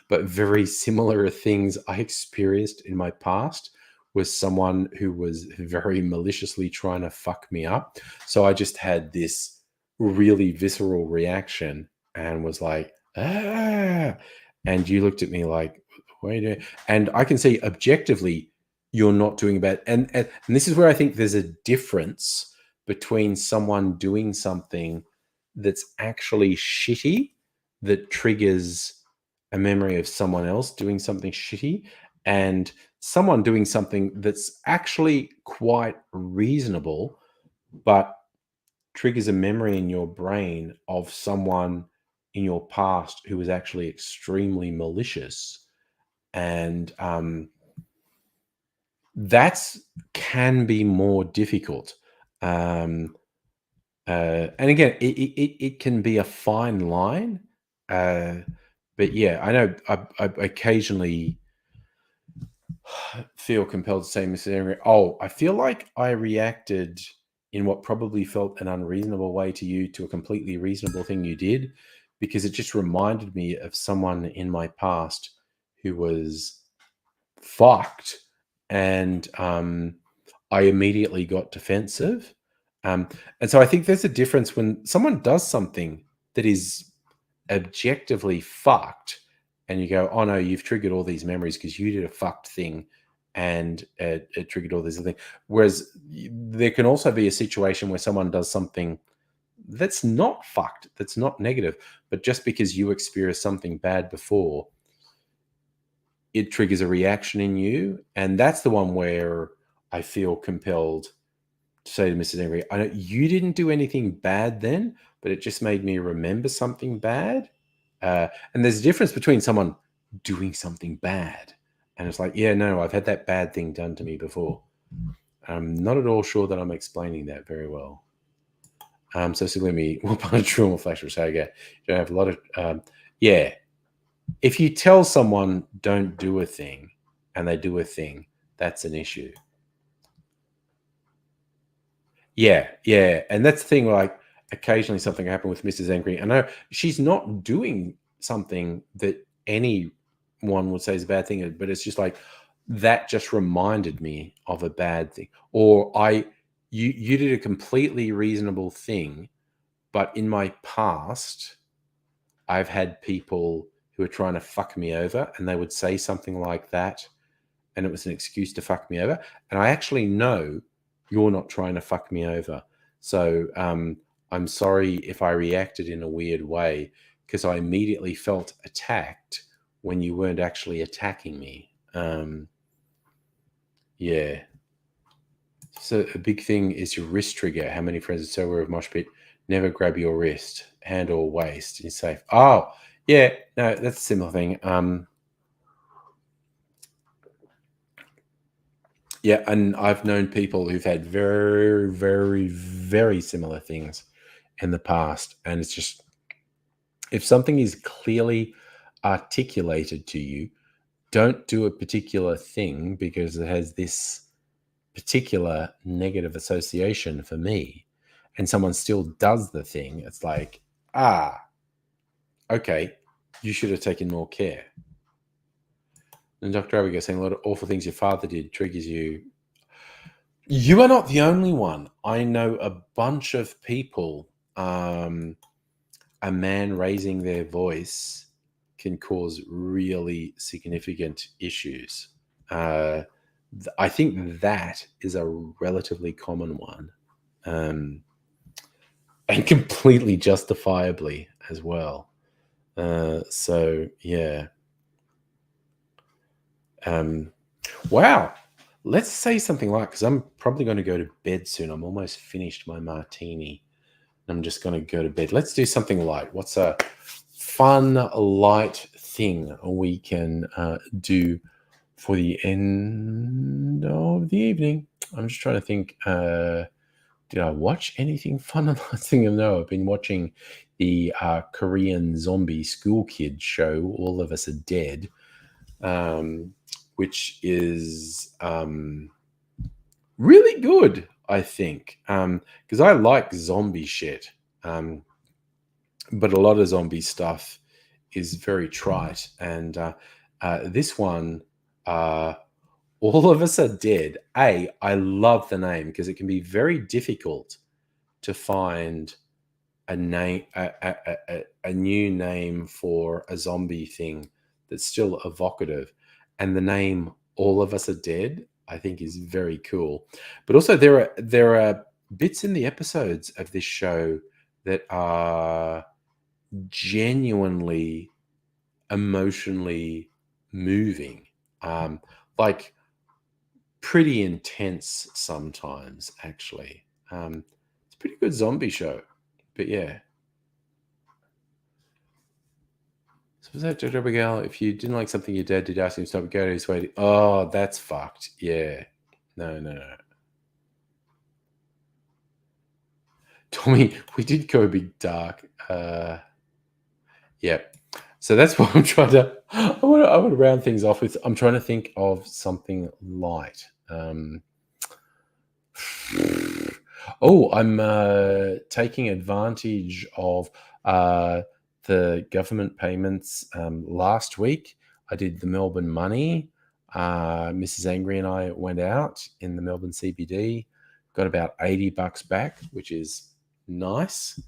But very similar things I experienced in my past was someone who was very maliciously trying to fuck me up. So I just had this really visceral reaction and was like, ah. And you looked at me like, what are you doing? And I can see objectively, you're not doing bad. And this is where I think there's a difference between someone doing something that's actually shitty that triggers a memory of someone else doing something shitty and someone doing something that's actually quite reasonable, but triggers a memory in your brain of someone in your past who was actually extremely malicious. And that's can be more difficult. And again, it can be a fine line. But yeah, I know I occasionally feel compelled to say, Mrs. Angry, oh, I feel like I reacted in what probably felt an unreasonable way to you to a completely reasonable thing you did, because it just reminded me of someone in my past who was fucked. And I immediately got defensive. And so I think there's a difference when someone does something that is objectively fucked and you go, oh no, you've triggered all these memories because you did a fucked thing and it triggered all these other things. Whereas there can also be a situation where someone does something that's not fucked, that's not negative, but just because you experienced something bad before, it triggers a reaction in you. And that's the one where I feel compelled to say to Mrs. Angry, I know you didn't do anything bad then, but it just made me remember something bad. And there's a difference between someone doing something bad and it's like, yeah, no, I've had that bad thing done to me before. I'm not at all sure that I'm explaining that very well. So let me whoop on a trauma flash or say, you have a lot of, yeah. If you tell someone don't do a thing and they do a thing, that's an issue. Yeah. And that's the thing, like occasionally something happened with Mrs. Angry. I know she's not doing something that anyone would say is a bad thing, but it's just like that just reminded me of a bad thing. Or you did a completely reasonable thing, but in my past, I've had people who are trying to fuck me over and they would say something like that and it was an excuse to fuck me over. And I actually know you're not trying to fuck me over. So I'm sorry if I reacted in a weird way because I immediately felt attacked when you weren't actually attacking me. Yeah. So a big thing is your wrist trigger. How many friends are so aware of mosh pit? Never grab your wrist, hand or waist. You're safe. Oh, Yeah, no, that's a similar thing. Yeah, and I've known people who've had very, very, very similar things in the past. And it's just, if something is clearly articulated to you, don't do a particular thing because it has this particular negative association for me, and someone still does the thing. It's like, okay, you should have taken more care. And Dr. Abigail saying a lot of awful things your father did triggers you. You are not the only one. I know a bunch of people. A man raising their voice can cause really significant issues. I think that is a relatively common one, and completely justifiably as well. So yeah. Wow. Let's say something like, because I'm probably going to go to bed soon. I'm almost finished my martini. I'm just going to go to bed. Let's do something light. What's a fun, light thing we can do for the end of the evening? I'm just trying to think. Did I watch anything fun? I think no. I've been watching the Korean zombie school kids show, All of Us Are Dead, which is really good, I think, because I like zombie shit. But a lot of zombie stuff is very trite. And this one, All of Us Are Dead. I love the name because it can be very difficult to find a name, a new name for a zombie thing that's still evocative. And the name All of Us Are Dead, I think, is very cool. But also there are bits in the episodes of this show that are genuinely emotionally moving, like pretty intense sometimes, actually. It's a pretty good zombie show, but yeah. So was that Dr. Abigail? If you didn't like something your dad did, ask him to stop, go to his way. Oh, that's fucked. Yeah. No. Tommy, we did go a bit dark. Yeah. So that's what I'm trying to. I want to round things off with. I'm trying to think of something light. I'm taking advantage of the government payments. Last week, I did the Melbourne Money. Mrs. Angry and I went out in the Melbourne CBD, got about $80 back, which is nice.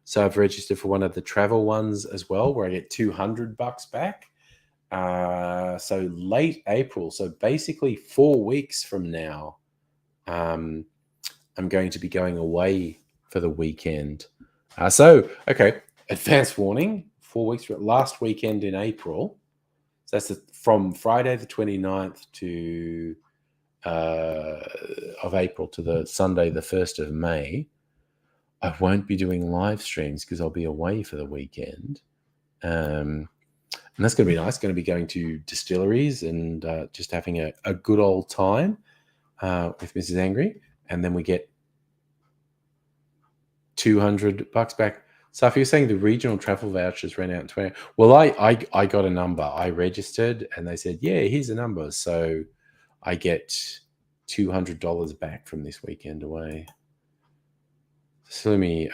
So I've registered for one of the travel ones as well, where I get $200 back. So late April, so basically 4 weeks from now, I'm going to be going away for the weekend. Okay, advance warning, 4 weeks from last weekend in April. So that's from Friday the 29th of April to the Sunday the 1st of May. I won't be doing live streams because I'll be away for the weekend. And that's going to be nice. Going to be going to distilleries and just having a good old time with Mrs. Angry. And then we get $200 back. So if you're saying the regional travel vouchers ran out in 20, well, I got a number. I registered and they said, yeah, here's a number. So I get $200 back from this weekend away. Slimy,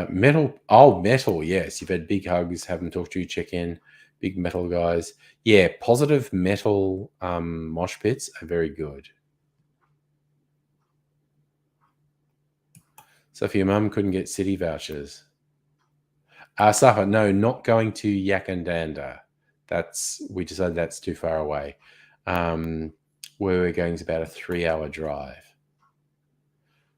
metal. Oh, metal. Yes, you've had big hugs. Haven't talked to you. Check in. Big metal guys. Yeah, positive metal mosh pits are very good. So if your mum couldn't get city vouchers, Safa, no, not going to Yakandanda. We decided that's too far away. Where we're going is about a 3-hour drive.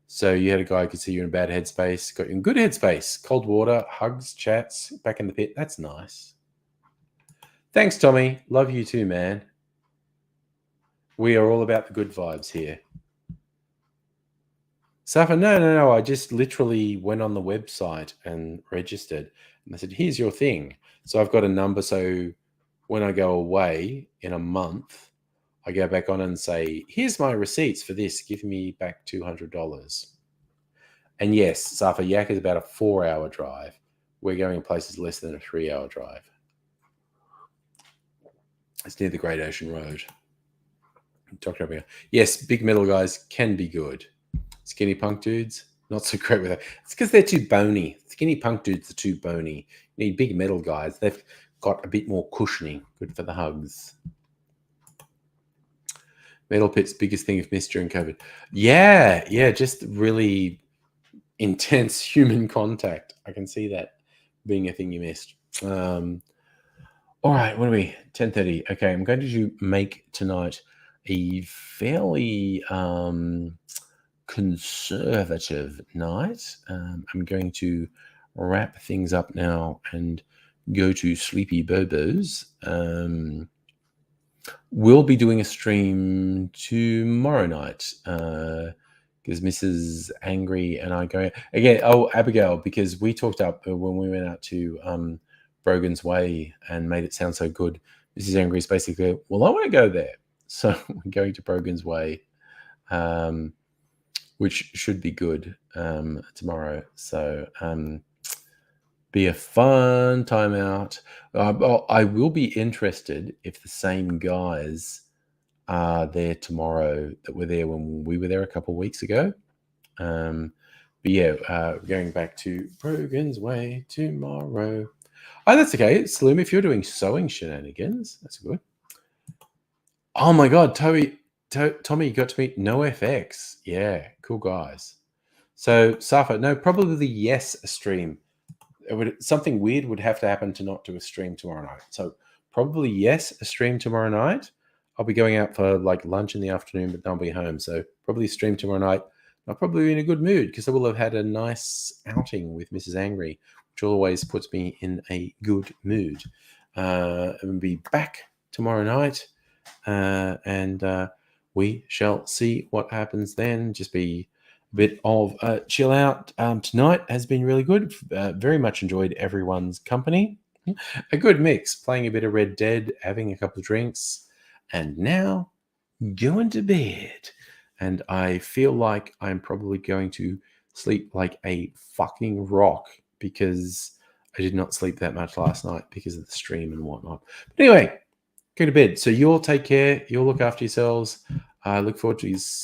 So you had a guy who could see you in a bad headspace, got you in good headspace, cold water, hugs, chats, back in the pit. That's nice. Thanks, Tommy. Love you too, man. We are all about the good vibes here. Safa, no. I just literally went on the website and registered. And I said, here's your thing. So I've got a number. So when I go away in a month, I go back on and say, here's my receipts for this. Give me back $200. And yes, Safa, Yak is about a 4-hour drive. We're going places less than a 3-hour drive. It's near the Great Ocean Road. Talking about, yes, big metal guys can be good. Skinny punk dudes, not so great with that. It's because they're too bony. Skinny punk dudes are too bony. You need big metal guys. They've got a bit more cushioning. Good for the hugs. Metal Pit's biggest thing you've missed during COVID. Yeah, just really intense human contact. I can see that being a thing you missed. All right, what are we? 10:30. Okay, I'm going to make tonight a fairly conservative night. I'm going to wrap things up now and go to sleepy bobos. We'll be doing a stream tomorrow night because Mrs. Angry and I go again. Oh, Abigail, because we talked up when we went out to Brogan's Way and made it sound so good. Mrs. Angry is basically, well, I want to go there. So we're going to Brogan's Way, which should be good tomorrow. So be a fun time out. I will be interested if the same guys are there tomorrow that were there when we were there a couple of weeks ago. But yeah, going back to Brogan's Way tomorrow. Oh, that's okay. Slim, if you're doing sewing shenanigans, that's good. Oh my God, Tommy, you got to meet NoFX. Yeah, cool guys. So, Safa, no, probably yes, a stream. Something weird would have to happen to not do a stream tomorrow night. So, probably yes, a stream tomorrow night. I'll be going out for like lunch in the afternoon, but then I'll be home. So, probably stream tomorrow night. I'll probably be in a good mood because I will have had a nice outing with Mrs. Angry, which always puts me in a good mood. I'll be back tomorrow night. And we shall see what happens then. Just be a bit of chill out. Tonight has been really good. Very much enjoyed everyone's company. A good mix, playing a bit of Red Dead, having a couple of drinks, and now going to bed. And I feel like I'm probably going to sleep like a fucking rock because I did not sleep that much last night because of the stream and whatnot. But anyway, go to bed. So you all take care. You all look after yourselves. I look forward to